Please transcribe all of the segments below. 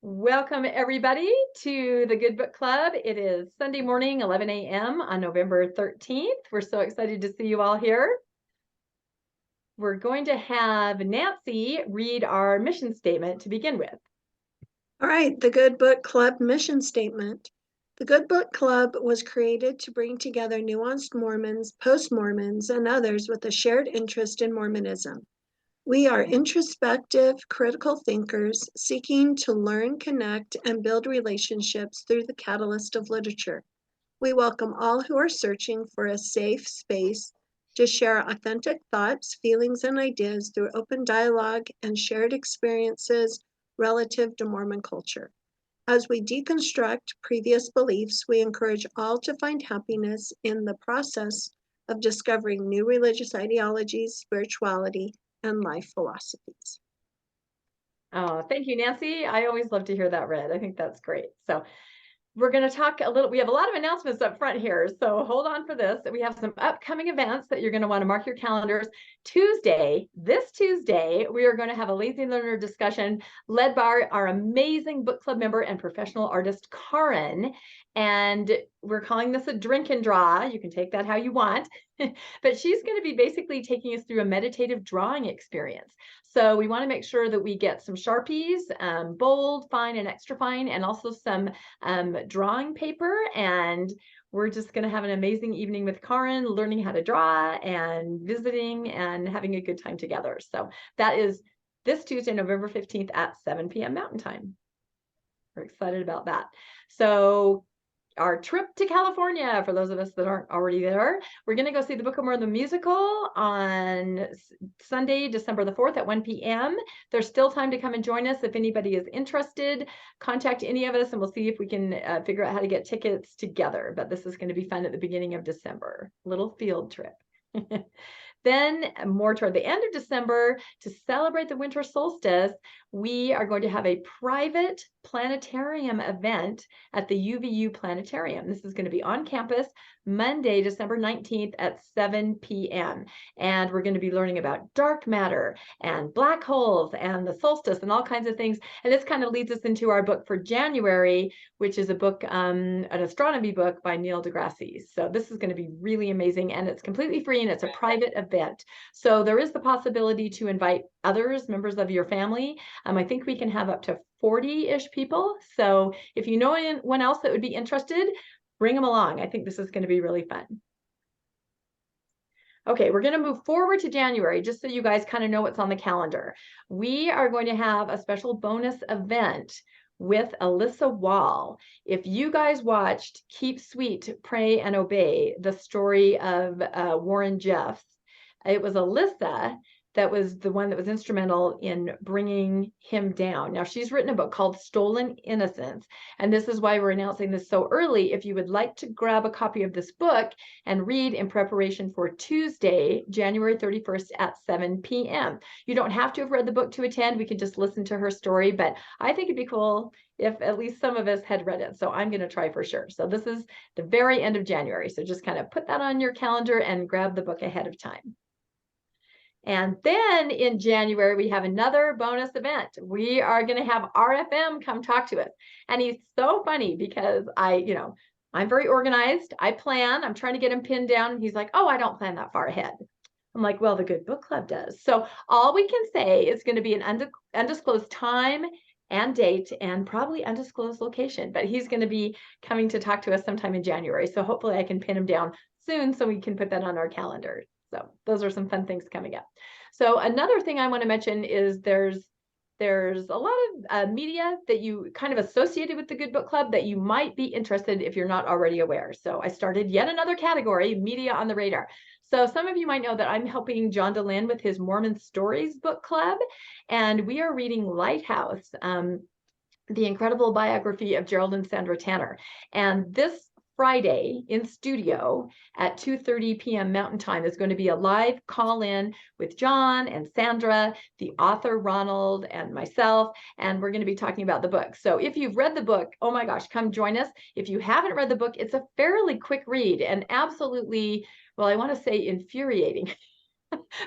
Welcome, everybody, to the Good Book Club. It is Sunday morning, 11 a.m. on November 13th. We're so excited to see you all here. We're going to have Nancy read our mission statement to begin with. All right, the Good Book Club mission statement. The Good Book Club was created to bring together nuanced Mormons, post-Mormons, and others with a shared interest in Mormonism. We are introspective, critical thinkers seeking to learn, connect, and build relationships through the catalyst of literature. We welcome all who are searching for a safe space to share authentic thoughts, feelings, and ideas through open dialogue and shared experiences relative to Mormon culture. As we deconstruct previous beliefs, we encourage all to find happiness in the process of discovering new religious ideologies, spirituality, and life philosophies. Oh, thank you, Nancy. I always love to hear that read. I think that's great. So we're going to talk a little, we have a lot of announcements up front here, so hold on for this. We have some upcoming events that you're going to want to mark your calendars. This Tuesday, we are going to have a Lazy Learner discussion led by our amazing book club member and professional artist, Karin. And we're calling this a drink and draw. You can take that how you want. But she's going to be basically taking us through a meditative drawing experience. So we want to make sure that we get some Sharpies, bold, fine, and extra fine, and also some drawing paper. And we're just going to have an amazing evening with Karin, learning how to draw and visiting and having a good time together. So that is this Tuesday, November 15th at 7 p.m. Mountain Time. We're excited about that. So our trip to California, for those of us that aren't already there, we're going to go see the Book of Mormon the musical on Sunday, December the 4th at 1 p.m. There's still time to come and join us. If anybody is interested, contact any of us and we'll see if we can figure out how to get tickets together. But this is going to be fun at the beginning of December. Little field trip. Then more toward the end of December, to celebrate the winter solstice, we are going to have a private planetarium event at the UVU Planetarium. This is going to be on campus Monday, December 19th at 7 p.m. And we're going to be learning about dark matter and black holes and the solstice and all kinds of things. And this kind of leads us into our book for January, which is a book, an astronomy book by Neil deGrasse. So this is going to be really amazing, and it's completely free, and it's a private event. So there is the possibility to invite others, members of your family. I think we can have up to 40-ish people. So if you know anyone else that would be interested, bring them along. I think this is going to be really fun. Okay, we're going to move forward to January, just so you guys kind of know what's on the calendar. We are going to have a special bonus event with Alyssa Wall. If you guys watched Keep Sweet, Pray and Obey, the story of Warren Jeffs, it was Alyssa that was the one that was instrumental in bringing him down. Now, she's written a book called Stolen Innocence, and this is why we're announcing this so early. If you would like to grab a copy of this book and read in preparation for Tuesday, January 31st at 7 p.m. You don't have to have read the book to attend. We can just listen to her story, but I think it'd be cool if at least some of us had read it. So I'm going to try for sure. So this is the very end of January. So just kind of put that on your calendar and grab the book ahead of time. And then in January, we have another bonus event. We are going to have RFM come talk to us. And he's so funny because I'm very organized. I plan. I'm trying to get him pinned down. And he's like, oh, I don't plan that far ahead. I'm like, well, the Good Book Club does. So all we can say is going to be an undisclosed time and date and probably undisclosed location. But he's going to be coming to talk to us sometime in January. So hopefully I can pin him down soon so we can put that on our calendar. So those are some fun things coming up. So another thing I want to mention is there's a lot of media that you kind of associated with the Good Book Club that you might be interested if you're not already aware. So I started yet another category, media on the radar. So some of you might know that I'm helping John DeLynn with his Mormon Stories book club, and we are reading Lighthouse, the incredible biography of Gerald and Sandra Tanner. And this Friday in studio at 2:30 p.m. Mountain Time is going to be a live call-in with John and Sandra, the author Ronald, and myself, and we're going to be talking about the book. So if you've read the book, oh my gosh, come join us. If you haven't read the book, it's a fairly quick read and absolutely, well, I want to say infuriating.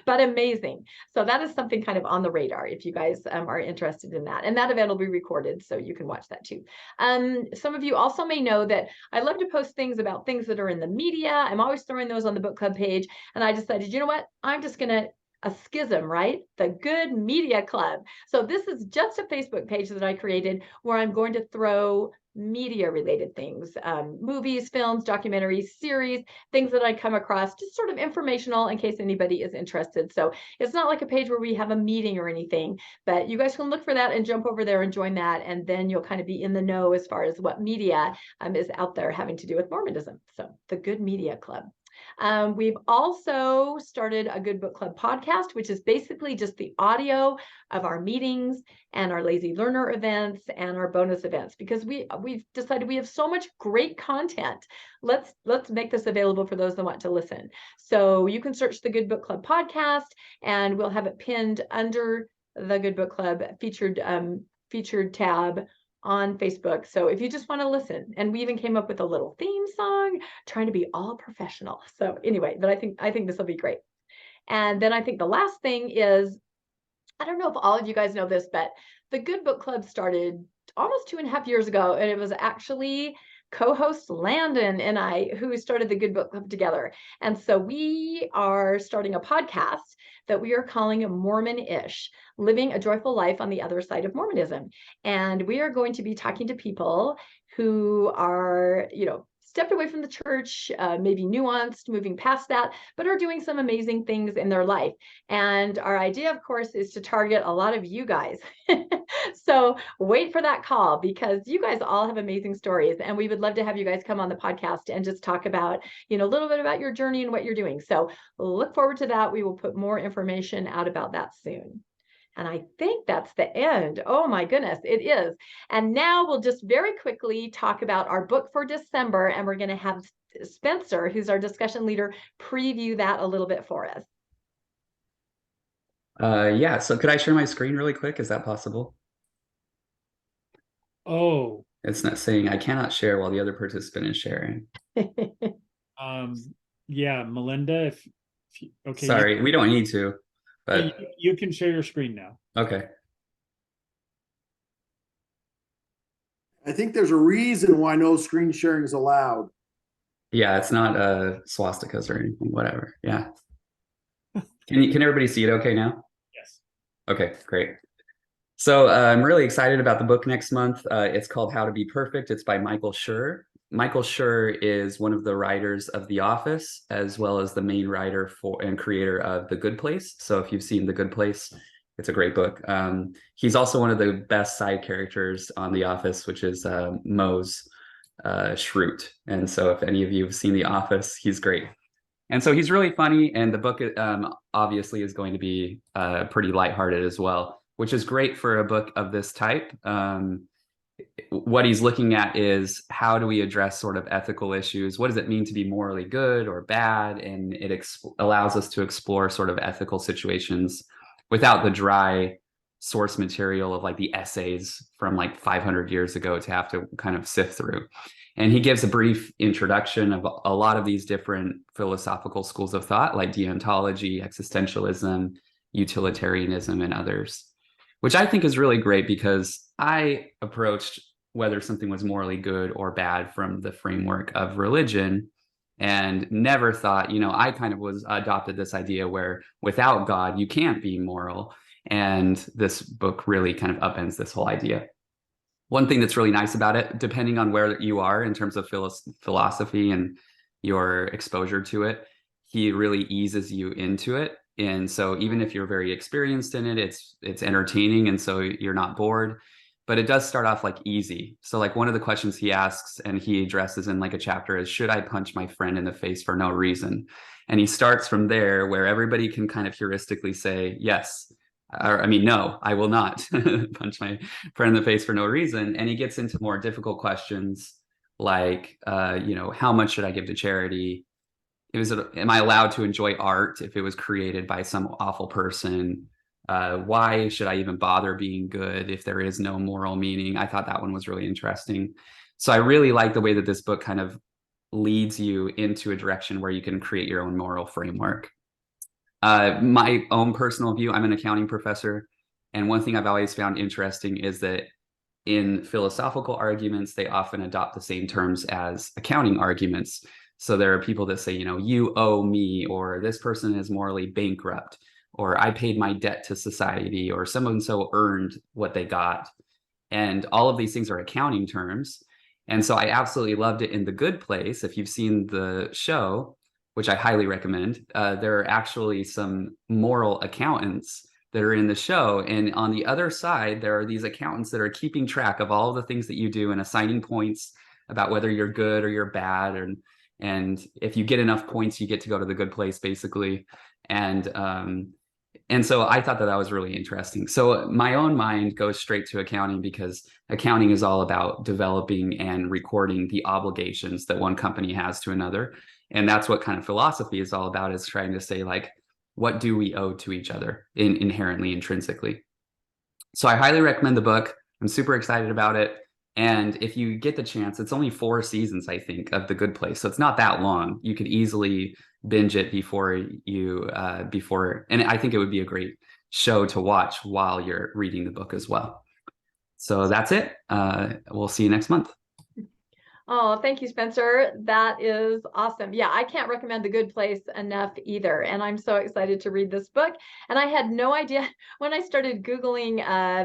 but amazing. So that is something kind of on the radar if you guys are interested in that. And that event will be recorded, so you can watch that too. Some of you also may know that I love to post things about things that are in the media. I'm always throwing those on the book club page. And I decided, you know what? I'm just going to a schism, right? The Good Media Club. So this is just a Facebook page that I created where I'm going to throw media related things, movies, films, documentaries, series, things that I come across, just sort of informational in case anybody is interested. So it's not like a page where we have a meeting or anything, but you guys can look for that and jump over there and join that. And then you'll kind of be in the know as far as what media is out there having to do with Mormonism. So the Good Media Club. We've also started a Good Book Club podcast, which is basically just the audio of our meetings and our Lazy Learner events and our bonus events, because we've decided we have so much great content. Let's make this available for those that want to listen. So you can search the Good Book Club podcast, and we'll have it pinned under the Good Book Club featured tab on Facebook. So if you just want to listen, and we even came up with a little theme song, trying to be all professional. So anyway, but I think this will be great. And then I think the last thing is, I don't know if all of you guys know this, but the Good Book Club started almost 2.5 years ago, and it was actually co-host Landon and I who started the Good Book Club together. And so we are starting a podcast that we are calling Mormon-ish, Living a Joyful Life on the Other Side of Mormonism. And we are going to be talking to people who are, stepped away from the church, maybe nuanced, moving past that, but are doing some amazing things in their life. And our idea, of course, is to target a lot of you guys. So wait for that call, because you guys all have amazing stories, and we would love to have you guys come on the podcast and just talk about, a little bit about your journey and what you're doing. So look forward to that. We will put more information out about that soon. And I think that's the end. Oh my goodness, it is. And now we'll just very quickly talk about our book for December, and we're going to have Spencer, who's our discussion leader, preview that a little bit for us. Yeah, so could I share my screen really quick? Is that possible? Oh, It's not saying I cannot share while the other participant is sharing. yeah, Melinda, if you, okay, Sorry, we don't need to, but you can share your screen now. okay. I think there's a reason why no screen sharing is allowed. Yeah, it's not swastikas or anything, whatever. Yeah. Can everybody see it okay now? Yes. Okay, great. So I'm really excited about the book next month. It's called How to Be Perfect. It's by Michael Schur. Michael Schur is one of the writers of The Office, as well as the main writer for and creator of The Good Place. So if you've seen The Good Place, it's a great book. He's also one of the best side characters on The Office, which is Mose Schrute. And so if any of you have seen The Office, he's great. And so he's really funny, and the book obviously is going to be pretty lighthearted as well, which is great for a book of this type. What he's looking at is, how do we address sort of ethical issues? What does it mean to be morally good or bad? And it allows us to explore sort of ethical situations without the dry source material of like the essays from like 500 years ago to have to kind of sift through. And he gives a brief introduction of a lot of these different philosophical schools of thought, like deontology, existentialism, utilitarianism, and others, which I think is really great, because I approached whether something was morally good or bad from the framework of religion, and never thought, I kind of adopted this idea where without God, you can't be moral. And this book really kind of upends this whole idea. One thing that's really nice about it, depending on where you are in terms of philosophy and your exposure to it, he really eases you into it. And so even if you're very experienced in it, it's entertaining, and so you're not bored. But it does start off like easy. So like one of the questions he asks and he addresses in like a chapter is, should I punch my friend in the face for no reason? And he starts from there, where everybody can kind of heuristically say yes. No, I will not punch my friend in the face for no reason. And he gets into more difficult questions like, how much should I give to charity? Am I allowed to enjoy art if it was created by some awful person? Why should I even bother being good if there is no moral meaning? I thought that one was really interesting. So I really like the way that this book kind of leads you into a direction where you can create your own moral framework. My own personal view, I'm an accounting professor, and one thing I've always found interesting is that in philosophical arguments, they often adopt the same terms as accounting arguments. So there are people that say, you owe me, or this person is morally bankrupt, or I paid my debt to society, or someone so earned what they got. And all of these things are accounting terms. And so I absolutely loved it in The Good Place. If you've seen the show, which I highly recommend, there are actually some moral accountants that are in the show. And on the other side, there are these accountants that are keeping track of all of the things that you do and assigning points about whether you're good or you're bad. And if you get enough points, you get to go to the good place, basically. And so I thought that that was really interesting. So my own mind goes straight to accounting because accounting is all about developing and recording the obligations that one company has to another. And that's what kind of philosophy is all about, is trying to say, like, what do we owe to each other inherently, intrinsically? So I highly recommend the book. I'm super excited about it. And if you get the chance, it's only 4 seasons, I think, of The Good Place. So it's not that long. You could easily binge it and I think it would be a great show to watch while you're reading the book as well. So that's it. We'll see you next month. Oh, thank you, Spencer. That is awesome. Yeah, I can't recommend The Good Place enough either. And I'm so excited to read this book. And I had no idea when I started Googling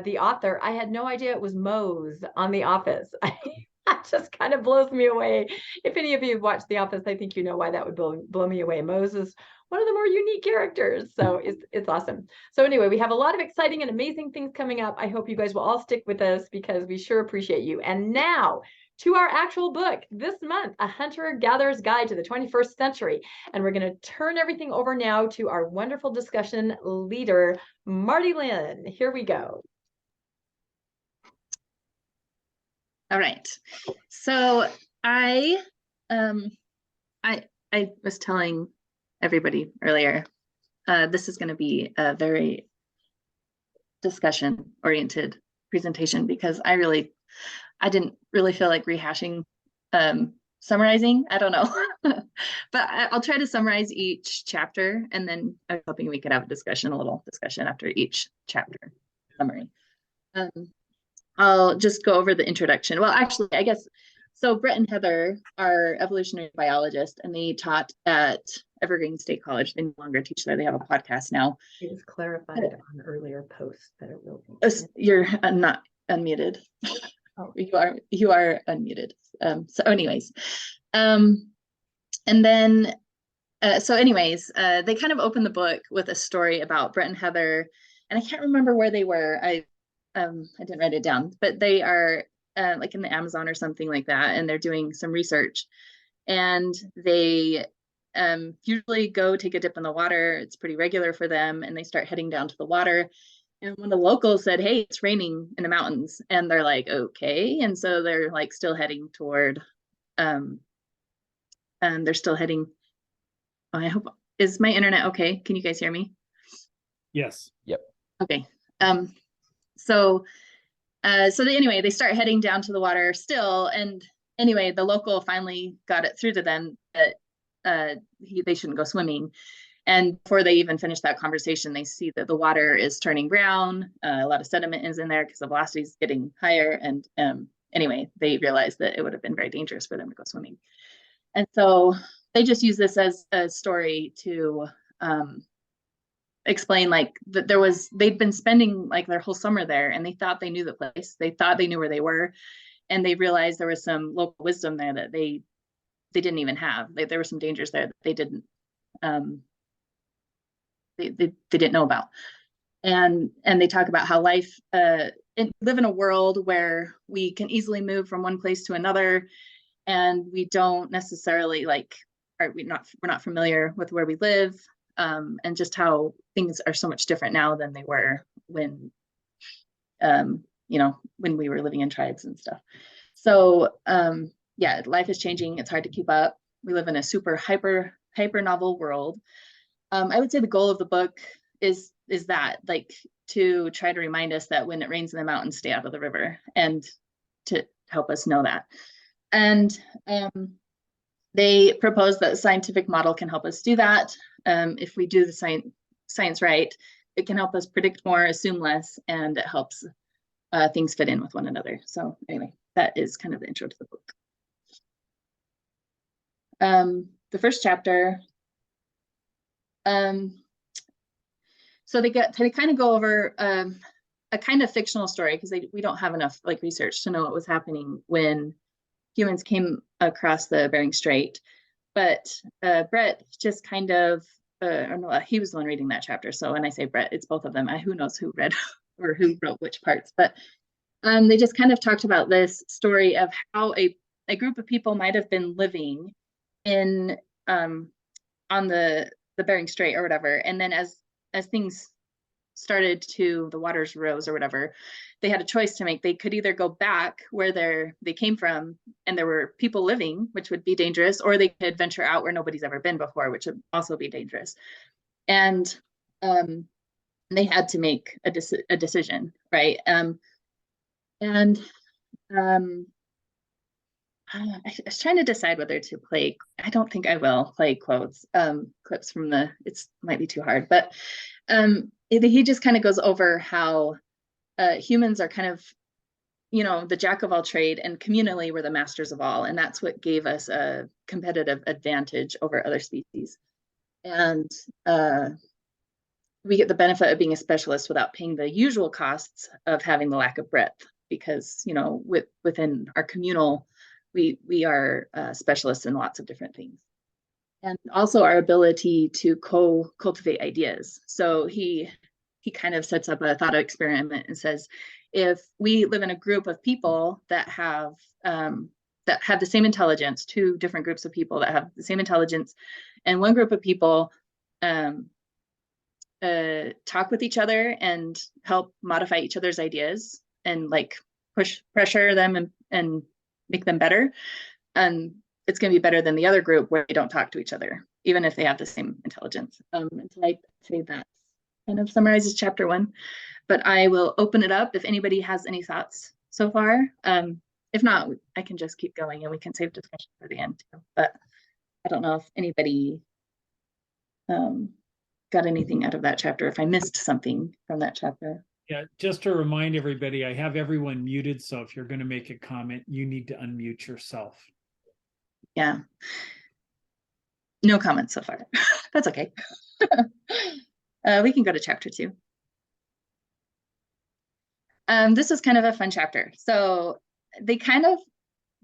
the author, I had no idea it was Mose on The Office. That just kind of blows me away. If any of you have watched The Office, I think you know why that would blow me away. Mose is one of the more unique characters. So it's awesome. So anyway, we have a lot of exciting and amazing things coming up. I hope you guys will all stick with us because we sure appreciate you. And now, to our actual book this month, A Hunter-Gatherer's Guide to the 21st Century. And we're going to turn everything over now to our wonderful discussion leader, Martilyn. Here we go. All right. So I was telling everybody earlier, this is going to be a very discussion-oriented presentation because I didn't really feel like rehashing, summarizing. I don't know, but I'll try to summarize each chapter, and then I'm hoping we could have a little discussion after each chapter summary. I'll just go over the introduction. Well, actually, I guess, so Bret and Heather are evolutionary biologists, and they taught at Evergreen State College. They no longer teach there. They have a podcast now. It was clarified on earlier posts that it will be. You're not unmuted. Oh, you are unmuted. So anyways, and then, they kind of open the book with a story about Bret and Heather, and I can't remember where they were. I didn't write it down, but they are like in the Amazon or something like that, and they're doing some research, and they usually go take a dip in the water. It's pretty regular for them, and they start heading down to the water. And when the locals said, "Hey, it's raining in the mountains," and they're like, "Okay," and so they're like still heading toward, and they're still heading. Oh, I hope, is my internet okay? Can you guys hear me? Yes. Yep. Okay. Anyway, they start heading down to the water still, and anyway, the local finally got it through to them that they shouldn't go swimming. And before they even finish that conversation, they see that the water is turning brown. A lot of sediment is in there because the velocity is getting higher. And anyway, they realized that it would have been very dangerous for them to go swimming. And so they just use this as a story to explain, like, that they'd been spending like their whole summer there, and they thought they knew the place. They thought they knew where they were. And they realized there was some local wisdom there that they didn't even have. There were some dangers there that they didn't they didn't know about. And they talk about how live in a world where we can easily move from one place to another, and we don't necessarily we're not familiar with where we live, and just how things are so much different now than they were when when we were living in tribes and stuff. So life is changing. It's hard to keep up. We live in a super hyper novel world. I would say the goal of the book is that, like, to try to remind us that when it rains in the mountains, stay out of the river, and to help us know that. And they propose that the scientific model can help us do that. If we do science right, it can help us predict more, assume less, and it helps things fit in with one another. So anyway, that is kind of the intro to the book. The first chapter, so they kind of go over a kind of fictional story, because we don't have enough like research to know what was happening when humans came across the Bering Strait. But Bret just kind of, or no, he was the one reading that chapter. So when I say Bret, it's both of them. Who knows who read or who wrote which parts. But they just kind of talked about this story of how a group of people might have been living in on the Bering Strait or whatever. And then as things started to, the waters rose or whatever, they had a choice to make. They could either go back where they came from and there were people living, which would be dangerous, or they could venture out where nobody's ever been before, which would also be dangerous. And they had to make a decision, right? I was trying to decide whether to play. I don't think I will play clips from it might be too hard, but he just kind of goes over how humans are kind of, the jack of all trade, and communally we're the masters of all. And that's what gave us a competitive advantage over other species. And we get the benefit of being a specialist without paying the usual costs of having the lack of breadth, because, within our communal, we are specialists in lots of different things. And also our ability to cultivate ideas. So he kind of sets up a thought experiment and says, if we live in a group of people that have the same intelligence, two different groups of people that have the same intelligence, and one group of people talk with each other and help modify each other's ideas and like pressure them and make them better, it's going to be better than the other group where they don't talk to each other, even if they have the same intelligence. And so I'd say that kind of summarizes chapter 1, but I will open it up if anybody has any thoughts so far. If not, I can just keep going and we can save discussion for the end too. But I don't know if anybody got anything out of that chapter, if I missed something from that chapter. Yeah, just to remind everybody, I have everyone muted, so if you're going to make a comment, you need to unmute yourself. Yeah. No comments so far. That's okay. We can go to chapter 2. This is kind of a fun chapter. So they kind of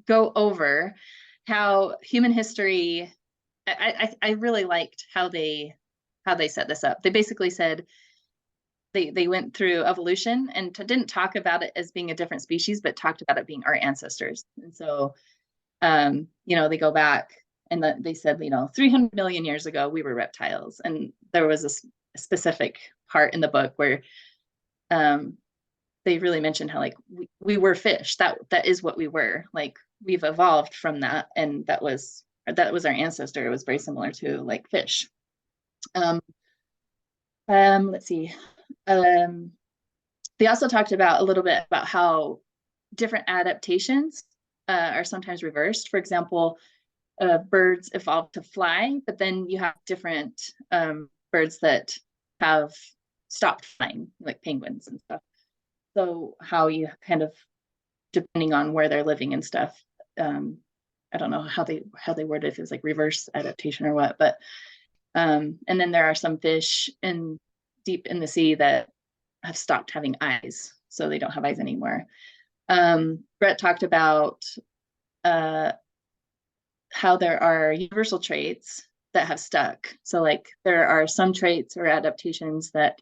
go over how human history, I really liked how they set this up. They basically said they went through evolution and didn't talk about it as being a different species, but talked about it being our ancestors. And so, they go back and they said, 300 million years ago, we were reptiles. And there was a specific part in the book where they really mentioned how like we were fish. That is what we were. Like we've evolved from that, and that was our ancestor. It was very similar to like fish. Let's see. They also talked about a little bit about how different adaptations are sometimes reversed. For example, birds evolved to fly, but then you have different birds that have stopped flying, like penguins and stuff. So how you kind of, depending on where they're living and stuff, I don't know how they word it, if it was like reverse adaptation or what, but and then there are some fish deep in the sea that have stopped having eyes, so they don't have eyes anymore. Bret talked about how there are universal traits that have stuck. So like there are some traits or adaptations that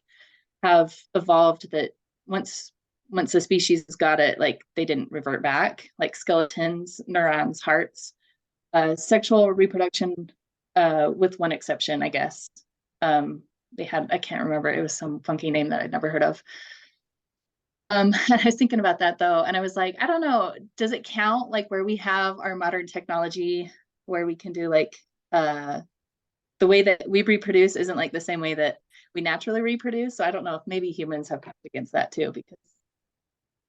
have evolved that once the species got it, like they didn't revert back, like skeletons, neurons, hearts, sexual reproduction, with one exception, I guess. They had, I can't remember, it was some funky name that I'd never heard of. I was thinking about that though, and I was like, I don't know, does it count like where we have our modern technology where we can do like the way that we reproduce isn't like the same way that we naturally reproduce. So I don't know if maybe humans have come against that too, because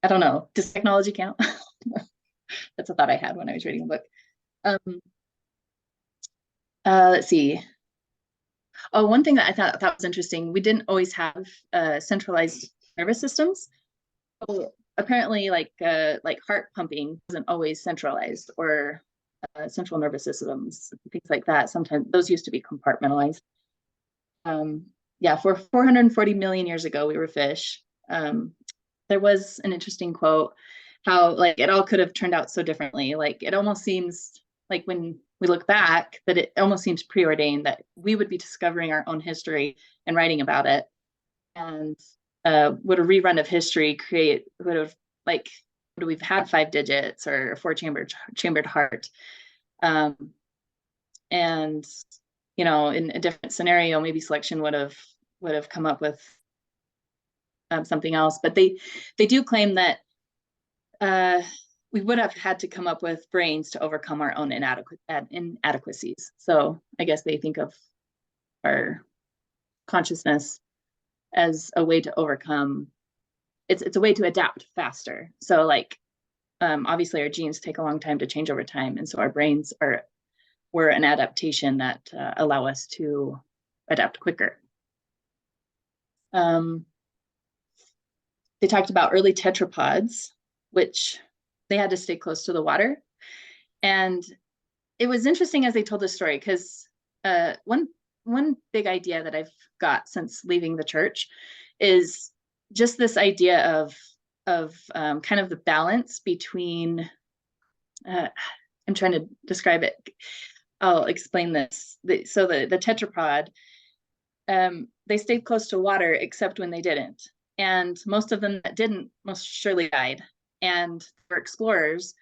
I don't know, does technology count? That's a thought I had when I was reading the book. Let's see. Oh, one thing that I thought was interesting, we didn't always have centralized nervous systems. So apparently, like heart pumping wasn't always centralized, or central nervous systems, things like that. Sometimes those used to be compartmentalized. Yeah, for 440 million years ago, we were fish. There was an interesting quote, how like it all could have turned out so differently. Like it almost seems like when we look back that it almost seems preordained that we would be discovering our own history and writing about it. And would a rerun of history would have like, would we've had 5 digits or a 4-chambered heart? And you know, in a different scenario, maybe selection would have come up with something else. But they do claim that we would have had to come up with brains to overcome our own inadequacies. So I guess they think of our consciousness as a way to overcome. It's a way to adapt faster. So like obviously our genes take a long time to change over time, and so our brains were an adaptation that allow us to adapt quicker. They talked about early tetrapods, which they had to stay close to the water. And it was interesting as they told the story, because one big idea that I've got since leaving the church is just this idea of kind of the balance between, I'm trying to describe it. I'll explain this. So the tetrapod, they stayed close to water except when they didn't. And most of them that didn't most surely died. And were explorers,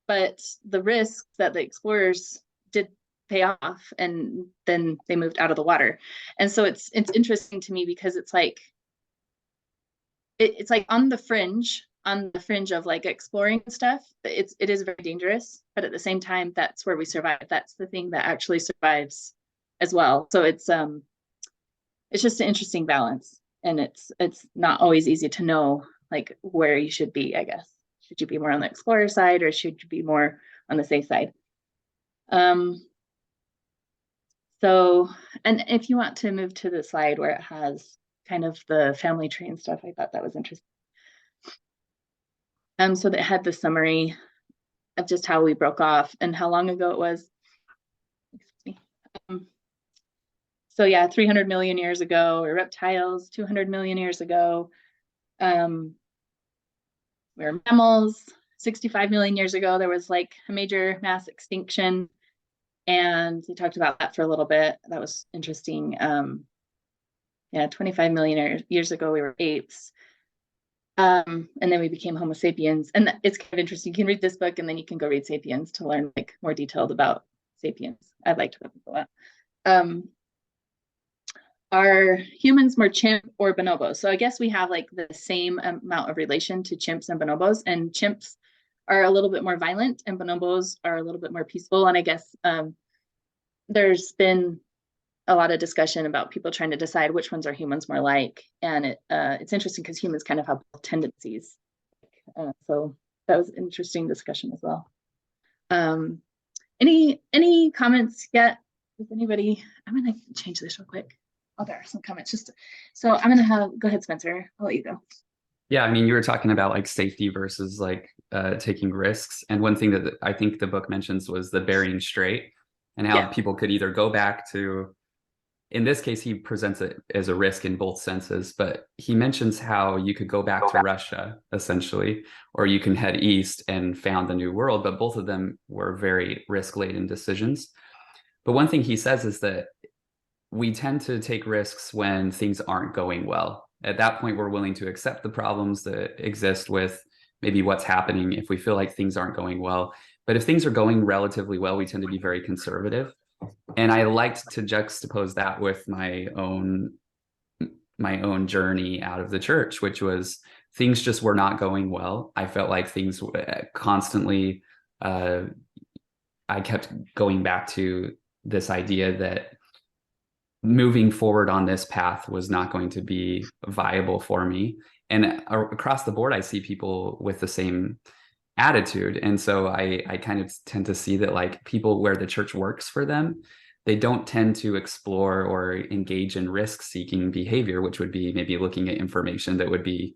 but the risks that the explorers did pay off, and then they moved out of the water. And so it's interesting to me, because it's like on the fringe of like exploring stuff. It is very dangerous, but at the same time, that's where we survive. That's the thing that actually survives as well. So it's just an interesting balance, and it's not always easy to know like where you should be, I guess. Should you be more on the explorer side, or should you be more on the safe side? So, and if you want to move to the slide where it has kind of the family tree and stuff, I thought that was interesting. So that had the summary of just how we broke off and how long ago it was. So yeah, 300 million years ago, or reptiles, 200 million years ago. We were mammals. 65 million years ago, there was like a major mass extinction. And we talked about that for a little bit. That was interesting. Yeah, 25 million years ago, we were apes. And then we became Homo sapiens. And it's kind of interesting. You can read this book and then you can go read Sapiens to learn like more detailed about sapiens. I'd like to look at that. Are humans more chimp or bonobos? So I guess we have like the same amount of relation to chimps and bonobos, and chimps are a little bit more violent and bonobos are a little bit more peaceful. And I guess there's been a lot of discussion about people trying to decide which ones are humans more like. And it's interesting because humans kind of have tendencies. So that was an interesting discussion as well. Any comments yet? Does anybody? I'm gonna change this real quick. Oh, there are some comments. So I'm gonna go ahead, Spencer. I'll let you go. Yeah, I mean, you were talking about like safety versus like taking risks. And one thing that I think the book mentions was the Bering Strait, and how people could either go back to, in this case, he presents it as a risk in both senses, but he mentions how you could go back to Russia, essentially, or you can head east and found the new world, but both of them were very risk-laden decisions. But one thing he says is that we tend to take risks when things aren't going well. At that point, we're willing to accept the problems that exist with maybe what's happening if we feel like things aren't going well. But if things are going relatively well, we tend to be very conservative. And I liked to juxtapose that with my own journey out of the church, which was things just were not going well. I felt like things constantly, I kept going back to this idea that moving forward on this path was not going to be viable for me. And across the board, I see people with the same attitude. And so I kind of tend to see that like people where the church works for them, they don't tend to explore or engage in risk-seeking behavior, which would be maybe looking at information that would be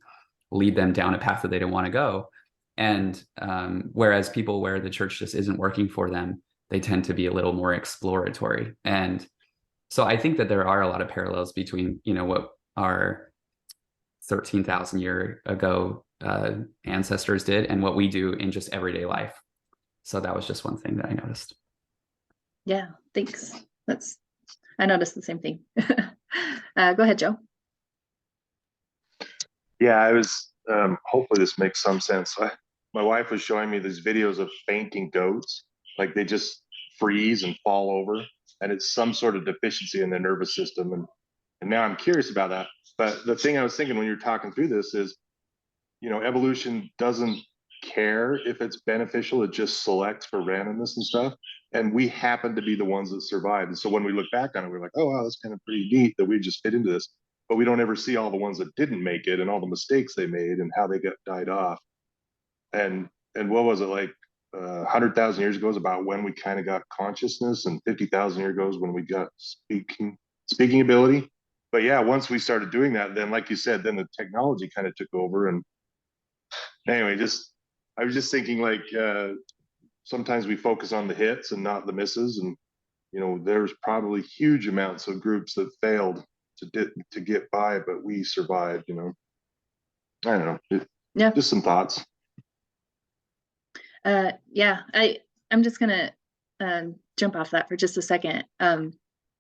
lead them down a path that they don't want to go. And whereas people where the church just isn't working for them, they tend to be a little more exploratory. And so I think that there are a lot of parallels between, you know, what our 13,000 year ago ancestors did and what we do in just everyday life. So that was just one thing that I noticed. Yeah, thanks. I noticed the same thing. Go ahead, Joe. Yeah, I was, hopefully this makes some sense. My wife was showing me these videos of fainting goats, like they just freeze and fall over, and it's some sort of deficiency in their nervous system. And now I'm curious about that. But the thing I was thinking when you're talking through this is, you know, evolution doesn't care if it's beneficial. It just selects for randomness and stuff. And we happen to be the ones that survived. And so when we look back on it, we're like, oh, wow, that's kind of pretty neat that we just fit into this. But we don't ever see all the ones that didn't make it and all the mistakes they made and how they died off. And what was it, like 100,000 years ago is about when we kind of got consciousness, and 50,000 years ago is when we got speaking ability. But yeah, once we started doing that, then like you said, then the technology kind of took over. And anyway, I was just thinking, like, sometimes we focus on the hits and not the misses. And, you know, there's probably huge amounts of groups that failed to get by, but we survived, you know. I don't know. Yeah. Just some thoughts. Yeah, I'm just gonna jump off that for just a second.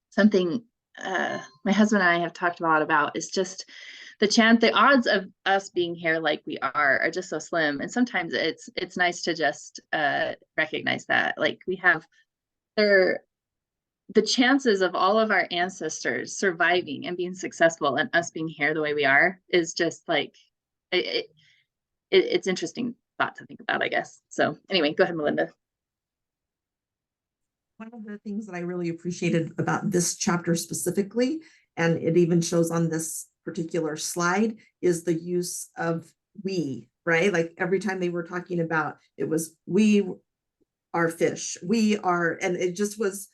Something my husband and I have talked a lot about is just the odds of us being here like we are just so slim. And sometimes it's nice to just recognize that, like, we have the chances of all of our ancestors surviving and being successful and us being here the way we are is just like it's interesting thought to think about, I guess. So anyway, go ahead, Melinda. One of the things that I really appreciated about this chapter specifically, and it even shows on this particular slide, is the use of we, right? Like every time they were talking about, it was we are fish, we are, and it just was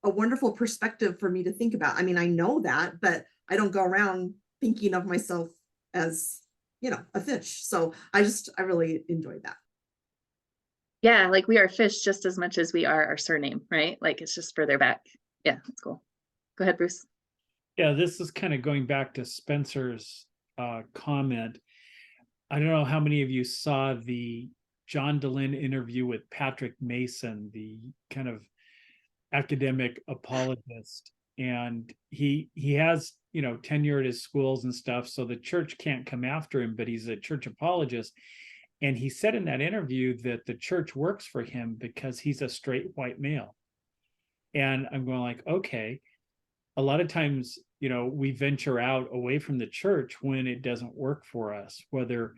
a wonderful perspective for me to think about. I mean, I know that, but I don't go around thinking of myself as, you know, a fish. So I really enjoyed that. Yeah, like we are fish just as much as we are our surname, right? Like it's just further back. Yeah, that's cool. Go ahead, Bruce. Yeah, this is kind of going back to Spencer's comment. I don't know how many of you saw the John Dehlin interview with Patrick Mason, the kind of academic apologist. And he has, you know, tenure at his schools and stuff, so the church can't come after him, but he's a church apologist. And he said in that interview that the church works for him because he's a straight white male. And I'm going like, okay, a lot of times, you know, we venture out away from the church when it doesn't work for us. Whether,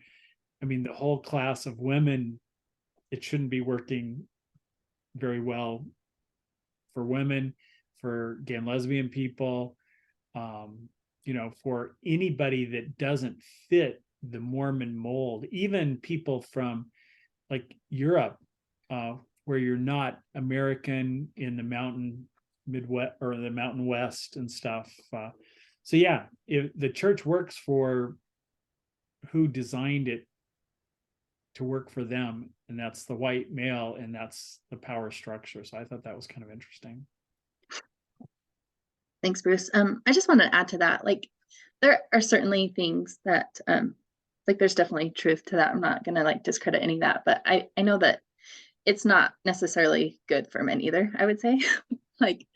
I mean, the whole class of women, it shouldn't be working very well for women, for gay and lesbian people, you know, for anybody that doesn't fit the Mormon mold, even people from like Europe, where you're not American in the mountain Midwest or the Mountain West and stuff. So yeah, the church works for who designed it to work for them, and that's the white male, and that's the power structure. So I thought that was kind of interesting. Thanks, Bruce. I just want to add to that, like, there are certainly things that like there's definitely truth to that. I'm not gonna like discredit any of that, but I know that it's not necessarily good for men either, I would say. Like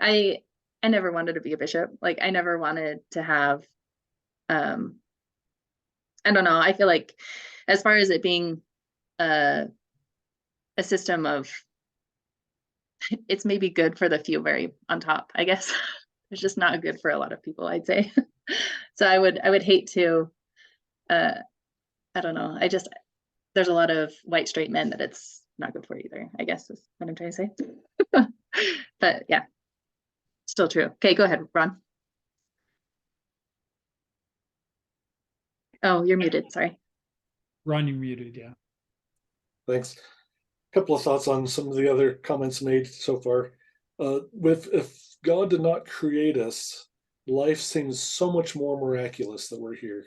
I never wanted to be a bishop. Like I never wanted to have I don't know, I feel like as far as it being a system of, it's maybe good for the few very on top, I guess. It's just not good for a lot of people, I'd say. So I would hate to I don't know. There's a lot of white straight men that it's not good for either, I guess is what I'm trying to say. But yeah, still true. Okay, go ahead, Ron. Oh, you're muted, sorry. Ron, you're muted, yeah. Thanks. A couple of thoughts on some of the other comments made so far. With if God did not create us, life seems so much more miraculous that we're here.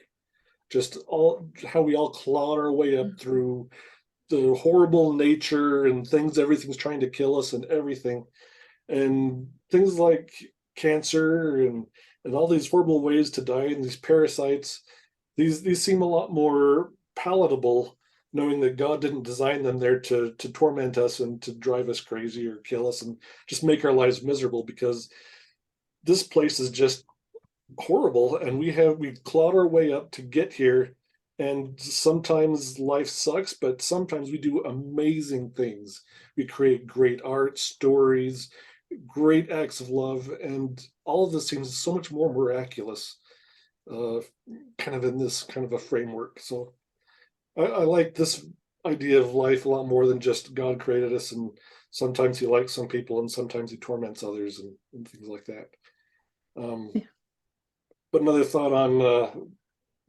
Just all how we all clawed our way up through the horrible nature and things, everything's trying to kill us and everything. And things like cancer and all these horrible ways to die and these parasites, these seem a lot more palatable, knowing that God didn't design them there to torment us and to drive us crazy or kill us and just make our lives miserable, because this place is just horrible, and we've clawed our way up to get here, and sometimes life sucks, but sometimes we do amazing things. We create great art, stories, great acts of love, and all of this seems so much more miraculous, uh, kind of in this kind of a framework. So I like this idea of life a lot more than just God created us, and sometimes he likes some people and sometimes he torments others and things like that. Yeah. But another thought on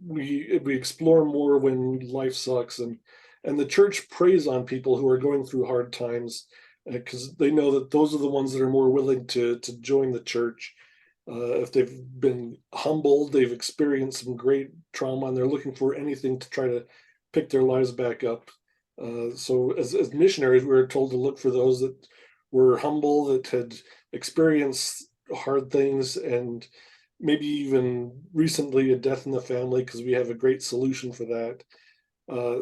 we explore more when life sucks, and the church preys on people who are going through hard times, because they know that those are the ones that are more willing to join the church. If they've been humbled, they've experienced some great trauma, and they're looking for anything to try to pick their lives back up. So as missionaries, we were told to look for those that were humble, that had experienced hard things, and maybe even recently a death in the family, because we have a great solution for that.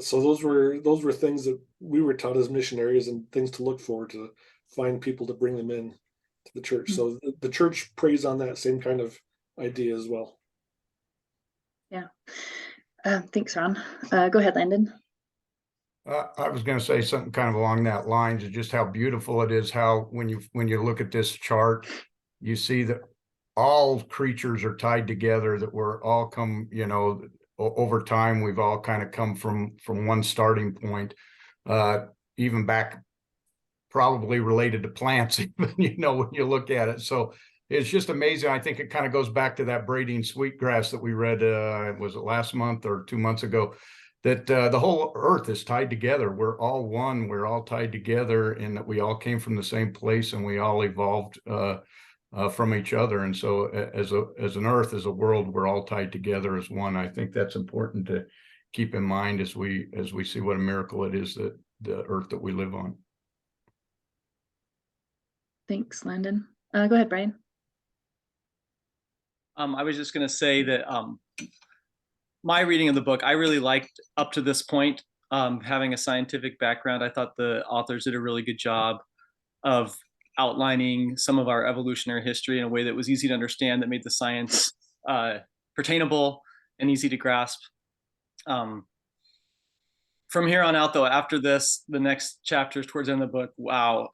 So those were things that we were taught as missionaries, and things to look for to find people to bring them in to the church. So the church preys on that same kind of idea as well. Yeah. Thanks, Ron. Go ahead, Landon. I was going to say something kind of along that lines of just how beautiful it is. How when you look at this chart, you see that all creatures are tied together. That we're all come, over time we've all kind of come from one starting point, even back probably related to plants, even, when you look at it. So it's just amazing. I think it kind of goes back to that braiding sweetgrass that we read, was it last month or 2 months ago, that the whole earth is tied together. We're all one, we're all tied together, and that we all came from the same place, and we all evolved from each other. And so as an earth, as a world, we're all tied together as one. I think that's important to keep in mind as we see what a miracle it is, that the earth that we live on. Thanks, Landon. Go ahead, Brian. I was just going to say that my reading of the book, I really liked up to this point. Having a scientific background, I thought the authors did a really good job of outlining some of our evolutionary history in a way that was easy to understand, that made the science pertainable and easy to grasp. From here on out, though, after this, the next chapters towards the end of the book, wow,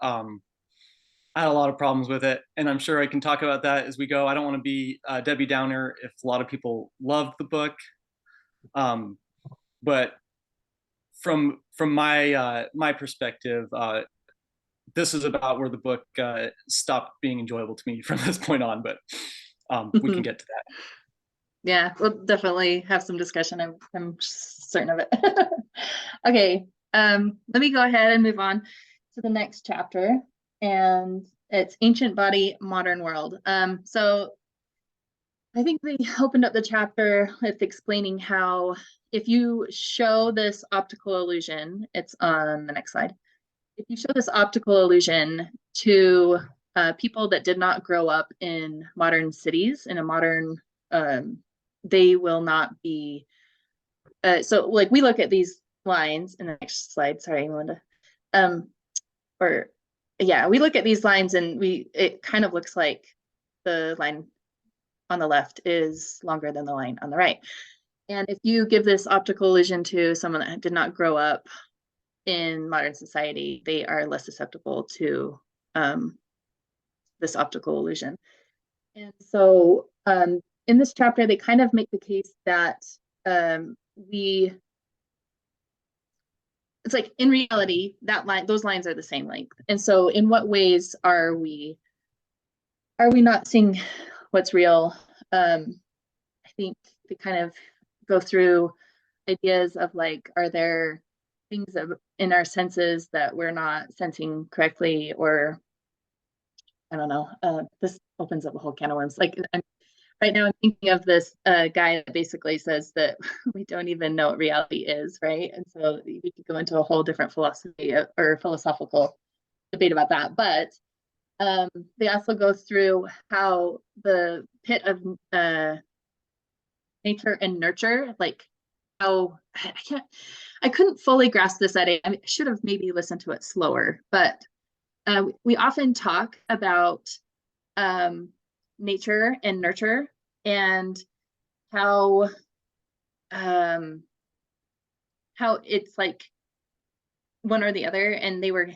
I had a lot of problems with it, and I'm sure I can talk about that as we go. I don't want to be Debbie Downer if a lot of people loved the book, but from my perspective, this is about where the book stopped being enjoyable to me from this point on. But we can get to that. Yeah, we'll definitely have some discussion. I'm certain of it. Okay, let me go ahead and move on to the next chapter, and it's Ancient Body, Modern World. So I think they opened up the chapter with explaining how if you show this optical illusion, it's on the next slide. If you show this optical illusion to people that did not grow up in modern cities, in a modern, they will not be, so like we look at these lines in the next slide, sorry, Melinda, we look at these lines and it kind of looks like the line on the left is longer than the line on the right. And if you give this optical illusion to someone that did not grow up in modern society, they are less susceptible to this optical illusion. And so in this chapter, they kind of make the case that it's like in reality, those lines are the same length. And so in what ways are we not seeing what's real? I think they kind of go through ideas of like, are there things in our senses that we're not sensing correctly, or I don't know, this opens up a whole can of worms. Like right now I'm thinking of this guy that basically says that we don't even know what reality is, right? And so we could go into a whole different philosophy or philosophical debate about that. But they also go through how the pit of nature and nurture, like how I couldn't fully grasp this idea. I should have maybe listened to it slower, but we often talk about nature and nurture and how it's like one or the other, and they were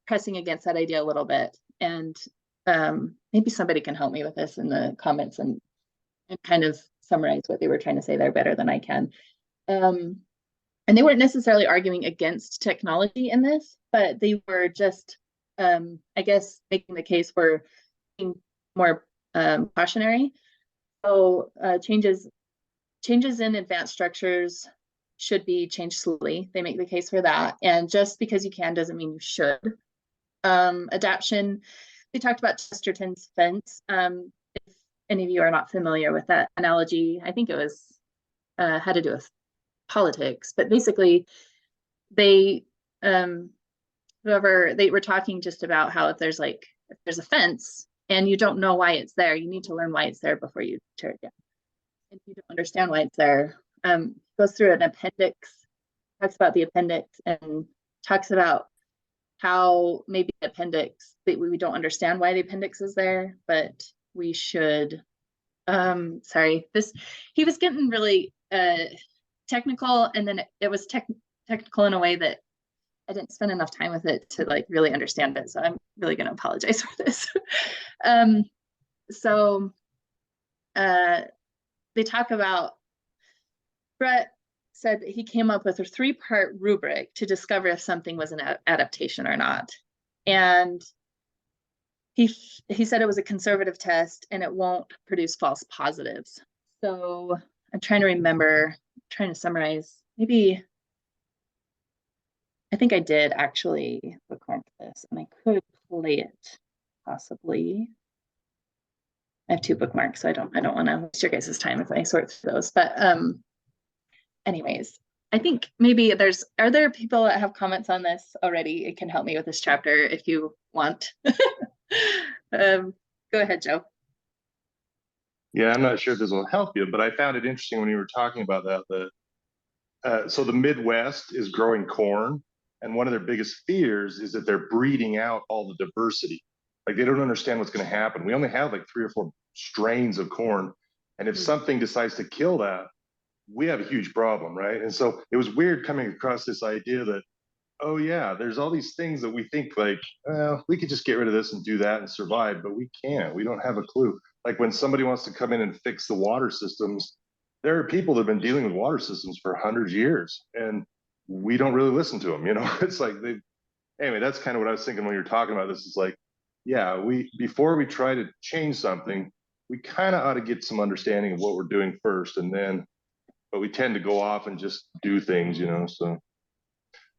pressing against that idea a little bit. And maybe somebody can help me with this in the comments and kind of summarize what they were trying to say there better than I can. And they weren't necessarily arguing against technology in this, but they were just, I guess, making the case for being more cautionary. So changes in advanced structures should be changed slowly. They make the case for that. And just because you can doesn't mean you should. Adaptation, they talked about Chesterton's fence. If any of you are not familiar with that analogy, I think it was had to do with politics, but basically they were talking just about how if there's a fence and you don't know why it's there, you need to learn why it's there before you tear it down. If you don't understand why it's there, goes through an appendix, talks about the appendix, and talks about how maybe the appendix, that we don't understand why the appendix is there, but we should, he was getting really technical, and then it was technical in a way that I didn't spend enough time with it to like really understand it. So I'm really going to apologize for this. They talk about, Bret said that he came up with a 3-part rubric to discover if something was an adaptation or not. And he said it was a conservative test and it won't produce false positives. So I'm trying to remember, trying to summarize, maybe, I think I did actually bookmark this and I could play it possibly. I have 2 bookmarks, so I don't want to waste your guys' time if I sort through those. But anyways, I think maybe are there people that have comments on this already? It can help me with this chapter if you want. Go ahead, Joe. Yeah, I'm not sure if this will help you, but I found it interesting when you were talking about that. So the Midwest is growing corn, and one of their biggest fears is that they're breeding out all the diversity. Like they don't understand what's going to happen. We only have like 3 or 4 strains of corn, and if something decides to kill that, we have a huge problem, right? And so it was weird coming across this idea that, oh yeah, there's all these things that we think like, well, we could just get rid of this and do that and survive, but we can't. We don't have a clue. Like when somebody wants to come in and fix the water systems, there are people that have been dealing with water systems for 100 years, and we don't really listen to them. It's like anyway, that's kind of what I was thinking when you were talking about this. Is like, yeah, before we try to change something, we kind of ought to get some understanding of what we're doing first, and then, but we tend to go off and just do things, so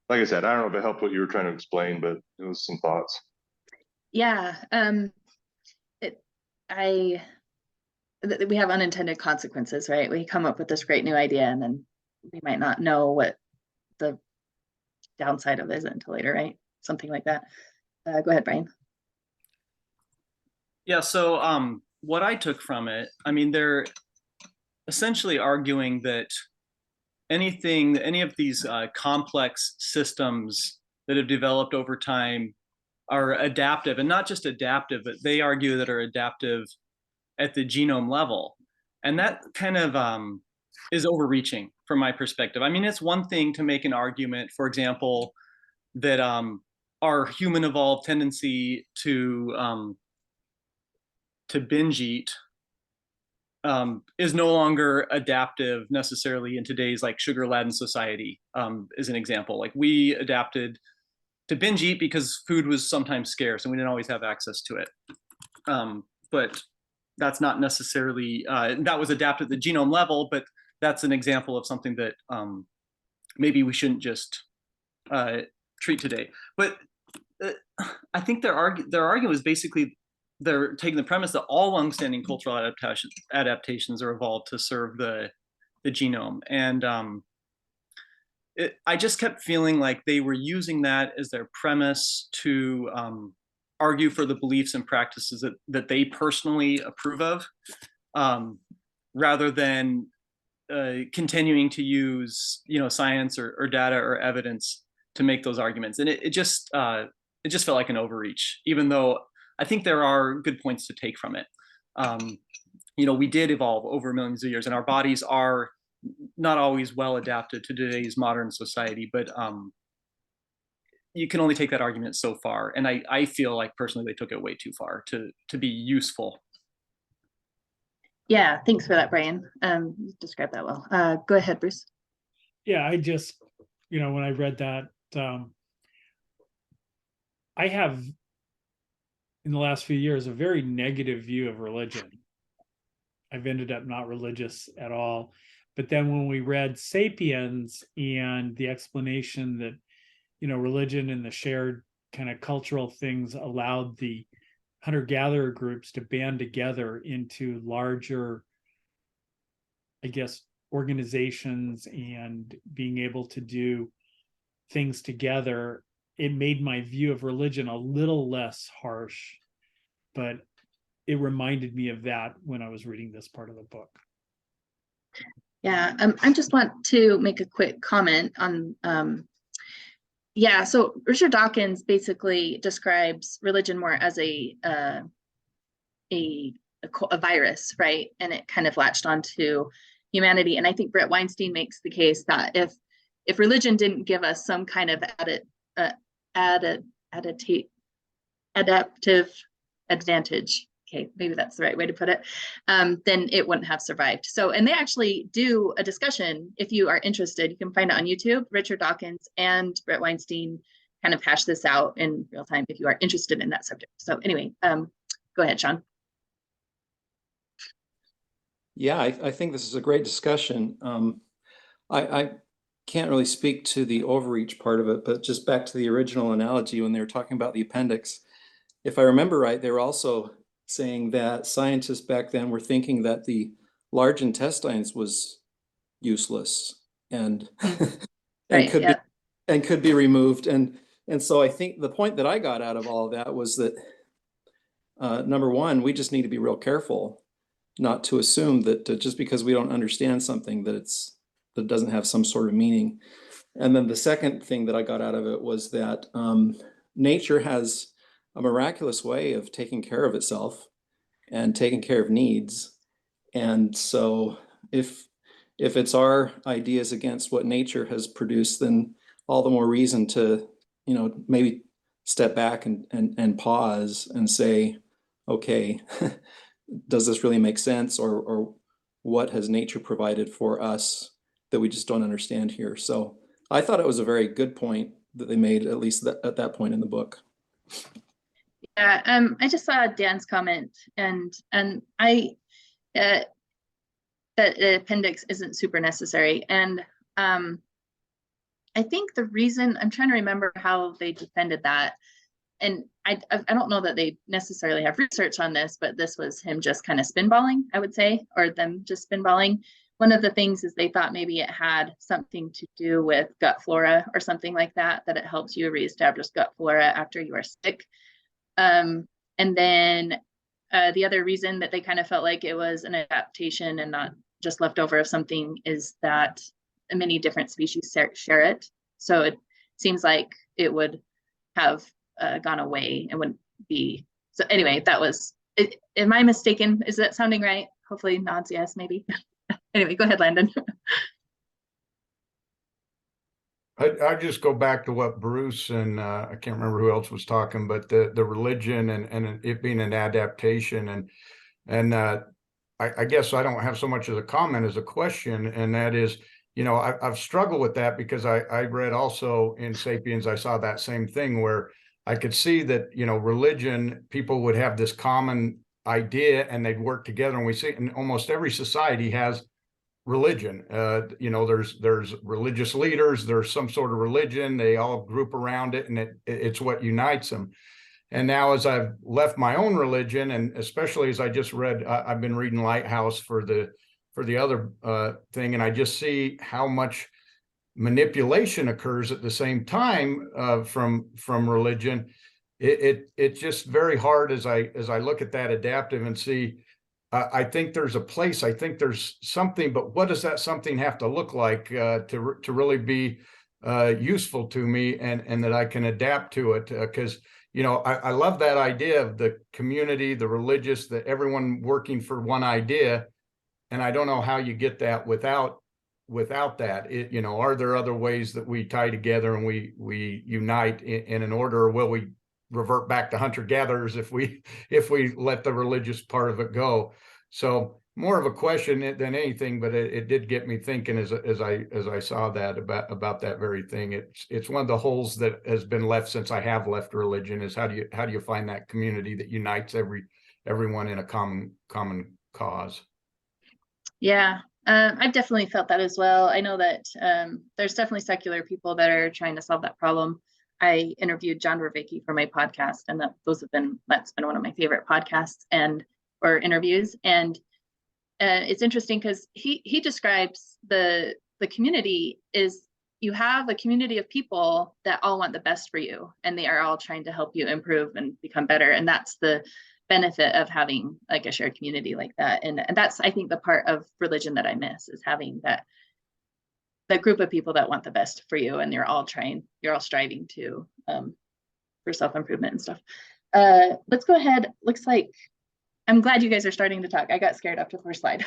like I said, I don't know if it helped what you were trying to explain, but it was some thoughts. Yeah, we have unintended consequences, right? We come up with this great new idea and then we might not know what the downside of it is until later, right? Something like that. Go ahead, Brian. Yeah, so what I took from it, I mean, they're essentially arguing that any of these complex systems that have developed over time are adaptive, and not just adaptive, but they argue that are adaptive at the genome level. And that kind of is overreaching from my perspective. I mean, it's one thing to make an argument, for example, that our human evolved tendency to binge eat is no longer adaptive necessarily in today's like sugar-laden society, is an example. Like we adapted to binge eat because food was sometimes scarce and we didn't always have access to it. But that's not necessarily, that was adapted at the genome level, but that's an example of something that maybe we shouldn't just treat today. But I think their argument is basically they're taking the premise that all longstanding cultural adaptations are evolved to serve the genome, and I just kept feeling like they were using that as their premise to argue for the beliefs and practices that they personally approve of, rather than continuing to use science or data or evidence to make those arguments. And it just felt like an overreach, even though I think there are good points to take from it. We did evolve over millions of years, and our bodies are not always well adapted to today's modern society, but you can only take that argument so far. And I feel like personally they took it way too far to be useful. Yeah, thanks for that, Brian. You described that well. Go ahead, Bruce. Yeah, I just, when I read that, I have, in the last few years, a very negative view of religion. I've ended up not religious at all. But then when we read Sapiens and the explanation that, religion and the shared kind of cultural things allowed the hunter-gatherer groups to band together into larger, I guess, organizations and being able to do things together, it made my view of religion a little less harsh, but it reminded me of that when I was reading this part of the book. Yeah, I just want to make a quick comment on, so Richard Dawkins basically describes religion more as a virus, right? And it kind of latched onto humanity. And I think Bret Weinstein makes the case that if religion didn't give us some kind of adaptive advantage, okay, maybe that's the right way to put it, then it wouldn't have survived. So, and they actually do a discussion, if you are interested, you can find it on YouTube. Richard Dawkins and Bret Weinstein kind of hash this out in real time if you are interested in that subject. So anyway, go ahead, Sean. Yeah, I think this is a great discussion. I can't really speak to the overreach part of it, but just back to the original analogy when they were talking about the appendix. If I remember right, they were also saying that scientists back then were thinking that the large intestines was useless and could be removed. And so I think the point that I got out of all of that was that number one, we just need to be real careful not to assume that just because we don't understand something that that doesn't have some sort of meaning. And then the second thing that I got out of it was that nature has a miraculous way of taking care of itself and taking care of needs. And so if it's our ideas against what nature has produced, then all the more reason to, maybe step back and pause and say, okay, does this really make sense? Or what has nature provided for us that we just don't understand here? So I thought it was a very good point that they made, at least at that point in the book. Yeah, I just saw Dan's comment, and I that the appendix isn't super necessary, and I think the reason, I'm trying to remember how they defended that, and I don't know that they necessarily have research on this, but this was him just kind of spinballing, I would say, or them just spinballing. One of the things is they thought maybe it had something to do with gut flora or something like that it helps you reestablish gut flora after you are sick. And then the other reason that they kind of felt like it was an adaptation and not just leftover of something is that many different species share it. So it seems like it would have gone away and wouldn't be. So anyway, that was it. Am I mistaken? Is that sounding right? Hopefully nods yes, maybe. Anyway, go ahead, Landon. I just go back to what Bruce and I can't remember who else was talking, but the religion and it being an adaptation and I guess I don't have so much as a comment as a question, and that is, I've struggled with that because I read also in Sapiens, I saw that same thing where I could see that, religion, people would have this common idea and they'd work together, and we see in almost every society has religion. There's religious leaders, there's some sort of religion, they all group around it, and it's what unites them. And now, as I've left my own religion, and especially as I just read, I've been reading Lighthouse for the other thing, and I just see how much manipulation occurs at the same time from religion. It's just very hard as I look at that adaptive and see. I think there's a place. I think there's something, but what does that something have to look like to really be useful to me, and that I can adapt to it? Because I love that idea of the community, the religious, that everyone working for one idea, and I don't know how you get that without that. Are there other ways that we tie together and we unite in an order, or will we revert back to hunter-gatherers if we let the religious part of it go? So more of a question than anything, but it did get me thinking as I saw that about that very thing. It's one of the holes that has been left since I have left religion, is how do you find that community that unites everyone in a common cause? Yeah, I've definitely felt that as well. I know that there's definitely secular people that are trying to solve that problem. I interviewed John Vervaeke for my podcast, and that's been one of my favorite podcasts or interviews. And it's interesting because he describes the community is, you have a community of people that all want the best for you, and they are all trying to help you improve and become better. And that's the benefit of having like a shared community like that. And that's, I think, the part of religion that I miss, is having that group of people that want the best for you, and you're all striving to for self-improvement and stuff. Let's go ahead. Looks like, I'm glad you guys are starting to talk. I got scared after the first slide.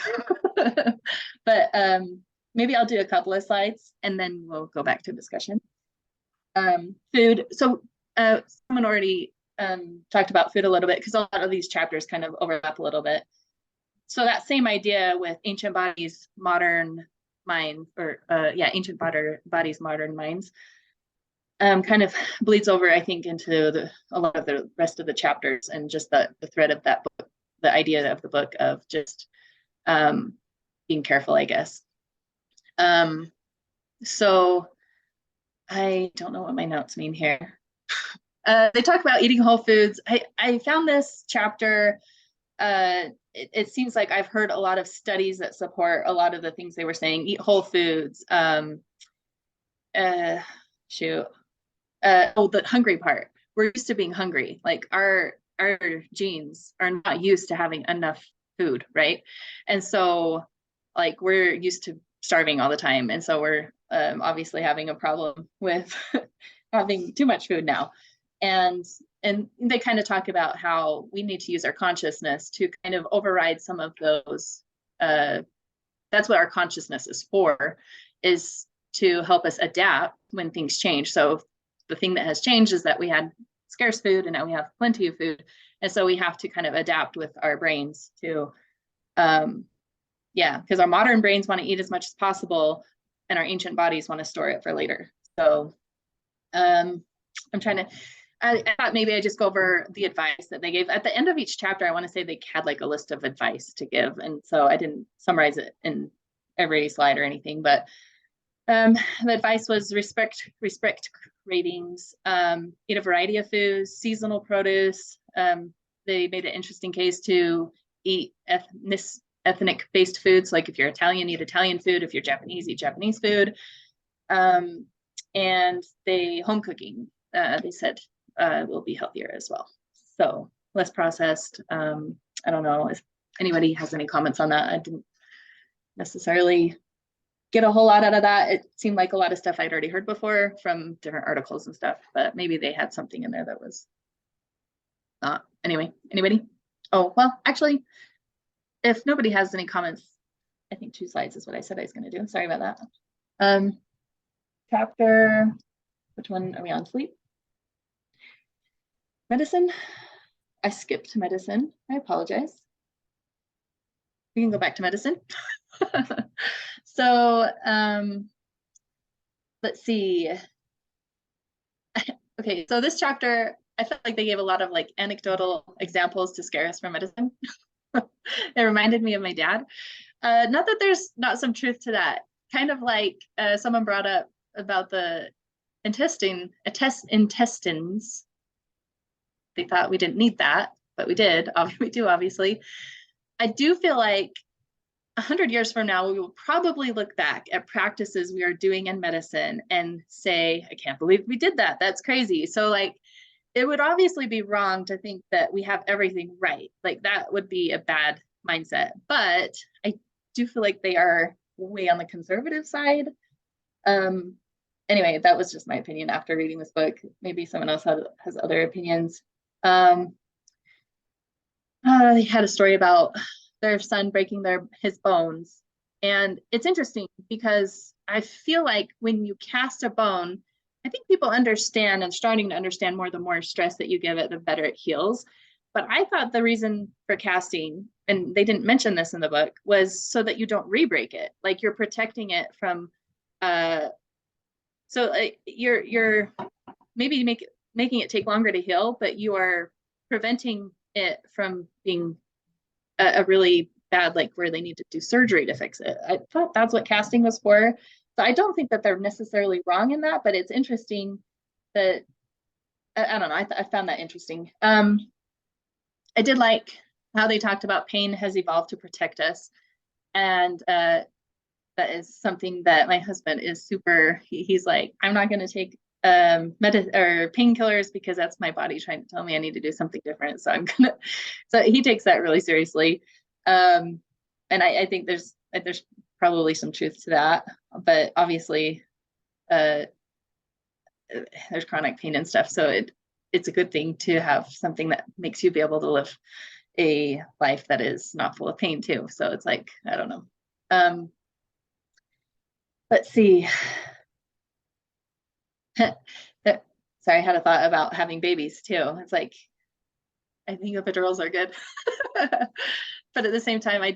But maybe I'll do a couple of slides and then we'll go back to discussion. Food. So someone already talked about food a little bit, because a lot of these chapters kind of overlap a little bit. So that same idea with ancient bodies, modern mind, or ancient bodies, modern minds, kind of bleeds over, I think, into a lot of the rest of the chapters, and just the thread of that book, the idea of the book of just being careful, I guess. So I don't know what my notes mean here. They talk about eating whole foods. I found this chapter, it seems like I've heard a lot of studies that support a lot of the things they were saying. Eat whole foods. The hungry part. We're used to being hungry. Like our genes are not used to having enough food, right? And so like we're used to starving all the time. And so we're obviously having a problem with having too much food now. And they kind of talk about how we need to use our consciousness to kind of override some of those. That's what our consciousness is for, is to help us adapt when things change. So the thing that has changed is that we had scarce food and now we have plenty of food. And so we have to kind of adapt with our brains to, because our modern brains want to eat as much as possible and our ancient bodies want to store it for later. So I thought maybe I just go over the advice that they gave. At the end of each chapter, I want to say they had like a list of advice to give. And so I didn't summarize it in every slide or anything, but the advice was respect cravings, eat a variety of foods, seasonal produce. They made an interesting case to eat ethnic-based foods. Like if you're Italian, eat Italian food. If you're Japanese, eat Japanese food. And home cooking, they said, will be healthier as well. So less processed. I don't know if anybody has any comments on that. I didn't necessarily get a whole lot out of that. It seemed like a lot of stuff I'd already heard before from different articles and stuff, but maybe they had something in there that was not. Anyway, anybody? Oh, well, actually, if nobody has any comments, I think 2 slides is what I said I was going to do. Sorry about that. Chapter, which one are we on? Sleep? Medicine? I skipped medicine. I apologize. We can go back to medicine. So let's see. Okay, so this chapter, I felt like they gave a lot of like anecdotal examples to scare us from medicine. It reminded me of my dad. Not that there's not some truth to that. Kind of like someone brought up about the intestines. They thought we didn't need that, but we did. We do, obviously. I do feel like 100 years from now, we will probably look back at practices we are doing in medicine and say, I can't believe we did that. That's crazy. So like, it would obviously be wrong to think that we have everything right. Like that would be a bad mindset. But I do feel like they are way on the conservative side. Anyway, that was just my opinion after reading this book. Maybe someone else has other opinions. They had a story about their son breaking his bones. And it's interesting because I feel like when you cast a bone, I think people understand and starting to understand more, the more stress that you give it, the better it heals. But I thought the reason for casting, and they didn't mention this in the book, was so that you don't re-break it. Like you're protecting it from, you're maybe making it take longer to heal, but you are preventing it from being a really bad, like where they need to do surgery to fix it. I thought that's what casting was for. So I don't think that they're necessarily wrong in that, but it's interesting that, I don't know, I found that interesting. I did like how they talked about pain has evolved to protect us. And that is something that my husband is super, he's like, I'm not going to take painkillers because that's my body trying to tell me I need to do something different. So so he takes that really seriously. And I think there's probably some truth to that, but obviously there's chronic pain and stuff. So it's a good thing to have something that makes you be able to live a life that is not full of pain too. So it's like, I don't know. Let's see. Sorry, I had a thought about having babies too. It's like, I think epidurals are good. But at the same time, I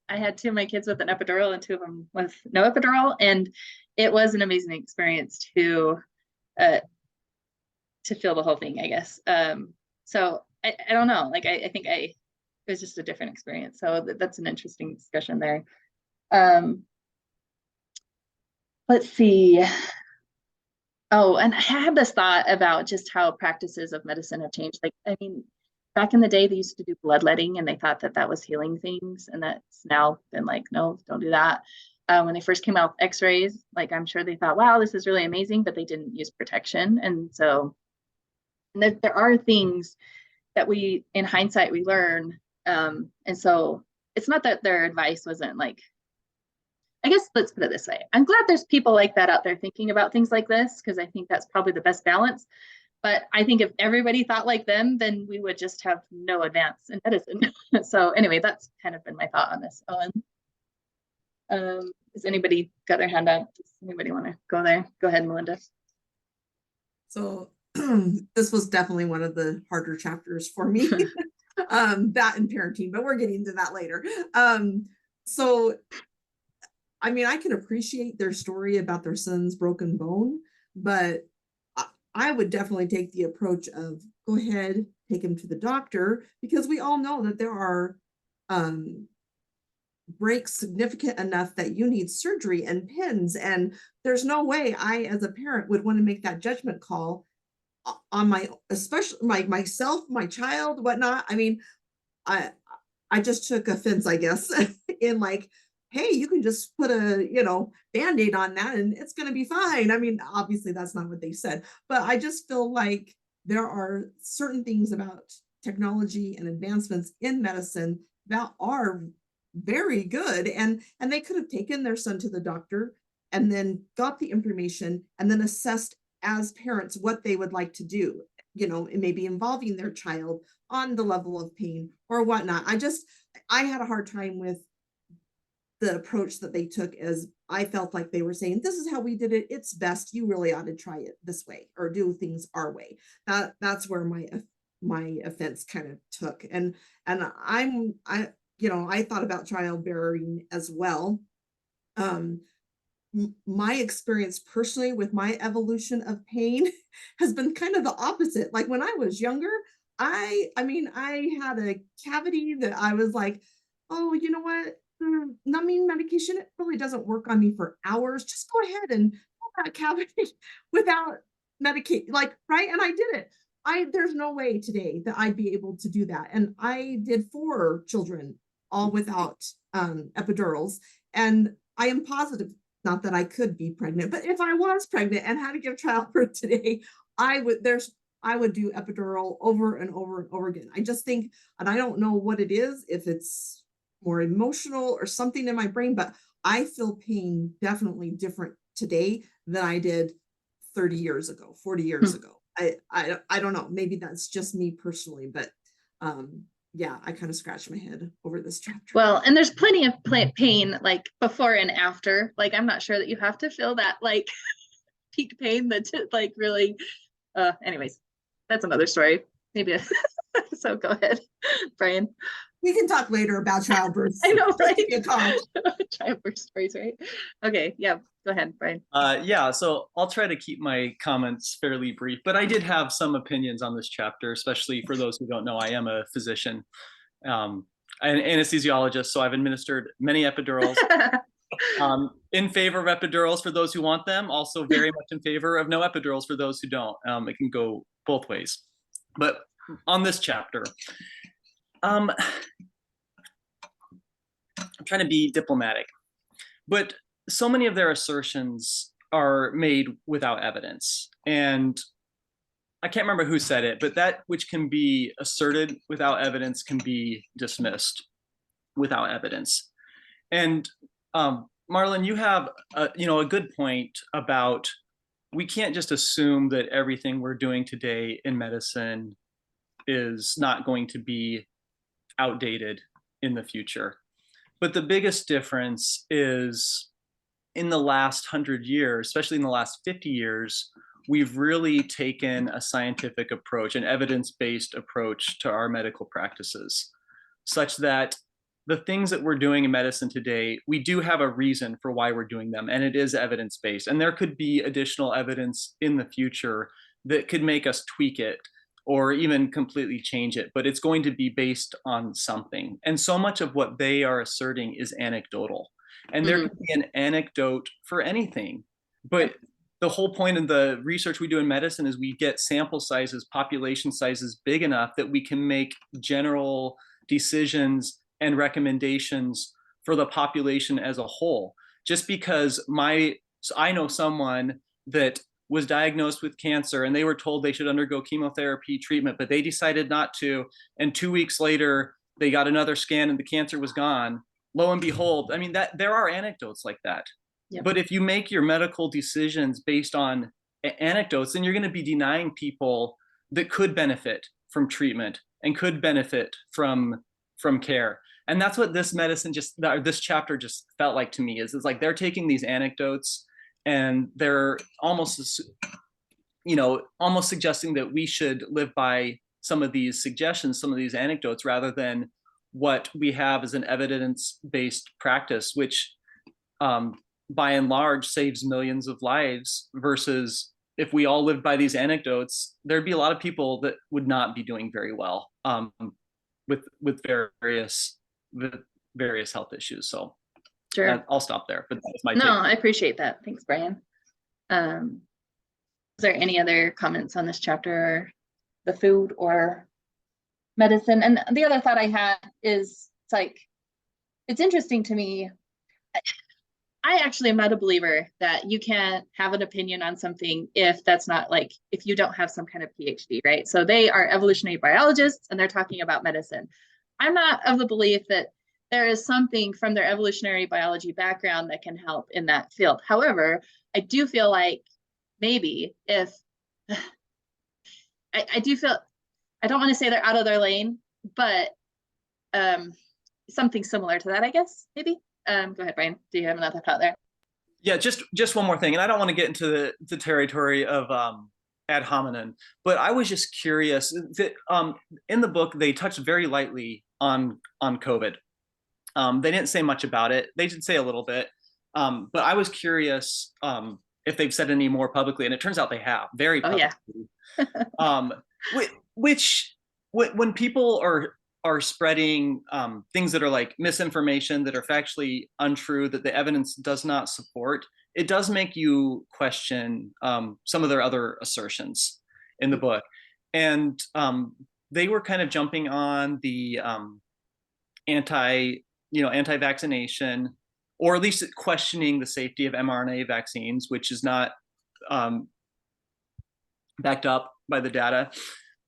had 2 of my kids with an epidural and 2 of them with no epidural. And it was an amazing experience to feel the whole thing, I guess. So I don't know, like, I think it was just a different experience. So that's an interesting discussion there. Let's see. Oh, and I have this thought about just how practices of medicine have changed. Like, I mean, back in the day, they used to do bloodletting and they thought that that was healing things. And that's now been like, no, don't do that. When they first came out with x-rays, like, I'm sure they thought, wow, this is really amazing, but they didn't use protection. And so there are things that in hindsight, we learn. And so it's not that their advice wasn't like, I guess let's put it this way. I'm glad there's people like that out there thinking about things like this, because I think that's probably the best balance. But I think if everybody thought like them, then we would just have no advance in medicine. So anyway, that's kind of been my thought on this. Has anybody got their hand up? Does anybody want to go there? Go ahead, Melinda. So this was definitely one of the harder chapters for me. That and parenting, but we're getting to that later. So I mean, I can appreciate their story about their son's broken bone, but I would definitely take the approach of go ahead, take him to the doctor, because we all know that there are breaks significant enough that you need surgery and pins. And there's no way I, as a parent, would want to make that judgment call on especially myself, my child, whatnot. I mean, I just took offense, I guess, in like, hey, you can just put a, Band-Aid on that and it's going to be fine. I mean, obviously that's not what they said, but I just feel like there are certain things about technology and advancements in medicine that are very good. And they could have taken their son to the doctor and then got the information and then assessed as parents what they would like to do, maybe involving their child on the level of pain or whatnot. I had a hard time with the approach that they took, as I felt like they were saying, this is how we did it. It's best. You really ought to try it this way or do things our way. That's where my offense kind of took. And I thought about childbearing as well. My experience personally with my evolution of pain has been kind of the opposite. Like when I was younger, I had a cavity that I was like, oh, you know what? numbing medication, it really doesn't work on me for hours. Just go ahead and pull that cavity without medicate, like, right? And I did it. There's no way today that I'd be able to do that. And I did 4 children all without epidurals. And I am positive, not that I could be pregnant, but if I was pregnant and had to give childbirth today, I would do epidural over and over and over again. I just think, and I don't know what it is, if it's more emotional or something in my brain, but I feel pain definitely different today than I did 30 years ago, 40 years ago. I don't know, maybe that's just me personally, but yeah, I kind of scratched my head over this chapter. Well, and there's plenty of pain like before and after. Like, I'm not sure that you have to feel that like peak pain that like really, anyways, that's another story. Maybe. So go ahead, Brian. We can talk later about childbirth. I know, right? Childbirth stories, right? Okay, yeah, go ahead, Brian. Yeah, so I'll try to keep my comments fairly brief, but I did have some opinions on this chapter, especially for those who don't know, I am a physician, an anesthesiologist, so I've administered many epidurals. In favor of epidurals for those who want them, also very much in favor of no epidurals for those who don't. It can go both ways. But on this chapter, I'm trying to be diplomatic, but so many of their assertions are made without evidence. And I can't remember who said it, but that which can be asserted without evidence can be dismissed without evidence. And Martilyn, you have a good point about we can't just assume that everything we're doing today in medicine is not going to be outdated in the future. But the biggest difference is in the last 100 years, especially in the last 50 years, we've really taken a scientific approach, an evidence-based approach to our medical practices, such that the things that we're doing in medicine today, we do have a reason for why we're doing them, and it is evidence-based. And there could be additional evidence in the future that could make us tweak it or even completely change it, but it's going to be based on something. And so much of what they are asserting is anecdotal. And there could be an anecdote for anything. But the whole point of the research we do in medicine is we get sample sizes, population sizes big enough that we can make general decisions and recommendations for the population as a whole. Just because I know someone that was diagnosed with cancer and they were told they should undergo chemotherapy treatment, but they decided not to. And 2 weeks later, they got another scan and the cancer was gone. Lo and behold, I mean, there are anecdotes like that. Yep. But if you make your medical decisions based on anecdotes, then you're going to be denying people that could benefit from treatment and could benefit from care. And that's what this this chapter just felt like to me, is like they're taking these anecdotes and they're almost suggesting that we should live by some of these suggestions, some of these anecdotes, rather than what we have as an evidence-based practice, which by and large saves millions of lives, versus if we all lived by these anecdotes, there'd be a lot of people that would not be doing very well with various health issues. So sure, I'll stop there. But that's my take. No, I appreciate that. Thanks, Brian. Is there any other comments on this chapter, or the food or medicine? And the other thought I had is, it's interesting to me. I actually am not a believer that you can't have an opinion on something if that's not if you don't have some kind of PhD, right? So they are evolutionary biologists and they're talking about medicine. I'm not of the belief that there is something from their evolutionary biology background that can help in that field. However, I do feel like maybe if I do feel, I don't want to say they're out of their lane, but something similar to that, I guess, maybe. Go ahead, Brian. Do you have another thought there? Yeah, just one more thing, and I don't want to get into the territory of ad hominem, but I was just curious that in the book they touched very lightly on COVID. They didn't say much about it. They did say a little bit, but I was curious if they've said any more publicly, and it turns out they have very publicly. Oh, yeah. When people are are spreading things that are like misinformation, that are factually untrue, that the evidence does not support, it does make you question some of their other assertions in the book. And they were kind of jumping on the anti-vaccination, or at least questioning the safety of mRNA vaccines, which is not backed up by the data.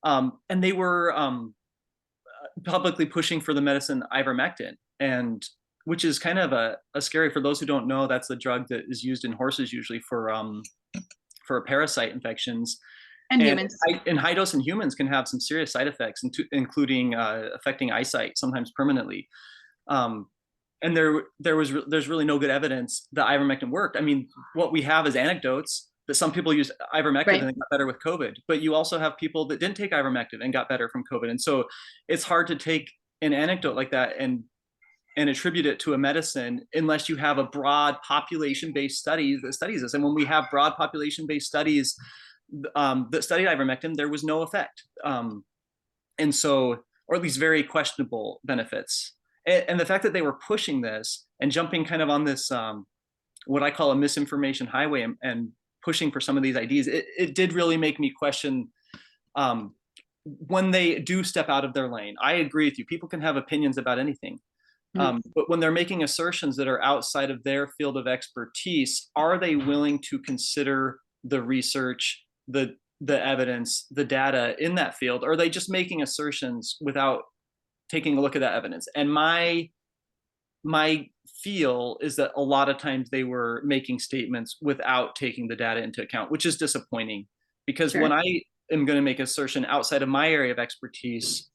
And they were publicly pushing for the medicine ivermectin, and which is kind of a scary, for those who don't know, that's the drug that is used in horses usually for parasite infections. And humans. And high dose in humans can have some serious side effects, including affecting eyesight, sometimes permanently. And there's really no good evidence that ivermectin worked. I mean, what we have is anecdotes that some people use ivermectin and they got better with COVID, but you also have people that didn't take ivermectin and got better from COVID. And so it's hard to take an anecdote like that and attribute it to a medicine unless you have a broad population-based study that studies this. And when we have broad population-based studies that studied ivermectin, there was no effect. And so, or at least very questionable benefits. And the fact that they were pushing this and jumping kind of on this, what I call a misinformation highway, and pushing for some of these ideas, it did really make me question when they do step out of their lane. I agree with you. People can have opinions about anything. But when they're making assertions that are outside of their field of expertise, are they willing to consider the research, the evidence, the data in that field? Or are they just making assertions without taking a look at that evidence? And my feel is that a lot of times they were making statements without taking the data into account, which is disappointing, because when I am going to make an assertion outside of my area of expertise,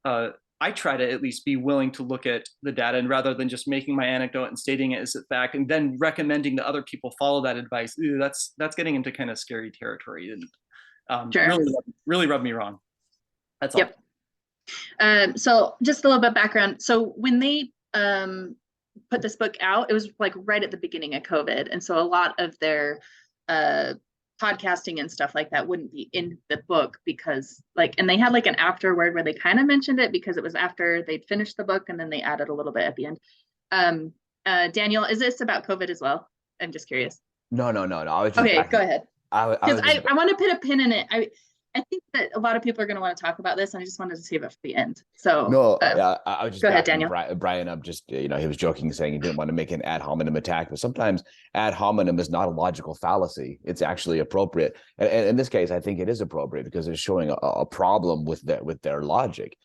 I try to at least be willing to look at the data, and rather than just making my anecdote and stating it as a fact and then recommending that other people follow that advice. That's getting into kind of scary territory, and really rubbed me wrong. That's all. So just a little bit of background. So when they put this book out, it was like right at the beginning of COVID. And so a lot of their podcasting and stuff like that wouldn't be in the book, because and they had like an afterword where they kind of mentioned it because it was after they'd finished the book, and then they added a little bit at the end. Daniel, is this about COVID as well? I'm just curious. No. I was just okay, go ahead. I want to put a pin in it. I think that a lot of people are going to want to talk about this, and I just wanted to save it for the end. So no, I was just go ahead, Daniel. Brian up, just he was joking, saying he didn't want to make an ad hominem attack, but sometimes ad hominem is not a logical fallacy. It's actually appropriate, and in this case, I think it is appropriate because it's showing a problem with their logic.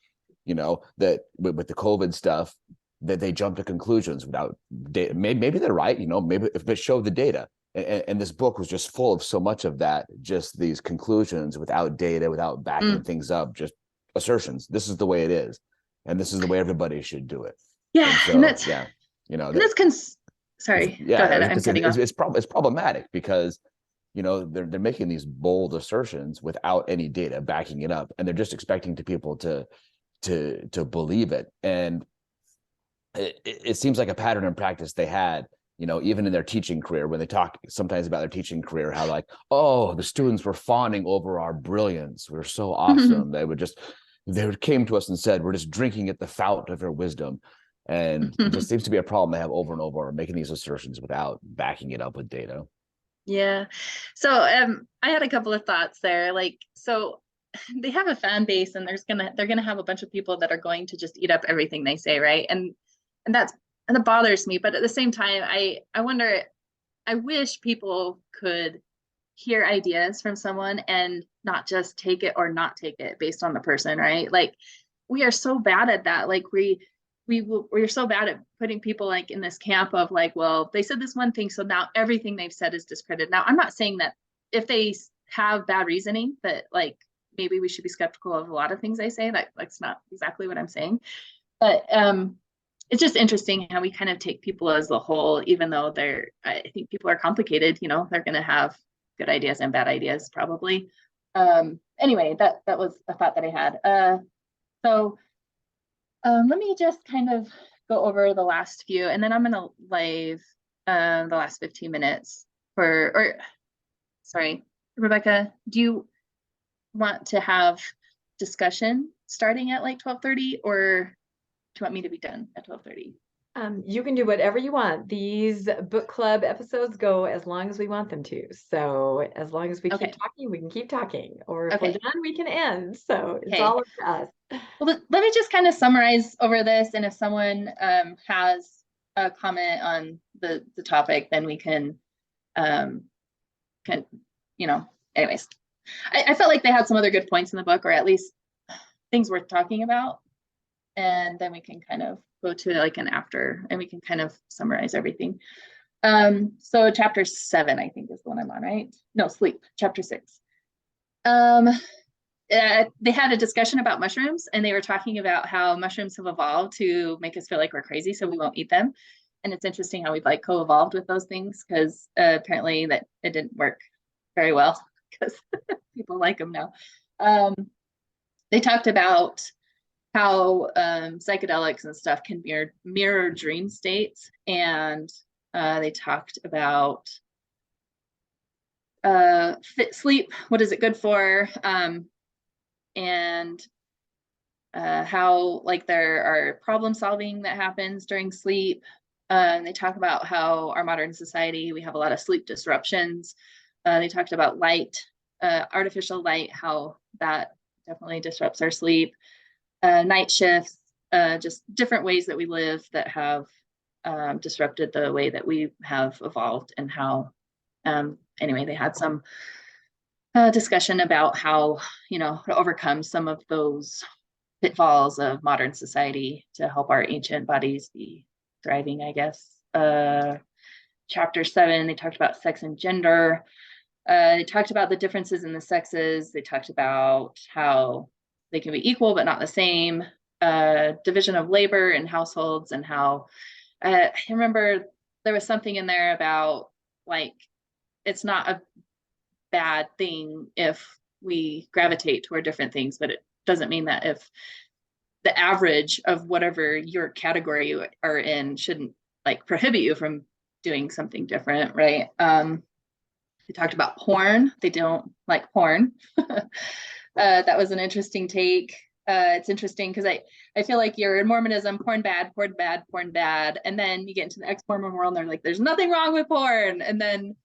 That with the COVID stuff, that they jump to conclusions without data. Maybe they're right. Maybe if they show the data. And this book was just full of so much of that, just these conclusions without data, without backing things up, just assertions. This is the way it is, and this is the way everybody should do it. Yeah, and so, that's yeah, sorry. Yeah, go ahead. I'm cutting off. It's problematic because they're making these bold assertions without any data backing it up, and they're just expecting people to believe it. And it seems like a pattern and practice they had. Even in their teaching career, when they talk sometimes about their teaching career, how the students were fawning over our brilliance. We're so awesome. They came to us and said, we're just drinking at the fount of your wisdom. And it just seems to be a problem they have over and over, making these assertions without backing it up with data. Yeah. So I had a couple of thoughts there. So they have a fan base, and they're gonna have a bunch of people that are going to just eat up everything they say, right? And that bothers me. But at the same time, I wonder, I wish people could hear ideas from someone and not just take it or not take it based on the person, right? We are so bad at that. We're so bad at putting people in this camp of well, they said this one thing, so now everything they've said is discredited. Now, I'm not saying that if they have bad reasoning, that maybe we should be skeptical of a lot of things they say. That's not exactly what I'm saying. But it's just interesting how we kind of take people as a whole, even though I think people are complicated. They're going to have good ideas and bad ideas probably. Anyway, that was a thought that I had. So let me just kind of go over the last few, and then I'm going to leave the last 15 minutes sorry, Rebecca, do you want to have discussion starting at like 12:30, or do you want me to be done at 12:30? You can do whatever you want. These book club episodes go as long as we want them to. So as long as we Okay. keep talking, we can keep talking. Or if Okay. we're done, we can end. So it's Okay. all up to us. Well, let me just kind of summarize over this, and if someone has a comment on the topic, then we can anyways. I felt like they had some other good points in the book, or at least things worth talking about, and then we can kind of go to like an after, and we can kind of summarize everything. So chapter 7, I think, is the one I'm on, right? No, sleep, chapter 6. They had a discussion about mushrooms, and they were talking about how mushrooms have evolved to make us feel like we're crazy, so we won't eat them. And it's interesting how we've like co-evolved with those things, because apparently that it didn't work very well, because people like them now. They talked about how psychedelics and stuff can mirror dream states, and they talked about sleep, what is it good for, and how like there are problem solving that happens during sleep. They talk about how our modern society, we have a lot of sleep disruptions. They talked about light, artificial light, how that definitely disrupts our sleep. Night shifts, just different ways that we live that have disrupted the way that we have evolved, and how, anyway, they had some discussion about how, to overcome some of those pitfalls of modern society to help our ancient bodies be thriving, I guess. Chapter 7, they talked about sex and gender. They talked about the differences in the sexes. They talked about how they can be equal but not the same. Division of labor in households, and how I remember there was something in there about like it's not a bad thing if we gravitate toward different things, but it doesn't mean that if the average of whatever your category you are in shouldn't like prohibit you from doing something different, right? They talked about porn. They don't like porn. That was an interesting take. It's interesting because I feel like you're in Mormonism, porn bad, porn bad, porn bad. And then you get into the ex-Mormon world and they're like, there's nothing wrong with porn. And then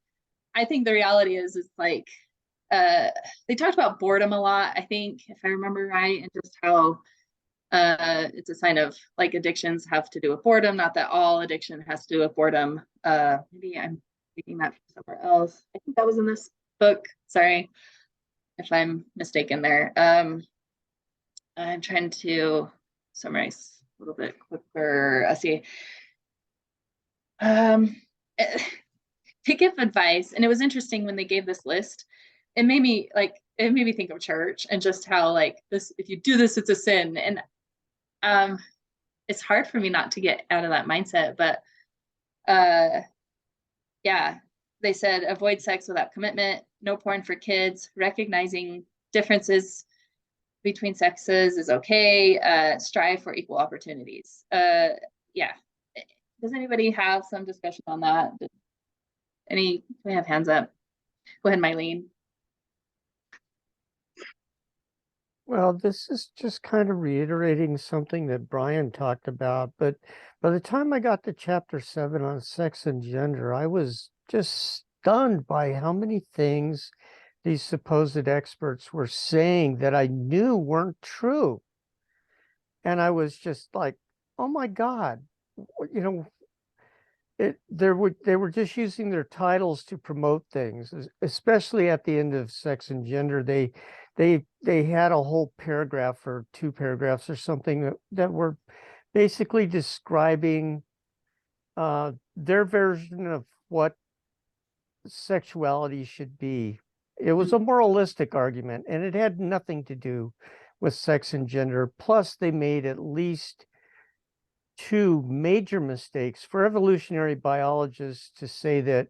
I think the reality is like, they talked about boredom a lot, I think, if I remember right, and just how it's a sign of like addictions have to do with boredom, not that all addiction has to do with boredom. Maybe I'm taking that from somewhere else. I think that was in this book. Sorry if I'm mistaken there. I'm trying to summarize a little bit quicker. I see. To give advice, and it was interesting when they gave this list. It made me think of church and just how like this, if you do this, it's a sin. And it's hard for me not to get out of that mindset. But yeah, they said avoid sex without commitment, no porn for kids, recognizing differences between sexes is okay, strive for equal opportunities. Yeah. Does anybody have some discussion on that? Can we have hands up? Go ahead, Martilyn. Well, this is just kind of reiterating something that Brian talked about, but by the time I got to chapter 7 on sex and gender, I was just stunned by how many things these supposed experts were saying that I knew weren't true. And I was just like, oh my God, they were just using their titles to promote things, especially at the end of sex and gender. They had a whole paragraph or 2 paragraphs or something that were basically describing their version of what sexuality should be. It was a moralistic argument, and it had nothing to do with sex and gender. Plus, they made at least 2 major mistakes for evolutionary biologists to say that,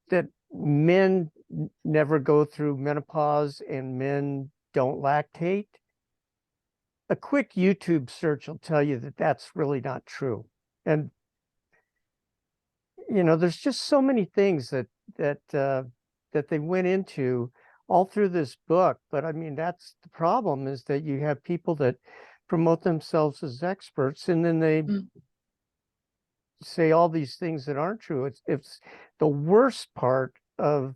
that men never go through menopause and men don't lactate. A quick YouTube search will tell you that that's really not true. And, there's just so many things that that they went into all through this book. But I mean, that's the problem, is that you have people that promote themselves as experts, and then they say all these things that aren't true. It's the worst part of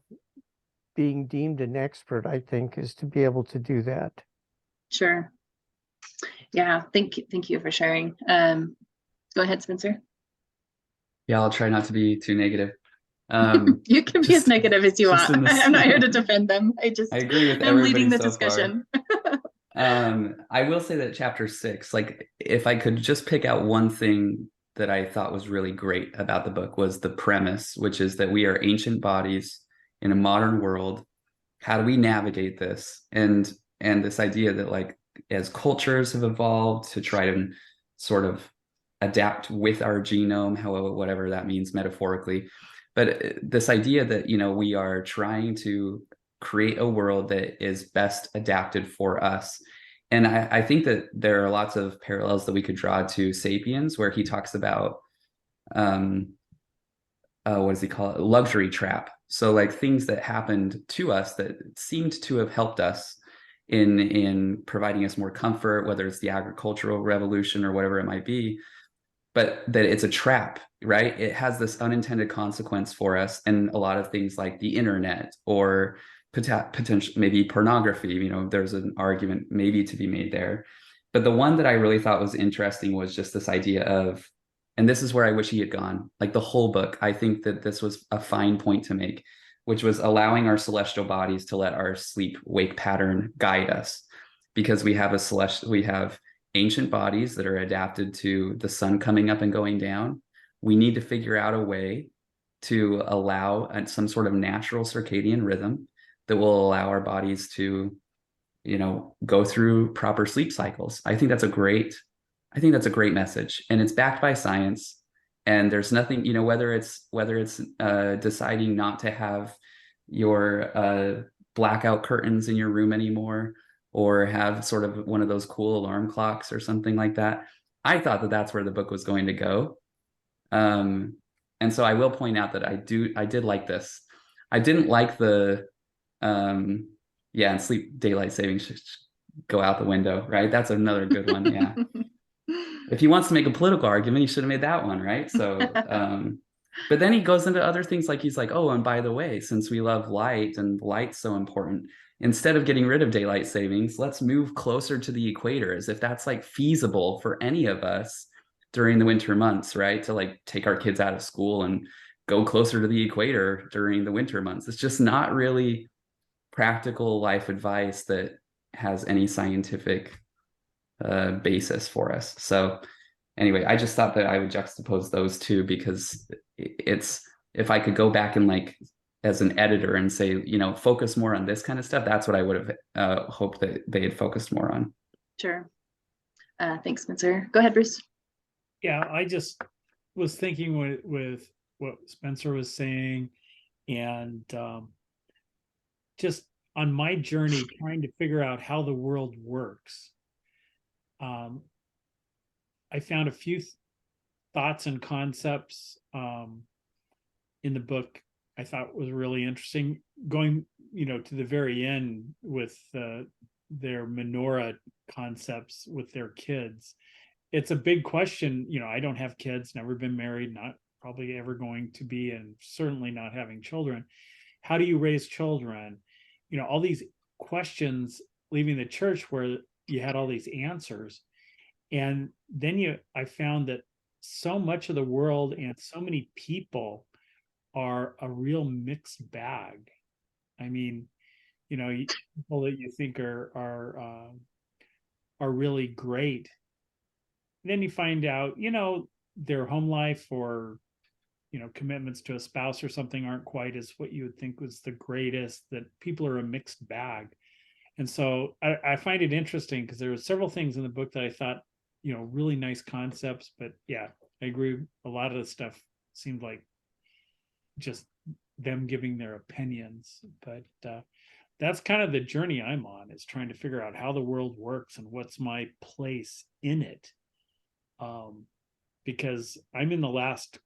being deemed an expert, I think, is to be able to do that. Sure. Yeah, thank you for sharing. Go ahead, Spencer. Yeah, I'll try not to be too negative. You can be as negative as you want. I'm not here to defend them. I agree with I'm leading the everybody so discussion. I will say that chapter 6, like if I could just pick out one thing that I thought was really great about the book, was the premise, which is that we are ancient bodies in a modern world. How do we navigate this? And this idea that, like, as cultures have evolved to try to sort of adapt with our genome, however, whatever that means metaphorically, but this idea that, you know, we are trying to create a world that is best adapted for us. And I think that there are lots of parallels that we could draw to Sapiens, where he talks about what does he call it? Luxury trap. So like things that happened to us that seemed to have helped us in providing us more comfort, whether it's the agricultural revolution or whatever it might be, but that it's a trap, right? It has this unintended consequence for us. And a lot of things like the internet or potential, maybe pornography, you know, there's an argument maybe to be made there. But the one that I really thought was interesting was just this idea of, and this is where I wish he had gone, like the whole book. I think that this was a fine point to make, which was allowing our celestial bodies to let our sleep-wake pattern guide us, because we have ancient bodies that are adapted to the sun coming up and going down. We need to figure out a way to allow some sort of natural circadian rhythm that will allow our bodies to, you know, go through proper sleep cycles. I think that's a great message, and it's backed by science. And there's nothing, you know, whether it's deciding not to have your blackout curtains in your room anymore, or have sort of one of those cool alarm clocks or something like that. I thought that that's where the book was going to go. And so I will point out that I did like this. I didn't like the, and sleep daylight savings should go out the window, right? That's another good one. Yeah. If he wants to make a political argument, he should have made that one, right? So, but then he goes into other things, like he's like, oh, and by the way, since we love light and light's so important, instead of getting rid of daylight savings, let's move closer to the equator, as if that's like feasible for any of us during the winter months, right? To like take our kids out of school and go closer to the equator during the winter months. It's just not really practical life advice that has any scientific basis for us. So anyway, I just thought that I would juxtapose those two, because it's, if I could go back and like as an editor and say, you know, focus more on this kind of stuff, that's what I would have hoped that they had focused more on. Sure. Thanks, Spencer. Go ahead, Bruce. Yeah, I just was thinking with what Spencer was saying, and just on my journey trying to figure out how the world works. I found a few thoughts and concepts in the book I thought was really interesting, going, you know, to the very end with their menorah concepts with their kids. It's a big question. You know, I don't have kids, never been married, not probably ever going to be, and certainly not having children. How do you raise children? You know, all these questions leaving the church where you had all these answers. And then I found that so much of the world and so many people are a real mixed bag. I mean, you know, people that you think are really great. Then you find out, you know, their home life or, you know, commitments to a spouse or something aren't quite as what you would think was the greatest, that people are a mixed bag. And so I find it interesting, because there were several things in the book that I thought, you know, really nice concepts, but yeah, I agree. A lot of the stuff seemed like just them giving their opinions, but that's kind of the journey I'm on, is trying to figure out how the world works and what's my place in it. Because I'm in the last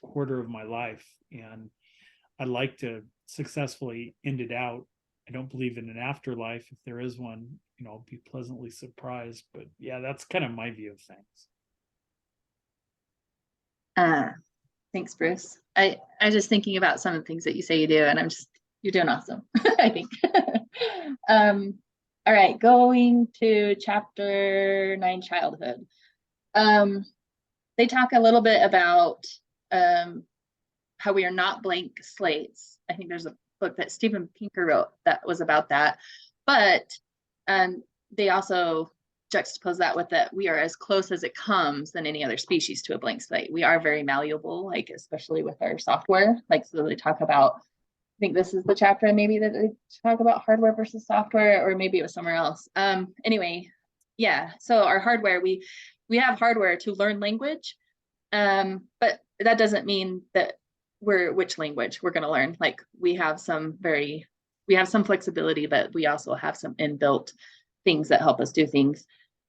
quarter of my life, and I'd like to successfully end it out. I don't believe in an afterlife. If there is one, I'll be pleasantly surprised. But yeah, that's kind of my view of things. Thanks, Bruce. I just thinking about some of the things that you say you do, and you're doing awesome, I think. All right, going to chapter 9, childhood. They talk a little bit about how we are not blank slates. I think there's a book that Steven Pinker wrote that was about that. But they also juxtapose that with that we are as close as it comes than any other species to a blank slate. We are very malleable, like especially with our software. Like, so they talk about, I think this is the chapter maybe that they talk about hardware versus software, or maybe it was somewhere else. Anyway, yeah. So our hardware, we have hardware to learn language, but that doesn't mean that which language we're going to learn. Like, we have some flexibility, but we also have some inbuilt things that help us do things.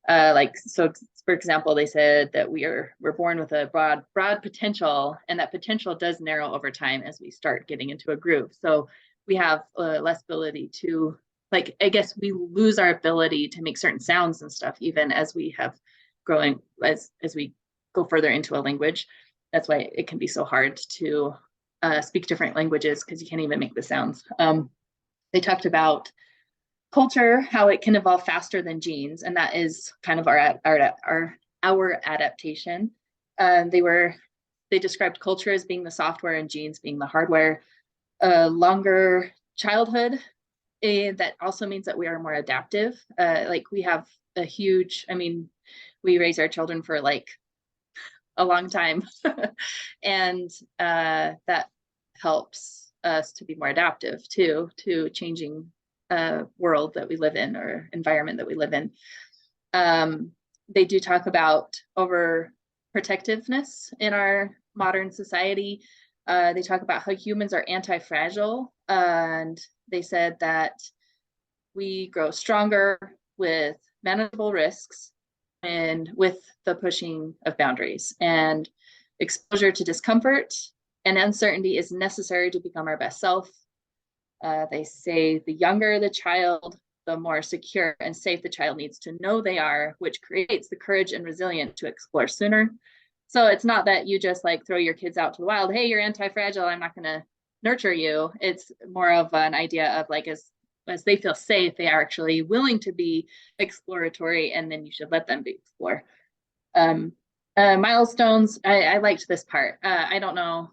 So for example, they said that we're born with a broad potential, and that potential does narrow over time as we start getting into a groove. So we have less ability to, like, I guess we lose our ability to make certain sounds and stuff, even as we have growing, as we go further into a language. That's why it can be so hard to speak different languages, because you can't even make the sounds. They talked about culture, how it can evolve faster than genes, and that is kind of our adaptation. They described culture as being the software and genes being the hardware. Longer childhood, that also means that we are more adaptive. Like, we have we raise our children for like a long time, and that helps us to be more adaptive to changing world that we live in, or environment that we live in. They do talk about overprotectiveness in our modern society. They talk about how humans are anti-fragile, and they said that we grow stronger with manageable risks and with the pushing of boundaries, and exposure to discomfort and uncertainty is necessary to become our best self. They say the younger the child, the more secure and safe the child needs to know they are, which creates the courage and resilience to explore sooner. So it's not that you just like throw your kids out to the wild. Hey, you're anti-fragile, I'm not going to nurture you. It's more of an idea of like, as they feel safe, they are actually willing to be exploratory, and then you should let them explore. Milestones, I liked this part. I don't know.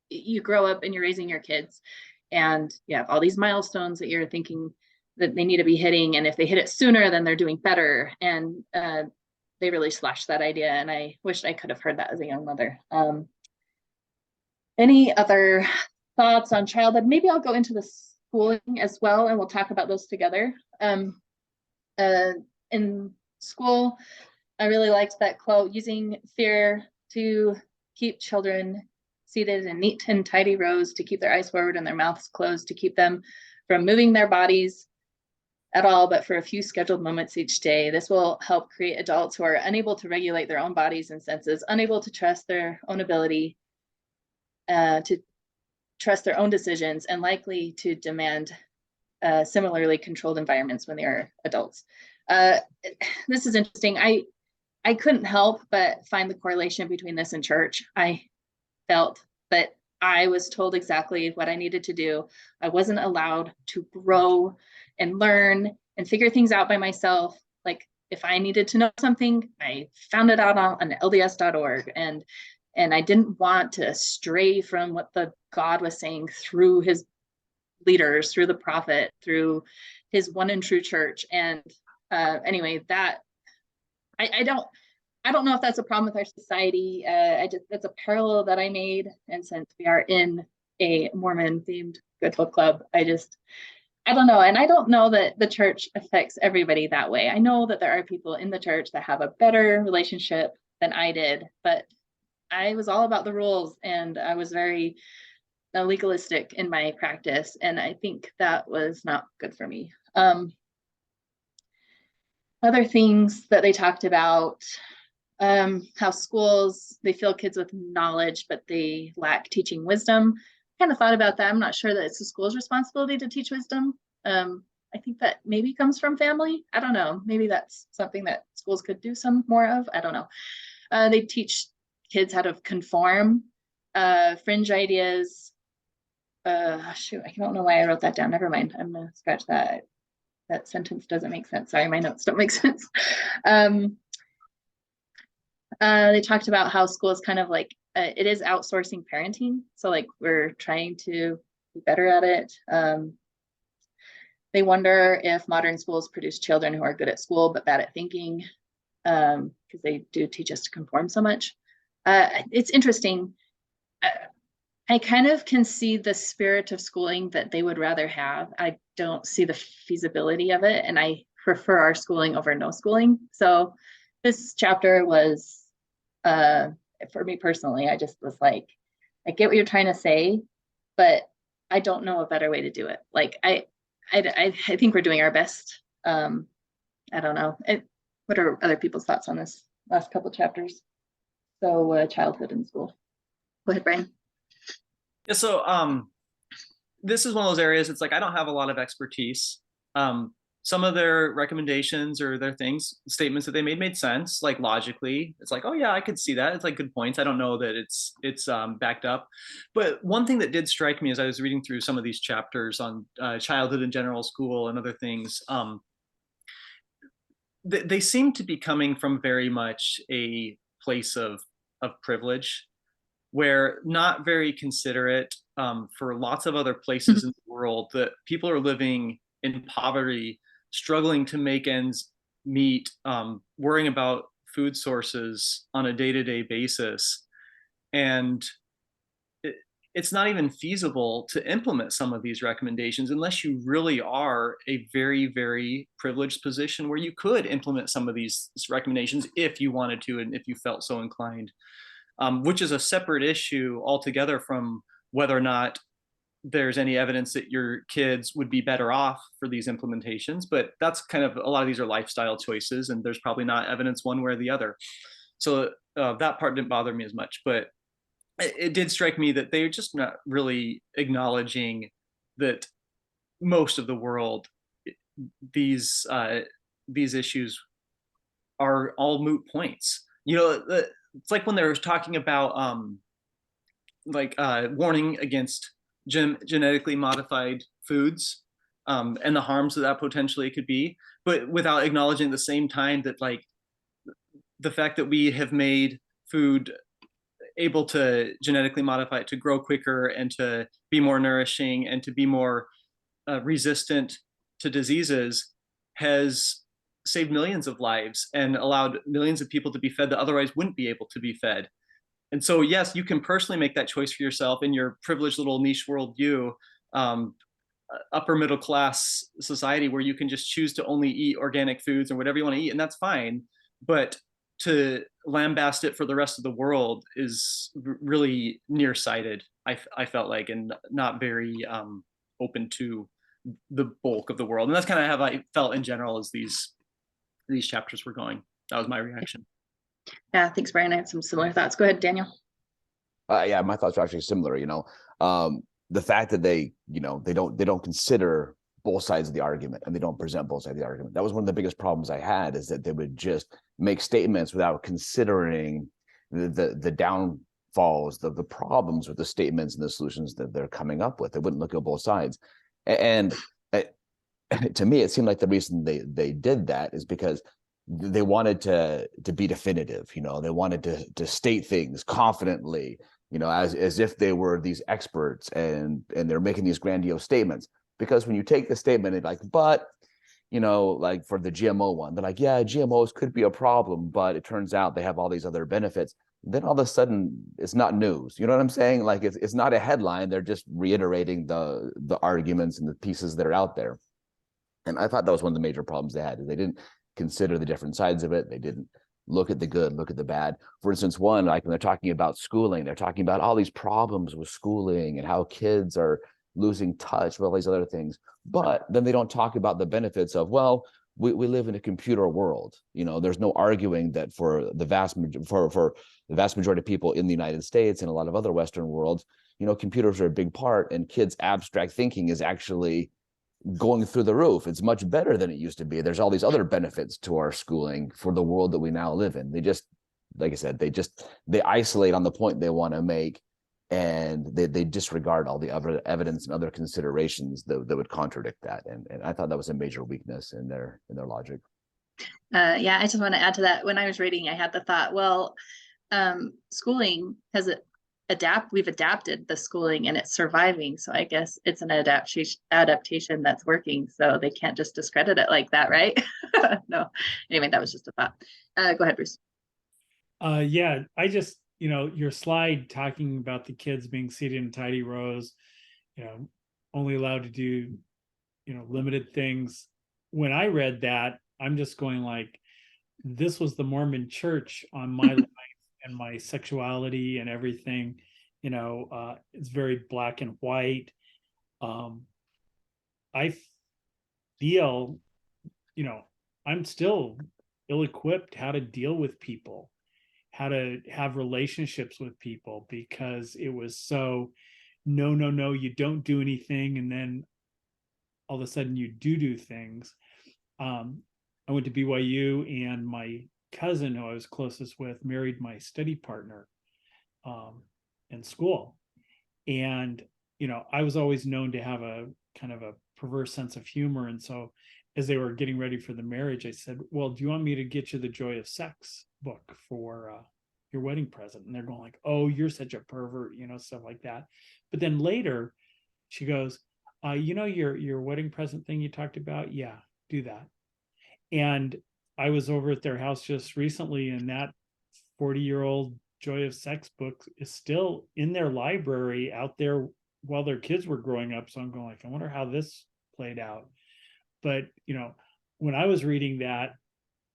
You grow up and you're raising your kids, and you have all these milestones that you're thinking that they need to be hitting, and if they hit it sooner, then they're doing better. And they really slashed that idea, and I wish I could have heard that as a young mother. Any other thoughts on childhood? Maybe I'll go into the schooling as well, and we'll talk about those together. In school, I really liked that quote, using fear to keep children seated in neat and tidy rows, to keep their eyes forward and their mouths closed, to keep them from moving their bodies at all, but for a few scheduled moments each day. This will help create adults who are unable to regulate their own bodies and senses, unable to trust their own ability to trust their own decisions, and likely to demand similarly controlled environments when they are adults. This is interesting. I couldn't help but find the correlation between this and church. I felt that I was told exactly what I needed to do. I wasn't allowed to grow and learn and figure things out by myself. Like, if I needed to know something, I found it out on LDS.org, and I didn't want to stray from what the God was saying through his leaders, through the prophet, through his one and true church. And anyway, that I don't know if that's a problem with our society. That's a parallel that I made. And since we are in a Mormon themed Good Book Club, I don't know. And I don't know that the church affects everybody that way. I know that there are people in the church that have a better relationship than I did, but I was all about the rules, and I was very legalistic in my practice. And I think that was not good for me. Other things that they talked about, how schools, they fill kids with knowledge, but they lack teaching wisdom. Kind of thought about that. I'm not sure that it's the school's responsibility to teach wisdom. I think that maybe comes from family. I don't know. Maybe that's something that schools could do some more of. I don't know. They teach kids how to conform, fringe ideas. Shoot, I don't know why I wrote that down. Never mind. I'm gonna scratch that. That sentence doesn't make sense. Sorry, my notes don't make sense. They talked about how schools kind of like, it is outsourcing parenting. So like we're trying to be better at it. They wonder if modern schools produce children who are good at school but bad at thinking, because they do teach us to conform so much. It's interesting. I kind of can see the spirit of schooling that they would rather have. I don't see the feasibility of it, and I prefer our schooling over no schooling. So this chapter was, for me personally, I just was like, I get what you're trying to say, but I don't know a better way to do it. Like I think we're doing our best. I don't know. What are other people's thoughts on this last couple chapters? So childhood and school. Go ahead, Brian. Yeah, so this is one of those areas, it's like I don't have a lot of expertise. Some of their recommendations or their statements that they made sense, like logically. It's like, oh yeah, I could see that. It's like good points. I don't know that it's backed up. But one thing that did strike me as I was reading through some of these chapters on childhood and general school and other things, they seem to be coming from very much a place of privilege, where not very considerate for lots of other places in the world that people are living in poverty, struggling to make ends meet, worrying about food sources on a day-to-day basis. And it's not even feasible to implement some of these recommendations unless you really are a very, very privileged position where you could implement some of these recommendations if you wanted to and if you felt so inclined. Which is a separate issue altogether from whether or not there's any evidence that your kids would be better off for these implementations. But that's kind of, a lot of these are lifestyle choices, and there's probably not evidence one way or the other. So that part didn't bother me as much, but it did strike me that they're just not really acknowledging that most of the world, these issues are all moot points. You know, it's like when they were talking about warning against genetically modified foods and the harms that potentially could be, but without acknowledging at the same time that like the fact that we have made food able to genetically modify it to grow quicker and to be more nourishing and to be more resistant to diseases has saved millions of lives and allowed millions of people to be fed that otherwise wouldn't be able to be fed. And so, yes, you can personally make that choice for yourself in your privileged little niche worldview, upper middle class society where you can just choose to only eat organic foods or whatever you want to eat, and that's fine. But to lambast it for the rest of the world is really nearsighted, I felt like, and not very open to the bulk of the world. And that's kind of how I felt in general as these chapters were going. That was my reaction. Yeah, thanks, Brian. I have some similar thoughts. Go ahead, Daniel. Yeah, my thoughts are actually similar. The fact that they don't consider both sides of the argument and they don't present both sides of the argument. That was one of the biggest problems I had, is that they would just make statements without considering the downfalls, the problems with the statements and the solutions that they're coming up with. They wouldn't look at both sides. And to me, it seemed like the reason they did that is because they wanted to be definitive. They wanted to state things confidently, as if they were these experts, and they're making these grandiose statements. Because when you take the statement and like for the GMO one, they're like, yeah, GMOs could be a problem, but it turns out they have all these other benefits. Then all of a sudden it's not news. You know what I'm saying? Like it's not a headline. They're just reiterating the arguments and the pieces that are out there. And I thought that was one of the major problems they had, is they didn't consider the different sides of it. They didn't look at the good, look at the bad. For instance, one, like when they're talking about schooling, they're talking about all these problems with schooling and how kids are losing touch with all these other things. But then they don't talk about the benefits of, well, we live in a computer world. You know, there's no arguing that for the vast majority of people in the United States and a lot of other Western worlds, you know, computers are a big part, and kids' abstract thinking is actually going through the roof. It's much better than it used to be. There's all these other benefits to our schooling for the world that we now live in. They just, like I said, they isolate on the point they want to make, and they disregard all the other evidence and other considerations that would contradict that. And I thought that was a major weakness in their logic. Yeah, I just want to add to that. When I was reading, I had the thought, well, schooling has we've adapted the schooling and it's surviving. So I guess it's an adaptation that's working. So they can't just discredit it like that, right? No. Anyway, that was just a thought. Go ahead, Bruce. Yeah, I just, you know, your slide talking about the kids being seated in tidy rows, you know, only allowed to do, you know, limited things. When I read that, I'm just going like, this was the Mormon church on my life and my sexuality and everything. You know, it's very black and white. I feel, you know, I'm still ill-equipped how to deal with people, how to have relationships with people, because it was so no, you don't do anything, and then all of a sudden you do things. I went to BYU, and my cousin, who I was closest with, married my study partner in school. And, you know, I was always known to have a kind of a perverse sense of humor. And so as they were getting ready for the marriage, I said, well, do you want me to get you the Joy of Sex book for your wedding present? And they're going like, oh, you're such a pervert, you know, stuff like that. But then later she goes, you know, your wedding present thing you talked about? Yeah, do that. And I was over at their house just recently, and that 40-year-old Joy of Sex book is still in their library out there while their kids were growing up. So I'm going like, I wonder how this played out. But, you know, when I was reading that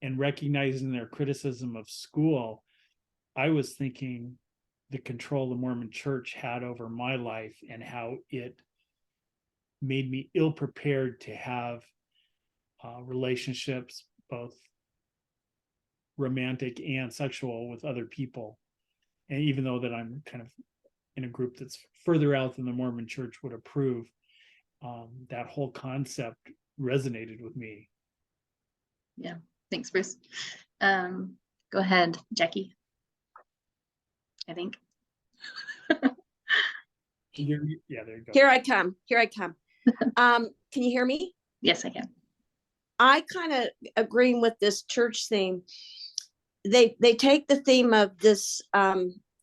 and recognizing their criticism of school, I was thinking the control the Mormon church had over my life and how it made me ill-prepared to have relationships, both romantic and sexual, with other people. And even though that I'm kind of in a group that's further out than the Mormon church would approve, that whole concept resonated with me. Yeah, thanks, Bruce. Go ahead, Jackie. I think. Yeah, there you go. Here I come. Can you hear me? Yes, I can. I kind of agreeing with this church theme. They take the theme of this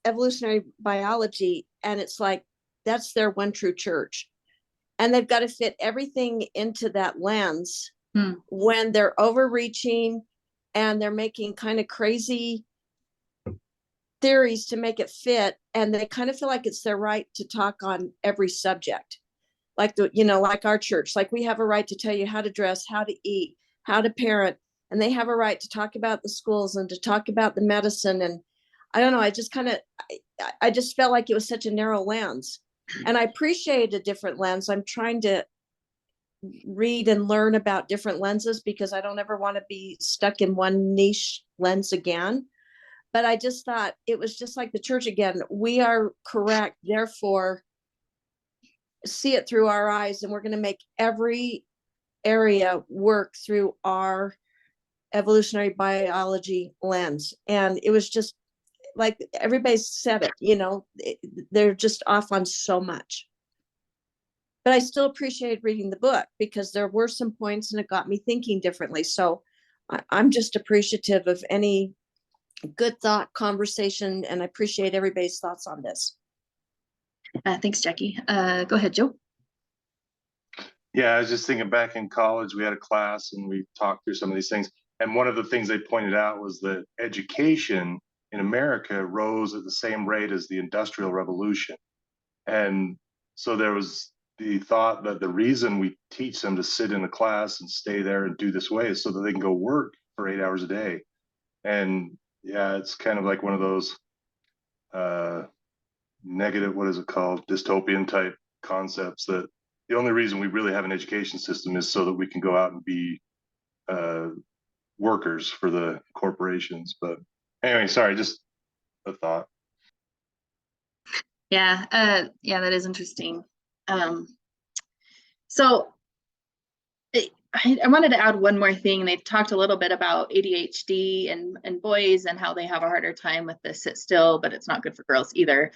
evolutionary biology, and it's like that's their one true church, and they've got to fit everything into that lens when they're overreaching and they're making kind of crazy theories to make it fit, and they kind of feel like it's their right to talk on every subject. Like like our church, like we have a right to tell you how to dress, how to eat, how to parent, and they have a right to talk about the schools and to talk about the medicine. And I don't know, I just felt like it was such a narrow lens, and I appreciate a different lens. I'm trying to read and learn about different lenses because I don't ever want to be stuck in one niche lens again. But I just thought it was just like the church again. We are correct, therefore see it through our eyes, and we're going to make every area work through our evolutionary biology lens. And it was just like everybody said it, they're just off on so much. But I still appreciated reading the book because there were some points and it got me thinking differently. So I'm just appreciative of any good thought conversation, and I appreciate everybody's thoughts on this. Thanks, Jackie. Go ahead, Joe. Yeah, I was just thinking back in college, we had a class and we talked through some of these things. And one of the things they pointed out was that education in America rose at the same rate as the Industrial Revolution. And so there was the thought that the reason we teach them to sit in a class and stay there and do this way is so that they can go work for 8 hours a day. And yeah, it's kind of like one of those negative, what is it called, dystopian type concepts, that the only reason we really have an education system is so that we can go out and be workers for the corporations. But anyway, sorry, just a thought. Yeah, that is interesting. So I wanted to add one more thing. They talked a little bit about ADHD and boys and how they have a harder time with the sit still, but it's not good for girls either.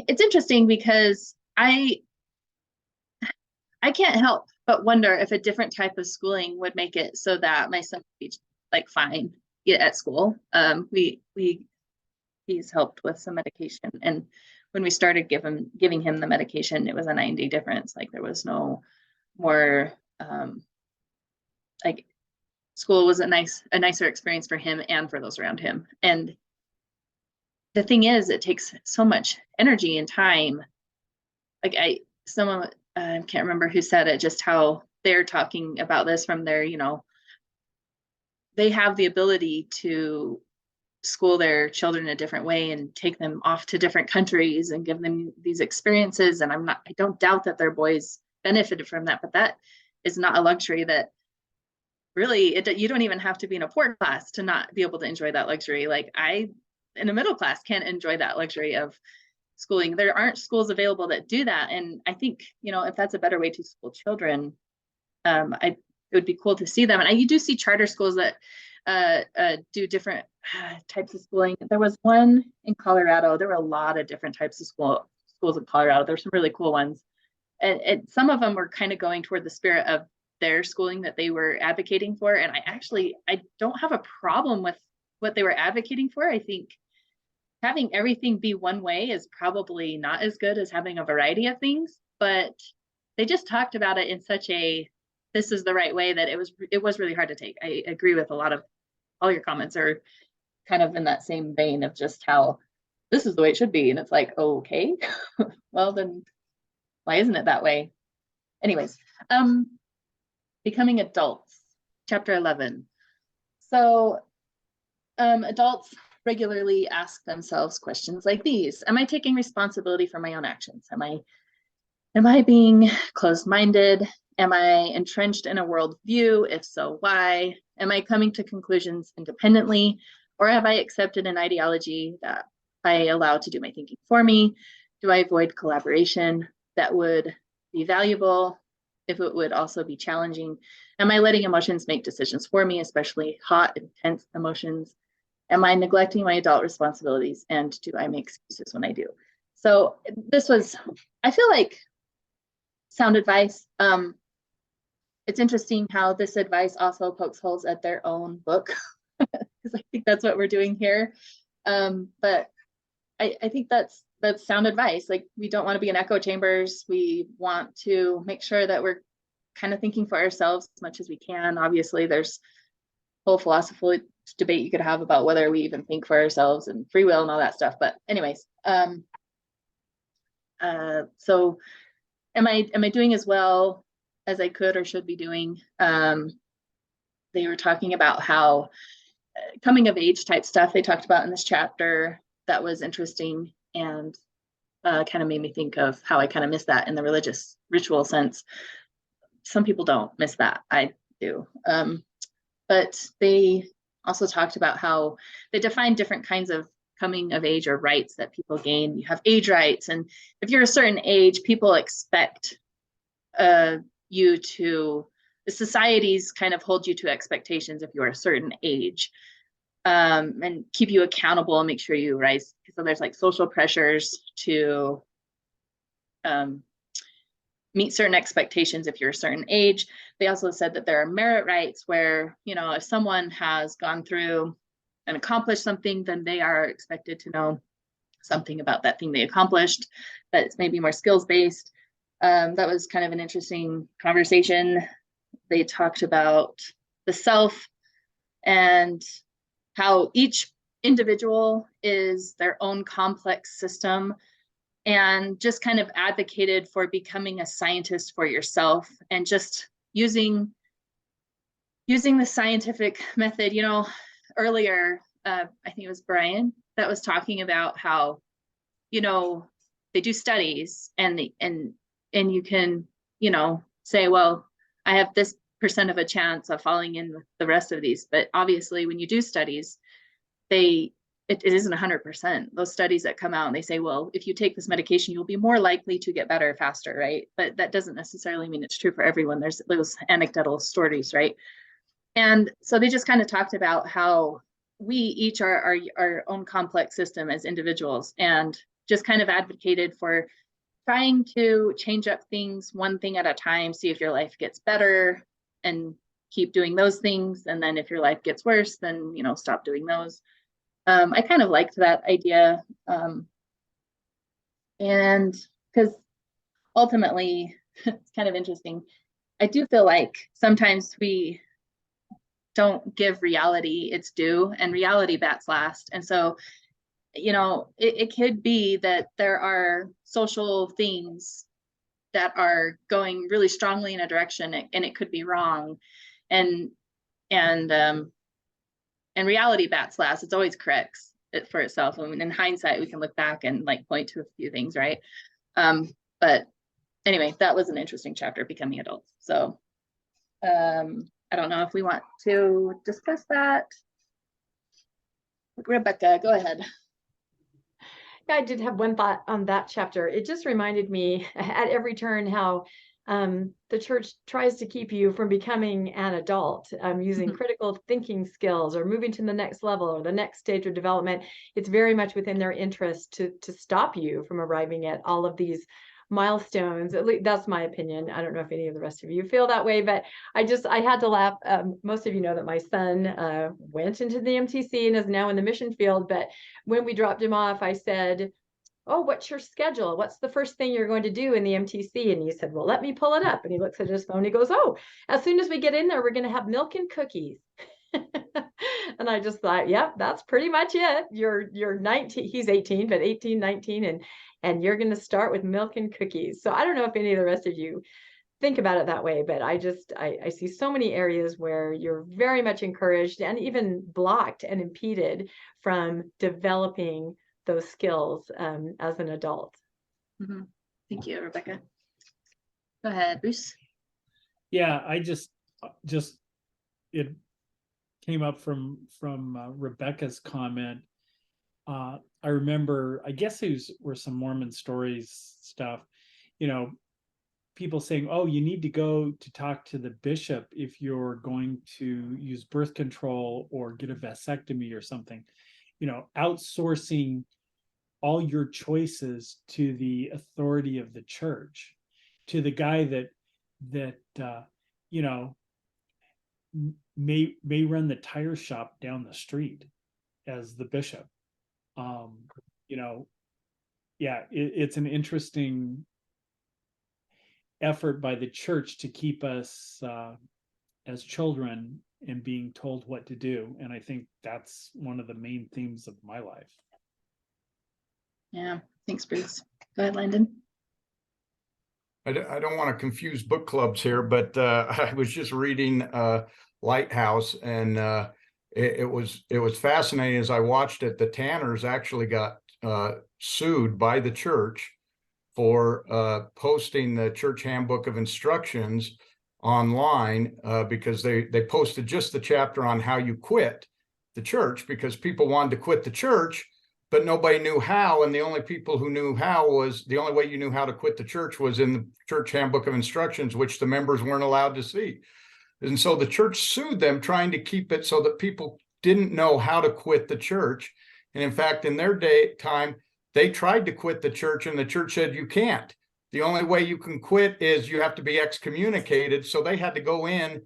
It's interesting because I can't help but wonder if a different type of schooling would make it so that my son would be like fine at school. He's helped with some medication, and when we started giving him the medication, it was a 9-day difference. Like there was no more like school was a nicer experience for him and for those around him. And the thing is, it takes so much energy and time. Like I can't remember who said it, just how they're talking about this from their, they have the ability to school their children a different way and take them off to different countries and give them these experiences. And I don't doubt that their boys benefited from that, but that is not a luxury that really, you don't even have to be in a poor class to not be able to enjoy that luxury. Like I, in a middle class, can't enjoy that luxury of schooling. There aren't schools available that do that. And I think, if that's a better way to school children, it would be cool to see them. And you do see charter schools that do different types of schooling. There was one in Colorado. There were a lot of different types of schools in Colorado. There's some really cool ones. And some of them were kind of going toward the spirit of their schooling that they were advocating for. And I don't have a problem with what they were advocating for. I think having everything be one way is probably not as good as having a variety of things, but they just talked about it in such this is the right way that it was really hard to take. I agree with a lot of all your comments are kind of in that same vein of just how this is the way it should be. And it's like, okay, well then why isn't it that way? Anyways, becoming adults, chapter 11. So adults regularly ask themselves questions like these. Am I taking responsibility for my own actions? Am I being closed-minded? Am I entrenched in a worldview? If so, why? Am I coming to conclusions independently? Or have I accepted an ideology that I allow to do my thinking for me? Do I avoid collaboration that would be valuable if it would also be challenging? Am I letting emotions make decisions for me, especially hot, intense emotions? Am I neglecting my adult responsibilities? And do I make excuses when I do? So this was, I feel like, sound advice. It's interesting how this advice also pokes holes at their own book, because I think that's what we're doing here. But I think that's sound advice. Like, we don't want to be in echo chambers. We want to make sure that we're kind of thinking for ourselves as much as we can. Obviously, there's whole philosophical debate you could have about whether we even think for ourselves and free will and all that stuff. But anyways, so am I doing as well as I could or should be doing? They were talking about how coming of age type stuff they talked about in this chapter that was interesting, and kind of made me think of how I kind of miss that in the religious ritual sense. Some people don't miss that. I do. But they also talked about how they define different kinds of coming of age or rights that people gain. You have age rights, and if you're a certain age, people expect you to, the societies kind of hold you to expectations if you're a certain age, and keep you accountable and make sure you rise. So there's like social pressures to meet certain expectations if you're a certain age. They also said that there are merit rights where, if someone has gone through and accomplished something, then they are expected to know something about that thing they accomplished, that it's maybe more skills-based. That was kind of an interesting conversation. They talked about the self and how each individual is their own complex system, and just kind of advocated for becoming a scientist for yourself and just using the scientific method. Earlier, I think it was Brian that was talking about how, they do studies and you can, say, well, I have this of a chance of falling in with the rest of these. But obviously, when you do studies, it isn't 100%. Those studies that come out and they say, well, if you take this medication, you'll be more likely to get better faster, right? But that doesn't necessarily mean it's true for everyone. There's those anecdotal stories, right? And so they just kind of talked about how we each are our own complex system as individuals, and just kind of advocated for trying to change up things one thing at a time, see if your life gets better and keep doing those things. And then if your life gets worse, then, you know, stop doing those. I kind of liked that idea. And because ultimately, it's kind of interesting. I do feel like sometimes we don't give reality its due, and reality bats last. And so, you know, it could be that there are social things that are going really strongly in a direction, and it could be wrong. And reality bats last. It's always corrects it for itself. I mean, in hindsight, we can look back and like point to a few things, right? But anyway, that was an interesting chapter, becoming adults. So I don't know if we want to discuss that. Rebecca, go ahead. Yeah, I did have one thought on that chapter. It just reminded me at every turn how the church tries to keep you from becoming an adult, using critical thinking skills or moving to the next level or the next stage of development. It's very much within their interest to stop you from arriving at all of these milestones. At least that's my opinion. I don't know if any of the rest of you feel that way, but I had to laugh. Most of you know that my son went into the MTC and is now in the mission field. But when we dropped him off, I said, oh, what's your schedule? What's the first thing you're going to do in the MTC? And he said, well, let me pull it up. And he looks at his phone. He goes, oh, as soon as we get in there, we're going to have milk and cookies. And I just thought, yep, that's pretty much it. You're 19, he's 18, but 18, 19, and you're going to start with milk and cookies. So I don't know if any of the rest of you think about it that way, but I see so many areas where you're very much encouraged and even blocked and impeded from developing those skills as an adult. Mm-hmm. Thank you, Rebecca. Go ahead, Bruce. Yeah, I just it came up from Rebecca's comment. I remember, I guess these were some Mormon stories stuff, you know, people saying, oh, you need to go to talk to the bishop if you're going to use birth control or get a vasectomy or something, you know, outsourcing all your choices to the authority of the church, to the guy that you know, may run the tire shop down the street as the bishop. You know, yeah, it's an interesting effort by the church to keep us as children and being told what to do. And I think that's one of the main themes of my life. Yeah, thanks, Bruce. Go ahead, Landon. I don't want to confuse book clubs here, but I was just reading Lighthouse, and it was fascinating as I watched it. The Tanners actually got sued by the church for posting the church handbook of instructions online because they posted just the chapter on how you quit the church, because people wanted to quit the church, but nobody knew how. And the only people who knew how was, the only way you knew how to quit the church was in the church handbook of instructions, which the members weren't allowed to see. And so the church sued them, trying to keep it so that people didn't know how to quit the church. And in fact, in their time, they tried to quit the church, and the church said, you can't. The only way you can quit is you have to be excommunicated. So they had to go in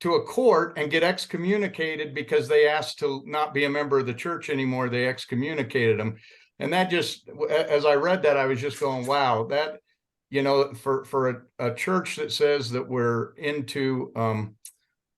to a court and get excommunicated because they asked to not be a member of the church anymore. They excommunicated them. And that just, as I read that, I was just going, wow, that, you know, for a church that says that we're into,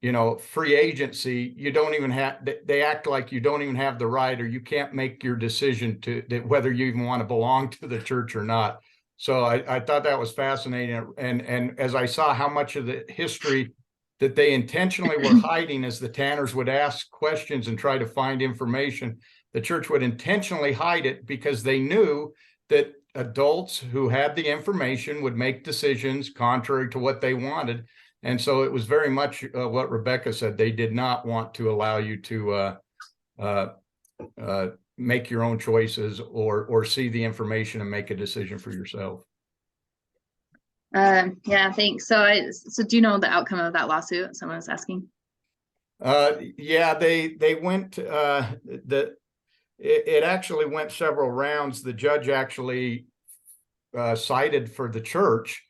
you know, free agency, you don't even have, they act like you don't even have the right, or you can't make your decision to whether you even want to belong to the church or not. So I thought that was fascinating. And as I saw how much of the history that they intentionally were hiding, as the Tanners would ask questions and try to find information, the church would intentionally hide it because they knew that adults who had the information would make decisions contrary to what they wanted. And so it was very much what Rebecca said. They did not want to allow you to make your own choices or see the information and make a decision for yourself. Yeah, thanks. So do you know the outcome of that lawsuit? Someone was asking. Yeah, they went it actually went several rounds. The judge actually cited for the church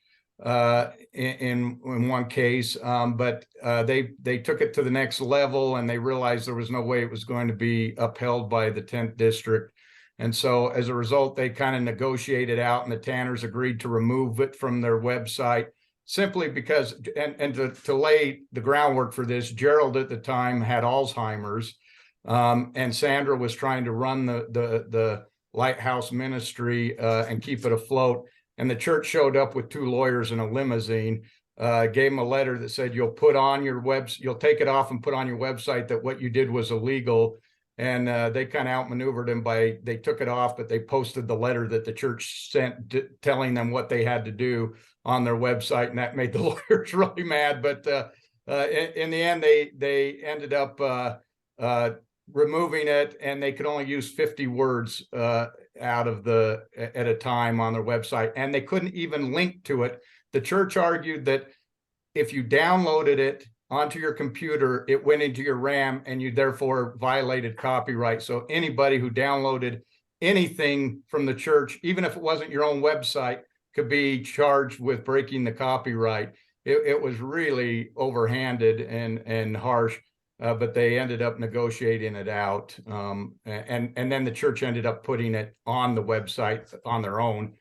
in one case, but they took it to the next level, and they realized there was no way it was going to be upheld by the 10th district. And so as a result, they kind of negotiated out, and the Tanners agreed to remove it from their website, simply because, and to lay the groundwork for this, Gerald at the time had Alzheimer's, and Sandra was trying to run the Lighthouse ministry and keep it afloat. And the church showed up with 2 lawyers in a limousine, gave him a letter that said, you'll take it off and put on your website that what you did was illegal. And they kind of outmaneuvered him they took it off, but they posted the letter that the church sent telling them what they had to do on their website. And that made the lawyers really mad. But in the end, they ended up removing it, and they could only use 50 words at a time on their website, and they couldn't even link to it. The church argued that if you downloaded it onto your computer, it went into your RAM, and you therefore violated copyright. So anybody who downloaded anything from the church, even if it wasn't your own website, could be charged with breaking the copyright. It was really overhanded and harsh. But they ended up negotiating it out. And then the church ended up putting it on the website on their own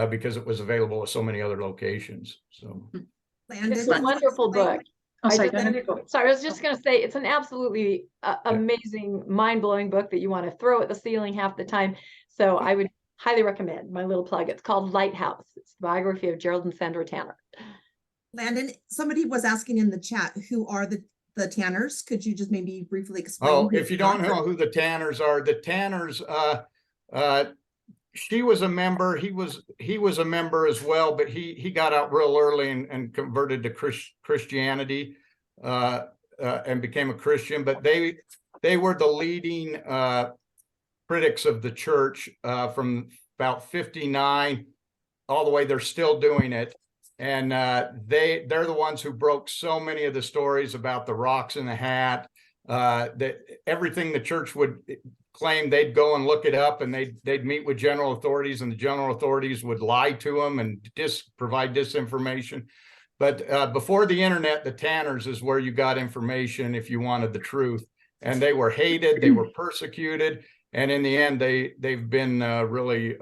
because it was available at so many other locations. So it's a wonderful book. Oh, sorry, I was just going to say, it's an absolutely amazing, mind-blowing book that you want to throw at the ceiling half the time. So I would highly recommend. My little plug. It's called Lighthouse. It's the biography of Gerald and Sandra Tanner. Landon, somebody was asking in the chat, who are the Tanners? Could you just maybe briefly explain? Oh, if you don't know who the Tanners are, the Tanners, she was a member, he was a member as well, but he got out real early and converted to Christianity and became a Christian. But they were the leading critics of the church from about 59 all the way. They're still doing it. And they're the ones who broke so many of the stories about the rocks in the hat, that everything the church would claim, they'd go and look it up, and they'd meet with general authorities, and the general authorities would lie to them and provide disinformation. But before the internet, the Tanners is where you got information if you wanted the truth. And they were hated, they were persecuted, and in the end, they've been really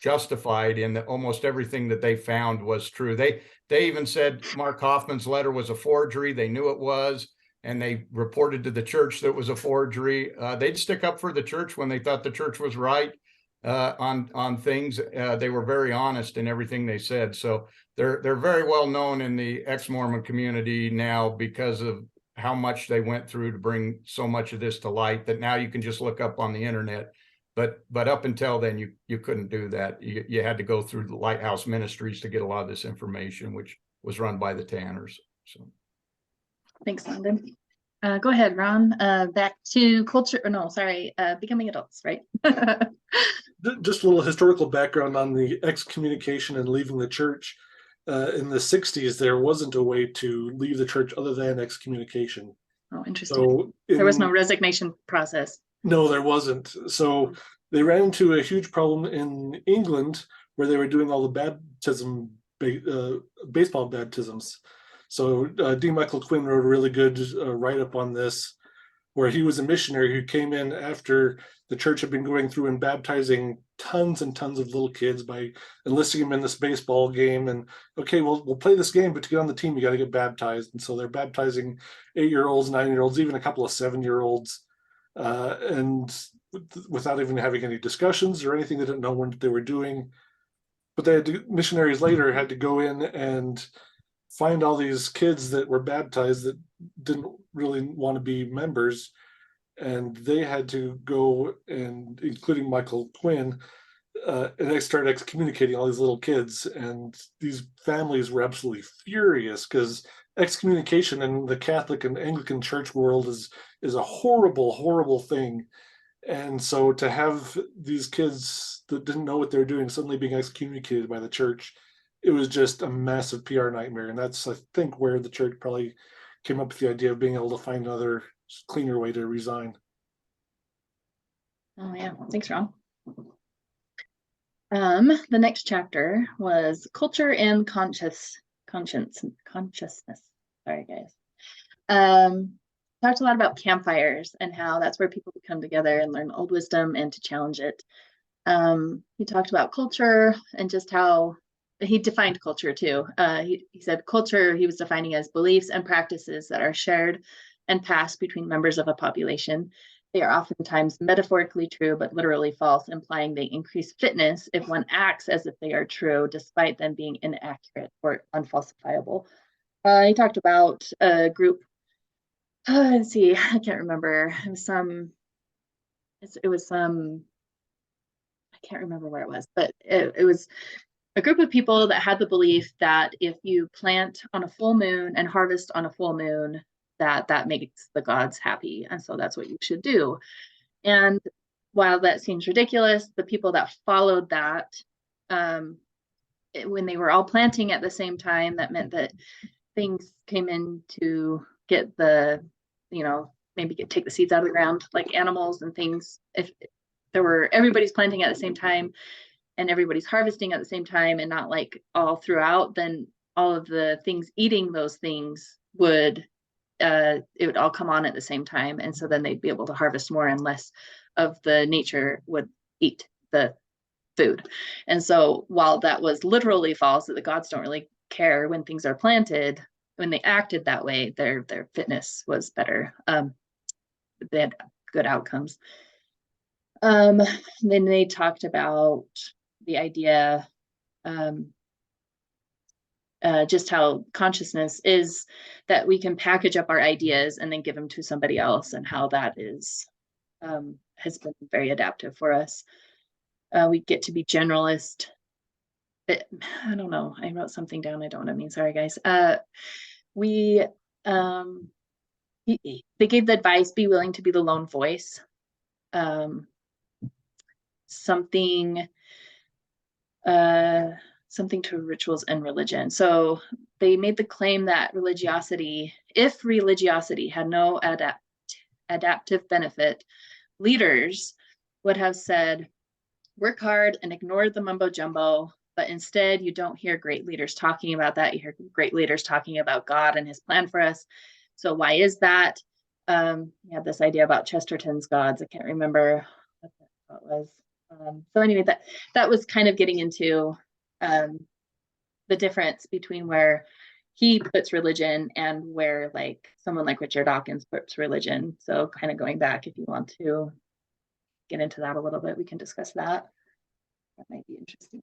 justified in that almost everything that they found was true. They even said Mark Hoffman's letter was a forgery. They knew it was, and they reported to the church that it was a forgery. They'd stick up for the church when they thought the church was right on things. They were very honest in everything they said. So they're very well known in the ex-Mormon community now because of how much they went through to bring so much of this to light that now you can just look up on the internet. But up until then, you couldn't do that. You had to go through the Lighthouse Ministries to get a lot of this information, which was run by the Tanners. So, thanks, Landon. Go ahead, Ron. Back to culture. Or no, sorry, becoming adults, right? Just a little historical background on the excommunication and leaving the church. In the 60s, there wasn't a way to leave the church other than excommunication. Oh, interesting. So there was no resignation process. No, there wasn't. So they ran into a huge problem in England where they were doing all the baseball baptisms. So D. Michael Quinn wrote a really good write-up on this, where he was a missionary who came in after the church had been going through and baptizing tons and tons of little kids by enlisting them in this baseball game. And okay, we'll play this game, but to get on the team, you got to get baptized. And so they're baptizing 8-year-olds, 9-year-olds, even a couple of 7-year-olds. And without even having any discussions or anything, they didn't know what they were doing. But missionaries later had to go in and find all these kids that were baptized that didn't really want to be members, and they had to go and, including Michael Quinn, and they started excommunicating all these little kids, and these families were absolutely furious because excommunication in the Catholic and Anglican Church world is a horrible, horrible thing. And so to have these kids that didn't know what they were doing suddenly being excommunicated by the church, it was just a massive PR nightmare. And that's, I think, where the church probably came up with the idea of being able to find another cleaner way to resign. Oh yeah, thanks, Ron. The next chapter was culture and consciousness. Sorry, guys. Talked a lot about campfires and how that's where people come together and learn old wisdom and to challenge it. He talked about culture and just how he defined culture too. He said culture he was defining as beliefs and practices that are shared and passed between members of a population. They are oftentimes metaphorically true, but literally false, implying they increase fitness if one acts as if they are true, despite them being inaccurate or unfalsifiable. He talked about a group. Let's see, I can't remember. It was some. I can't remember where it was, but it was a group of people that had the belief that if you plant on a full moon and harvest on a full moon, that makes the gods happy, and so that's what you should do. And while that seems ridiculous, the people that followed that, when they were all planting at the same time, that meant that things came in to get the, maybe take the seeds out of the ground, like animals and things. If everybody's planting at the same time and everybody's harvesting at the same time and not like all throughout, then all of the things eating those things would it would all come on at the same time, and so then they'd be able to harvest more and less of the nature would eat the food. And so while that was literally false, that the gods don't really care when things are planted, when they acted that way, their fitness was better. They had good outcomes. Then they talked about the idea just how consciousness is that we can package up our ideas and then give them to somebody else, and how that is has been very adaptive for us. We get to be generalist. I don't know. I wrote something down. I don't know what I mean. Sorry, guys. They gave the advice: be willing to be the lone voice. Something to rituals and religion. So they made the claim that if religiosity had no adaptive benefit, leaders would have said, work hard and ignore the mumbo jumbo. But instead, you don't hear great leaders talking about that. You hear great leaders talking about God and his plan for us. So why is that? You had this idea about Chesterton's gods. I can't remember what that was. So anyway, that was kind of getting into the difference between where he puts religion and where like someone like Richard Dawkins puts religion. So kind of going back, if you want to get into that a little bit, we can discuss that. That might be interesting.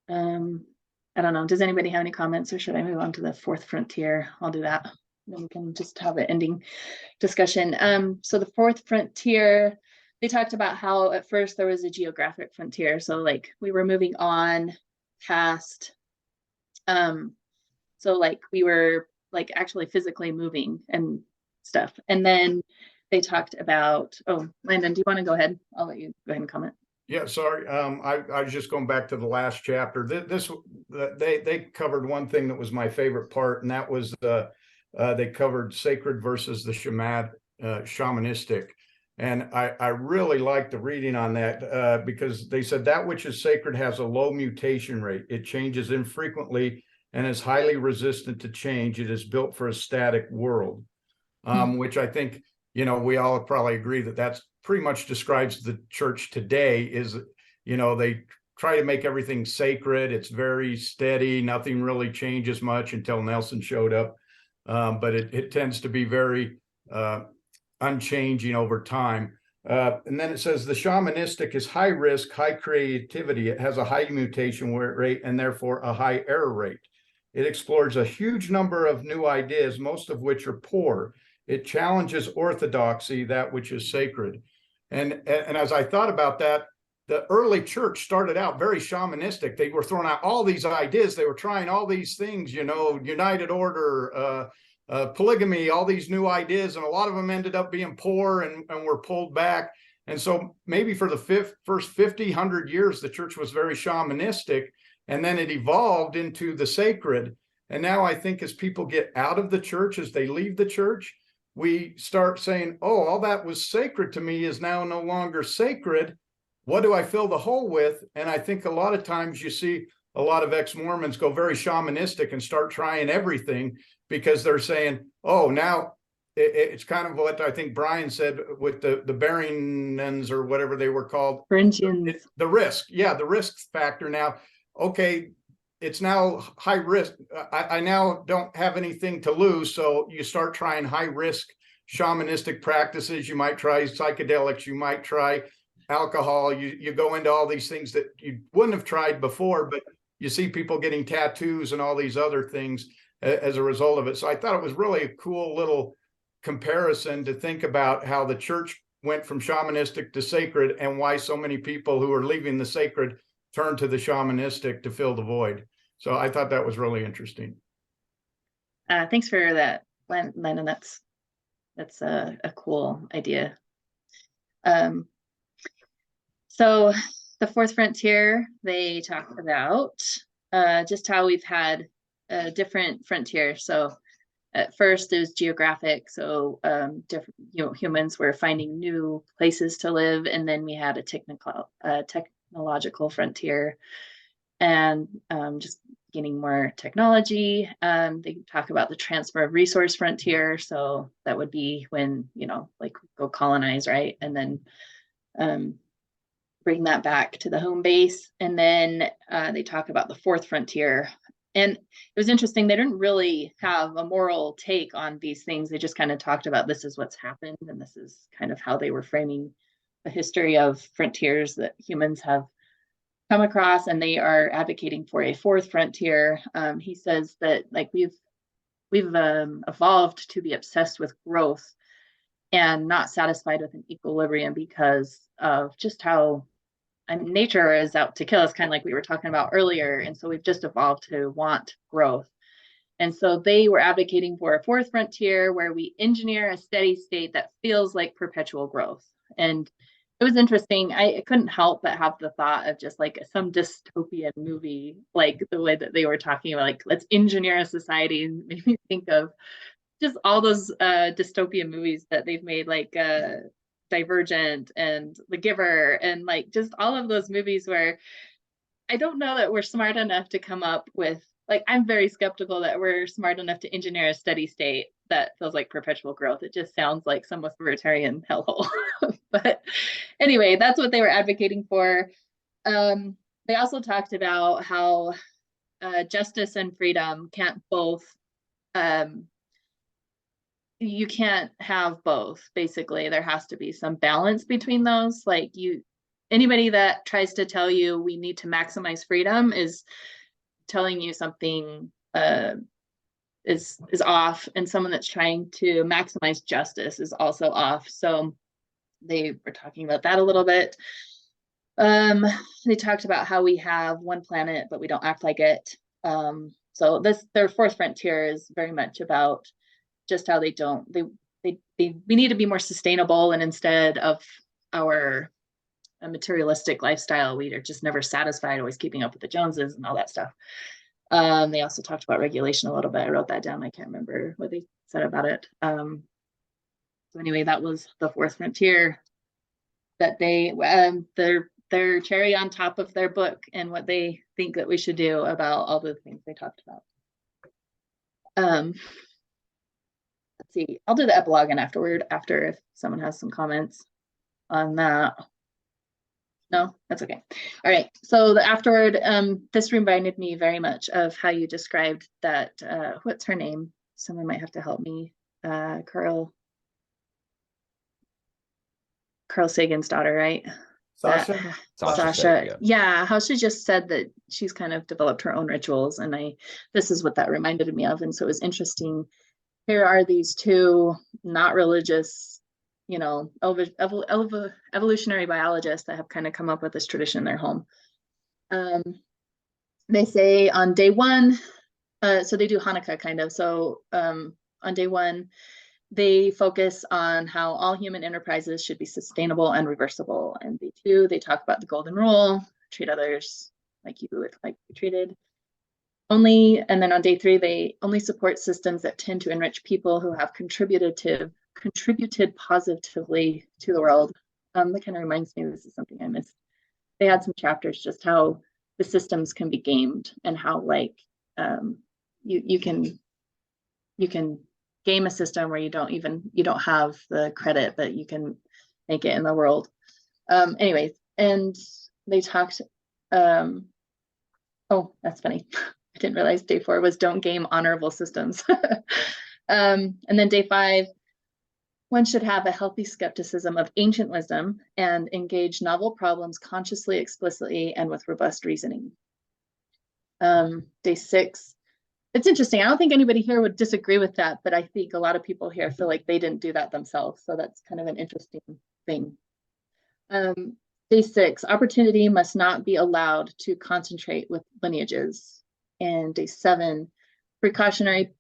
I don't know. Does anybody have any comments, or should I move on to the fourth frontier? I'll do that. Then we can just have an ending discussion. So the fourth frontier, they talked about how at first there was a geographic frontier. So like we were moving on past, so like we were like actually physically moving and stuff. And then they talked about, oh, Landon, do you want to go ahead? I'll let you go ahead and comment. Yeah, sorry. I was just going back to the last chapter. They covered one thing that was my favorite part, and that was they covered sacred versus the shamanistic. And I really liked the reading on that because they said that which is sacred has a low mutation rate. It changes infrequently and is highly resistant to change. It is built for a static world, which I think, we all probably agree that that's pretty much describes the church today. Is, they try to make everything sacred. It's very steady. Nothing really changes much until Neilsen showed up. But it tends to be very unchanging over time. And then it says the shamanistic is high risk, high creativity. It has a high mutation rate and therefore a high error rate. It explores a huge number of new ideas, most of which are poor. It challenges orthodoxy, that which is sacred. And as I thought about that, the early church started out very shamanistic. They were throwing out all these ideas. They were trying all these things, you know, united order, polygamy, all these new ideas. And a lot of them ended up being poor and were pulled back. And so maybe for the first 50, 100 years, the church was very shamanistic. And then it evolved into the sacred. And now I think as people get out of the church, as they leave the church, we start saying, oh, all that was sacred to me is now no longer sacred. What do I fill the hole with? And I think a lot of times you see a lot of ex-Mormons go very shamanistic and start trying everything because they're saying, oh, now it's kind of what I think Brian said with the Beringans or whatever they were called. The risk. Yeah, the risk factor now. Okay, it's now high risk. I now don't have anything to lose. So you start trying high risk shamanistic practices. You might try psychedelics. You might try alcohol. You go into all these things that you wouldn't have tried before, but you see people getting tattoos and all these other things as a result of it. So I thought it was really a cool little comparison to think about how the church went from shamanistic to sacred and why so many people who are leaving the sacred turn to the shamanistic to fill the void. So I thought that was really interesting. Thanks for that, Landon. That's a cool idea. So the fourth frontier, they talk about just how we've had different frontiers. So at first it was geographic. So different, humans were finding new places to live, and then we had a technological frontier, and just getting more technology. They talk about the transfer of resource frontier. So that would be when, like go colonize, right? And then bring that back to the home base. And then they talk about the fourth frontier. And it was interesting. They didn't really have a moral take on these things. They just kind of talked about this is what's happened. And this is kind of how they were framing a history of frontiers that humans have come across. And they are advocating for a fourth frontier. He says that like we've evolved to be obsessed with growth and not satisfied with an equilibrium because of just how nature is out to kill us, kind of like we were talking about earlier. And so we've just evolved to want growth. And so they were advocating for a fourth frontier where we engineer a steady state that feels like perpetual growth. And it was interesting. I couldn't help but have the thought of just like some dystopian movie, like the way that they were talking about, like, let's engineer a society, and made me think of just all those dystopian movies that they've made, like Divergent and The Giver, and like just all of those movies where I don't know that we're smart enough to come up with, like, I'm very skeptical that we're smart enough to engineer a steady state that feels like perpetual growth. It just sounds like some authoritarian hellhole. But anyway, that's what they were advocating for. They also talked about how justice and freedom can't both you can't have both. Basically, there has to be some balance between those. Like anybody that tries to tell you we need to maximize freedom is telling you something is off, and someone that's trying to maximize justice is also off. So they were talking about that a little bit. They talked about how we have one planet, but we don't act like it. So their fourth frontier is very much about just how we need to be more sustainable, and instead of our materialistic lifestyle, we are just never satisfied, always keeping up with the Joneses and all that stuff. They also talked about regulation a little bit. I wrote that down. I can't remember what they said about it. So anyway, that was the fourth frontier that they their cherry on top of their book and what they think that we should do about all the things they talked about. Let's see, I'll do the epilogue and after if someone has some comments on that. No, that's okay. All right, so the afterward, this reminded me very much of how you described that, what's her name? Someone might have to help me. Carl Sagan's daughter, right? Sasha? Sasha. Yeah, how she just said that she's kind of developed her own rituals, and this is what that reminded me of. And so it was interesting here are these two not religious, evolutionary biologists that have kind of come up with this tradition in their home. They say on day one, so they do Hanukkah kind of. So on day one, they focus on how all human enterprises should be sustainable and reversible. And day two, they talk about the golden rule, treat others like you would like to be treated. And then on day three, they only support systems that tend to enrich people who have contributed positively to the world. That kind of reminds me, this is something I missed. They had some chapters just how the systems can be gamed and how you can game a system where you don't have the credit, but you can make it in the world. Anyways, and they talked, oh, that's funny. I didn't realize day 4 was don't game honorable systems. And then day 5, one should have a healthy skepticism of ancient wisdom and engage novel problems consciously, explicitly, and with robust reasoning. Day 6, it's interesting. I don't think anybody here would disagree with that, but I think a lot of people here feel like they didn't do that themselves. So that's kind of an interesting thing. Day 6, opportunity must not be allowed to concentrate with lineages. And day 7, precautionary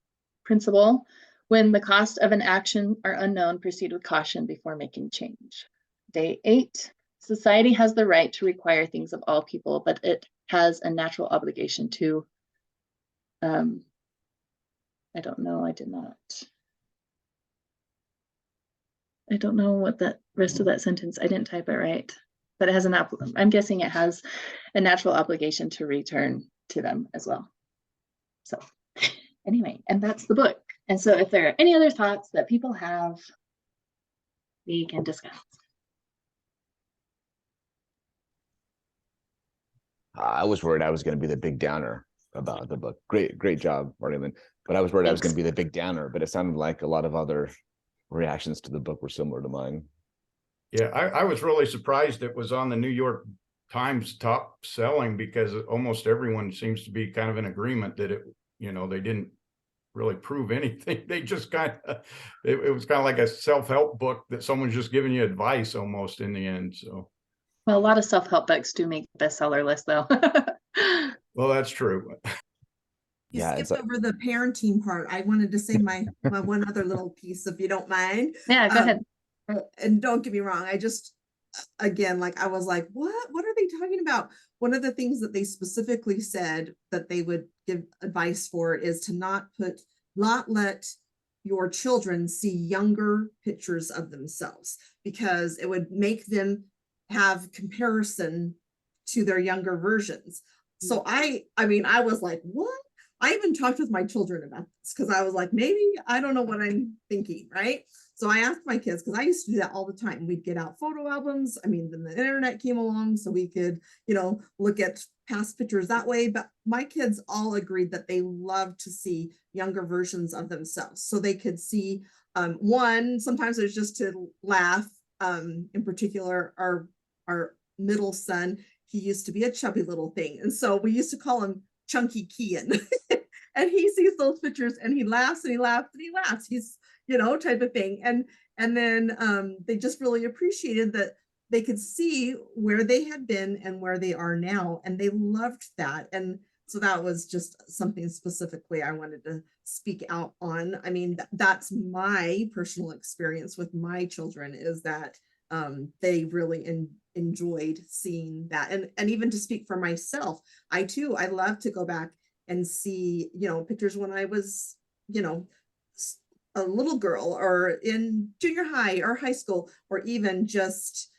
principle. When the cost of an action are unknown, proceed with caution before making change. Day 8, society has the right to require things of all people, but it has a natural obligation to, I don't know, I don't know what that rest of that sentence, I didn't type it right, but it has I'm guessing it has a natural obligation to return to them as well. So anyway, and that's the book. And so if there are any other thoughts that people have, we can discuss. I was worried I was going to be the big downer about the book. Great job, Martilyn. But I was worried I was going to be the big downer, but it sounded like a lot of other reactions to the book were similar to mine. Yeah, I was really surprised it was on the New York Times top selling, because almost everyone seems to be kind of in agreement that they didn't really prove anything. They just it was kind of like a self-help book that someone's just giving you advice almost in the end. So, well, a lot of self-help books do make the bestseller list though. Well, that's true. You skipped over the parenting part. I wanted to say my one other little piece, if you don't mind. Yeah, go ahead. And don't get me wrong, I just, again, I was like, what are they talking about? One of the things that they specifically said that they would give advice for is to not let your children see younger pictures of themselves, because it would make them have comparison to their younger versions. So I was like, what? I even talked with my children about this, because I was like, maybe I don't know what I'm thinking, right? So I asked my kids, because I used to do that all the time. We'd get out photo albums. I mean, then the internet came along, so we could, look at past pictures that way. But my kids all agreed that they love to see younger versions of themselves, so they could see, one, sometimes it was just to laugh. In particular, our middle son, he used to be a chubby little thing. And so we used to call him Chunky Kean. And he sees those pictures and he laughs and he laughs and he laughs. He's, type of thing. And then they just really appreciated that they could see where they had been and where they are now. And they loved that. And so that was just something specifically I wanted to speak out on. I mean, that's my personal experience with my children, is that they really enjoyed seeing that. And even to speak for myself, I love to go back and see, pictures when I was, a little girl, or in junior high or high school, or even just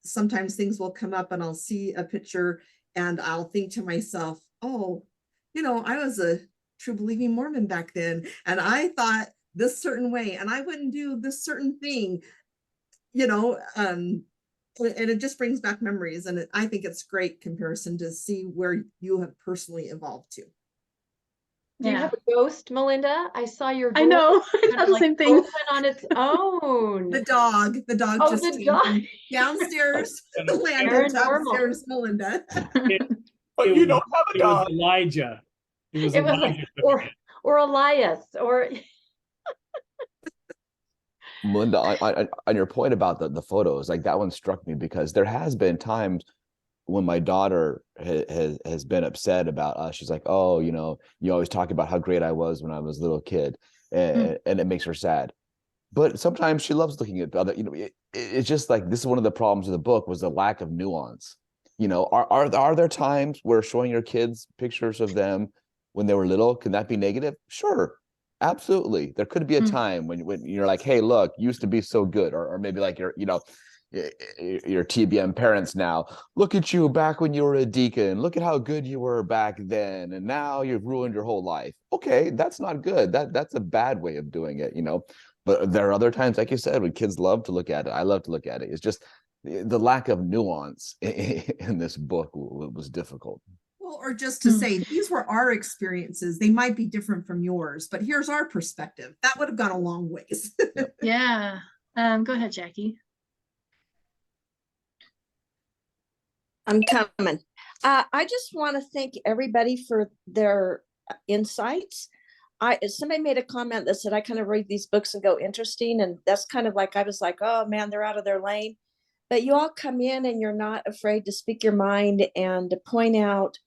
sometimes things will come up and I'll see a picture and I'll think to myself, oh, I was a true believing Mormon back then, and I thought this certain way, and I wouldn't do this certain thing, and it just brings back memories. And I think it's great comparison to see where you have personally evolved to. Do you have a ghost, Melinda? I saw your I know. kind of the same thing. open on its own. The dog Oh, just the dog. Downstairs. Landed downstairs, Melinda. But you don't have a dog. Elijah. It was Elijah. Or Elias, or Melinda, on your point about the photos, like that one struck me because there has been times when my daughter has been upset about us. She's like, oh, you always talk about how great I was when I was a little kid, and it makes her sad. But sometimes she loves looking at other, it's just like, this is one of the problems of the book was the lack of nuance. Are there times where showing your kids pictures of them when they were little, can that be negative? Sure. Absolutely. There could be a time when you're like, hey, look, you used to be so good. Or maybe like your TBM parents now, look at you back when you were a deacon. Look at how good you were back then. And now you've ruined your whole life. Okay, that's not good. That's a bad way of doing it, But there are other times, like you said, when kids love to look at it. I love to look at it. It's just the lack of nuance in this book was difficult. Well, or just to say, these were our experiences. They might be different from yours, but here's our perspective. That would have gone a long ways. Yeah. Go ahead, Jackie. I'm coming. I just want to thank everybody for their insights. Somebody made a comment that said I kind of read these books and go interesting, and that's kind of like I was like, oh man, they're out of their lane. But you all come in and you're not afraid to speak your mind and to point out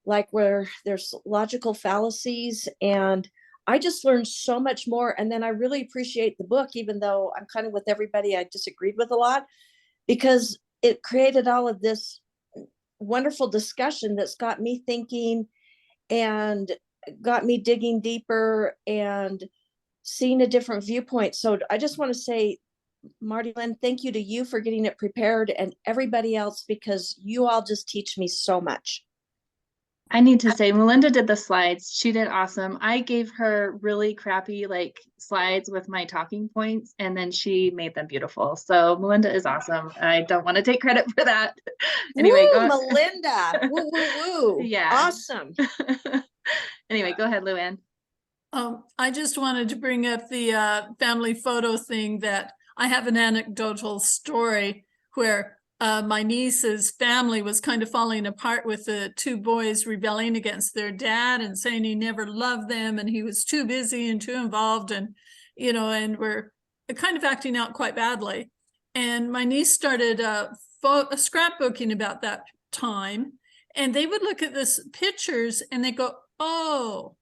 like where there's logical fallacies, and I just learned so much more. And then I really appreciate the book, even though I'm kind of with everybody I disagreed with a lot, because it created all of this wonderful discussion that's got me thinking and got me digging deeper and seeing a different viewpoint. So I just want to say, Martilyn, thank you to you for getting it prepared and everybody else, because you all just teach me so much. I need to say, Melinda did the slides. She did awesome. I gave her really crappy slides with my talking points, and then she made them beautiful. So Melinda is awesome. I don't want to take credit for that. Anyway, woo, Melinda. Woo, woo, woo. Yeah. Awesome. Anyway, go ahead, Luann. I just wanted to bring up the family photo thing, that I have an anecdotal story where my niece's family was kind of falling apart with the two boys rebelling against their dad and saying he never loved them and he was too busy and too involved, and and were kind of acting out quite badly. And my niece started scrapbooking about that time, and they would look at this pictures and they go, oh,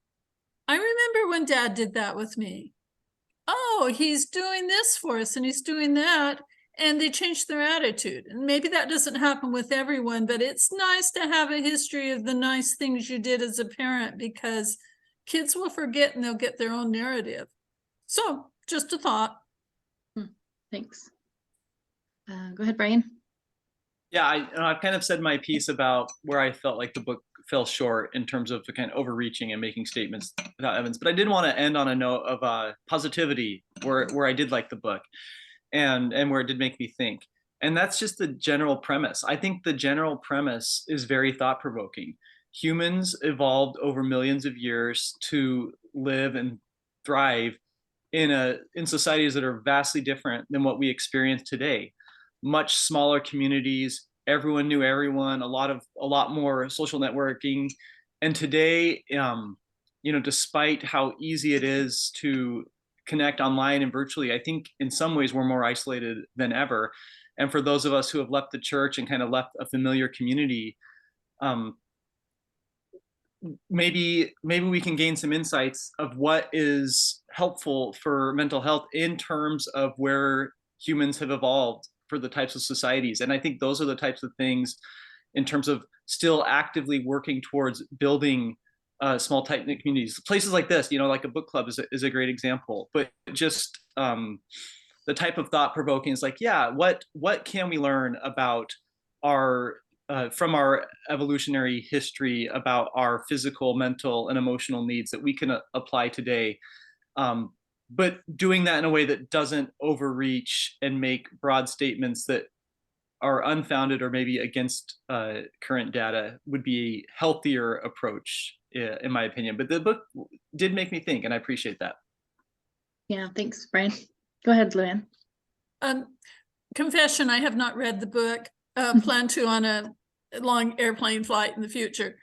I remember when Dad did that with me. Oh, he's doing this for us and he's doing that. And they change their attitude. And maybe that doesn't happen with everyone, but it's nice to have a history of the nice things you did as a parent, because kids will forget and they'll get their own narrative. So just a thought. Thanks. Go ahead, Brian. Yeah, I've kind of said my piece about where I felt like the book fell short in terms of kind of overreaching and making statements without evidence. But I did want to end on a note of positivity, where I did like the book. And where it did make me think. And that's just the general premise. I think the general premise is very thought-provoking. Humans evolved over millions of years to live and thrive in societies that are vastly different than what we experience today. Much smaller communities, everyone knew everyone, a lot more social networking. And today, despite how easy it is to connect online and virtually, I think in some ways we're more isolated than ever. And for those of us who have left the church and kind of left a familiar community, maybe we can gain some insights of what is helpful for mental health in terms of where humans have evolved for the types of societies. And I think those are the types of things in terms of still actively working towards building small tight-knit communities. Places like this, like a book club is a great example, but just the type of thought-provoking is like, yeah, what can we learn about from our evolutionary history about our physical, mental, and emotional needs that we can apply today, but doing that in a way that doesn't overreach and make broad statements that are unfounded or maybe against current data would be a healthier approach, in my opinion. But the book did make me think, and I appreciate that. Yeah, thanks, Brian. Go ahead, Luann. Confession, I have not read the book. Plan to on a long airplane flight in the future,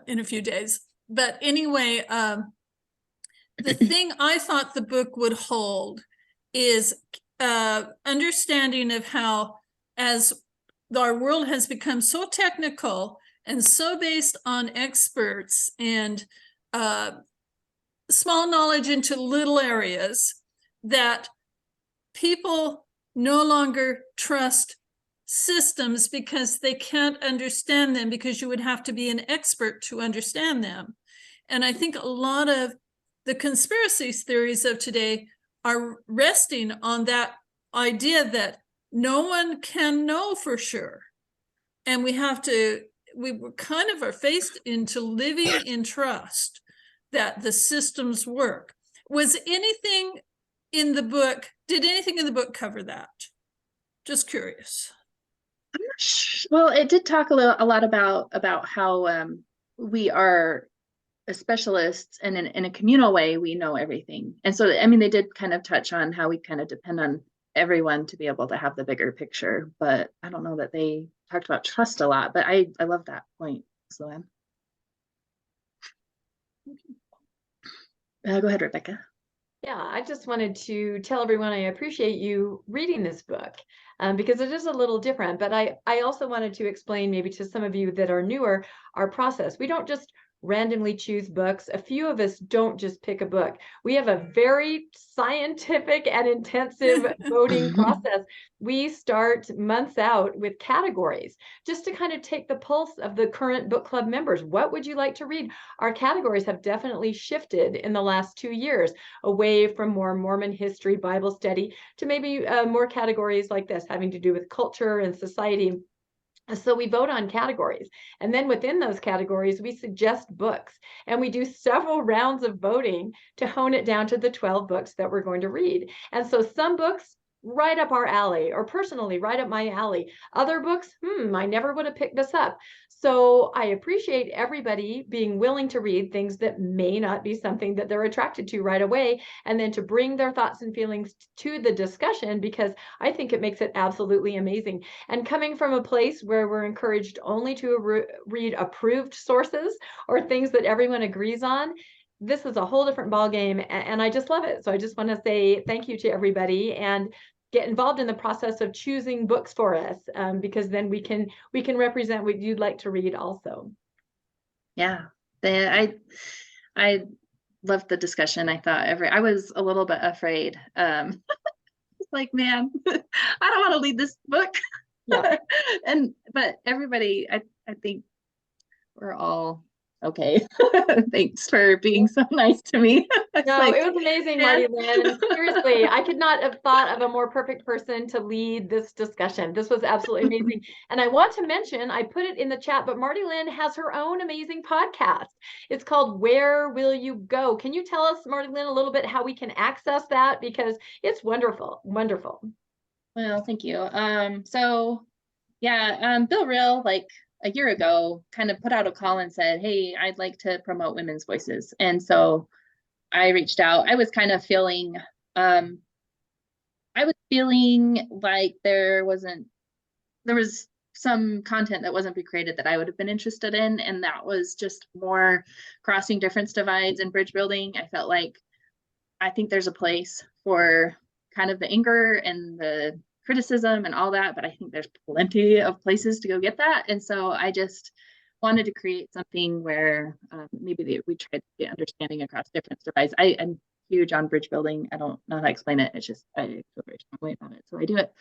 in a few days. But anyway, the thing I thought the book would hold is understanding of how, as our world has become so technical and so based on experts and small knowledge into little areas, that people no longer trust systems because they can't understand them, because you would have to be an expert to understand them. And I think a lot of the conspiracy theories of today are resting on that idea that no one can know for sure. And we kind of are faced into living in trust that the systems work. Was anything in the book, did anything in the book cover that? Just curious. I'm not sure. Well, it did talk a lot about how we are specialists, and in a communal way, we know everything. And so, I mean, they did kind of touch on how we kind of depend on everyone to be able to have the bigger picture, but I don't know that they talked about trust a lot, but I love that point, Sloan. Go ahead, Rebecca. Yeah, I just wanted to tell everyone I appreciate you reading this book, because it is a little different. But I also wanted to explain, maybe to some of you that are newer, our process. We don't just randomly choose books. A few of us don't just pick a book. We have a very scientific and intensive voting process. We start months out with categories just to kind of take the pulse of the current book club members. What would you like to read? Our categories have definitely shifted in the last 2 years, away from more Mormon history, Bible study, to maybe more categories like this, having to do with culture and society. So we vote on categories, and then within those categories, we suggest books, and we do several rounds of voting to hone it down to the 12 books that we're going to read. And so some books right up our alley, or personally right up my alley. Other books, I never would have picked this up. So I appreciate everybody being willing to read things that may not be something that they're attracted to right away, and then to bring their thoughts and feelings to the discussion, because I think it makes it absolutely amazing. And coming from a place where we're encouraged only to read approved sources or things that everyone agrees on, this is a whole different ballgame, and I just love it. So I just want to say thank you to everybody, and get involved in the process of choosing books for us, because then we can represent what you'd like to read also. Yeah, I loved the discussion. I thought I was a little bit afraid. Like, man, I don't want to lead this book. Yeah. But everybody, I think we're all okay. Thanks for being so nice to me. No, like, it was amazing, Martilyn. Seriously, I could not have thought of a more perfect person to lead this discussion. This was absolutely amazing. And I want to mention, I put it in the chat, but Martilyn has her own amazing podcast. It's called Where Will You Go? Can you tell us, Martilyn, a little bit how we can access that? Because it's wonderful, wonderful. Well, thank you. So yeah, Bill Real, like a year ago, kind of put out a call and said, hey, I'd like to promote women's voices. And so I reached out. I was kind of feeling, like there was some content that wasn't created that I would have been interested in. And that was just more crossing difference divides and bridge building. I felt like, I think there's a place for kind of the anger and the criticism and all that, but I think there's plenty of places to go get that. And so I just wanted to create something where maybe we tried to get understanding across different divides. I'm huge on bridge building. I don't know how to explain it. It's just, I feel very strongly about it, so I do it.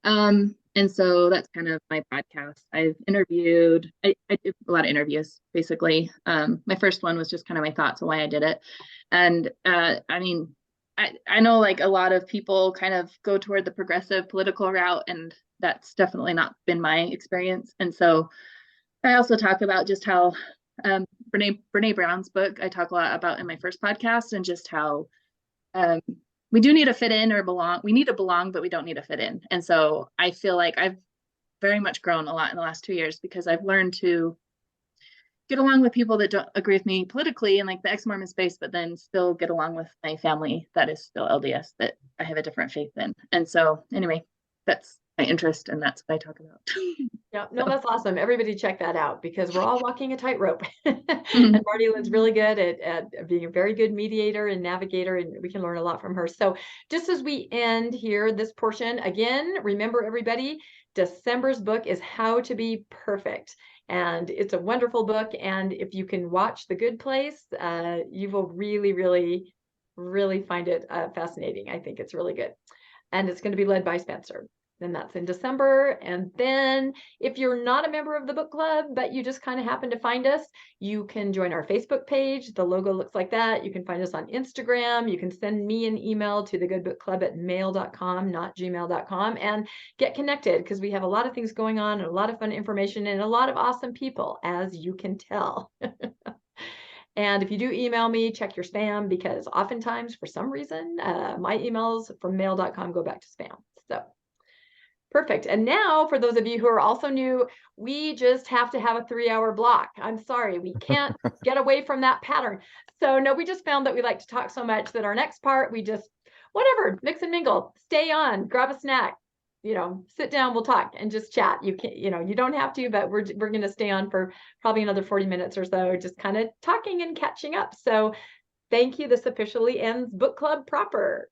And so that's kind of my podcast. I've interviewed, I did a lot of interviews, basically. My first one was just kind of my thoughts on why I did it. And I mean, I know like a lot of people kind of go toward the progressive political route, and that's definitely not been my experience. And so I also talk about just how Brene Brown's book, I talk a lot about in my first podcast, and just how we do need to fit in or belong. We need to belong, but we don't need to fit in. And so I feel like I've very much grown a lot in the last 2 years, because I've learned to get along with people that don't agree with me politically and like the ex-Mormon space, but then still get along with my family that is still LDS, that I have a different faith in. And so anyway, that's my interest, and that's what I talk about. Yeah, no, that's awesome. Everybody check that out because we're all walking a tightrope. And Martilyn's really good at being a very good mediator and navigator, and we can learn a lot from her. So just as we end here, this portion, again, remember everybody, December's book is How to Be Perfect. And it's a wonderful book. And if you can watch The Good Place, you will really, really, really find it fascinating. I think it's really good. And it's going to be led by Spencer. And that's in December. And then if you're not a member of the book club, but you just kind of happen to find us, you can join our Facebook page. The logo looks like that. You can find us on Instagram. You can send me an email to thegoodbookclub@mail.com, not gmail.com, and get connected because we have a lot of things going on and a lot of fun information and a lot of awesome people, as you can tell. And if you do email me, check your spam because oftentimes, for some reason, my emails from mail.com go back to spam. So perfect. And now, for those of you who are also new, we just have to have a 3-hour block. I'm sorry, we can't get away from that pattern. So no, we just found that we like to talk so much that our next part, we just, whatever, mix and mingle, stay on, grab a snack, sit down, we'll talk and just chat. You can't, you don't have to, but we're going to stay on for probably another 40 minutes or so, just kind of talking and catching up. So thank you. This officially ends book club proper.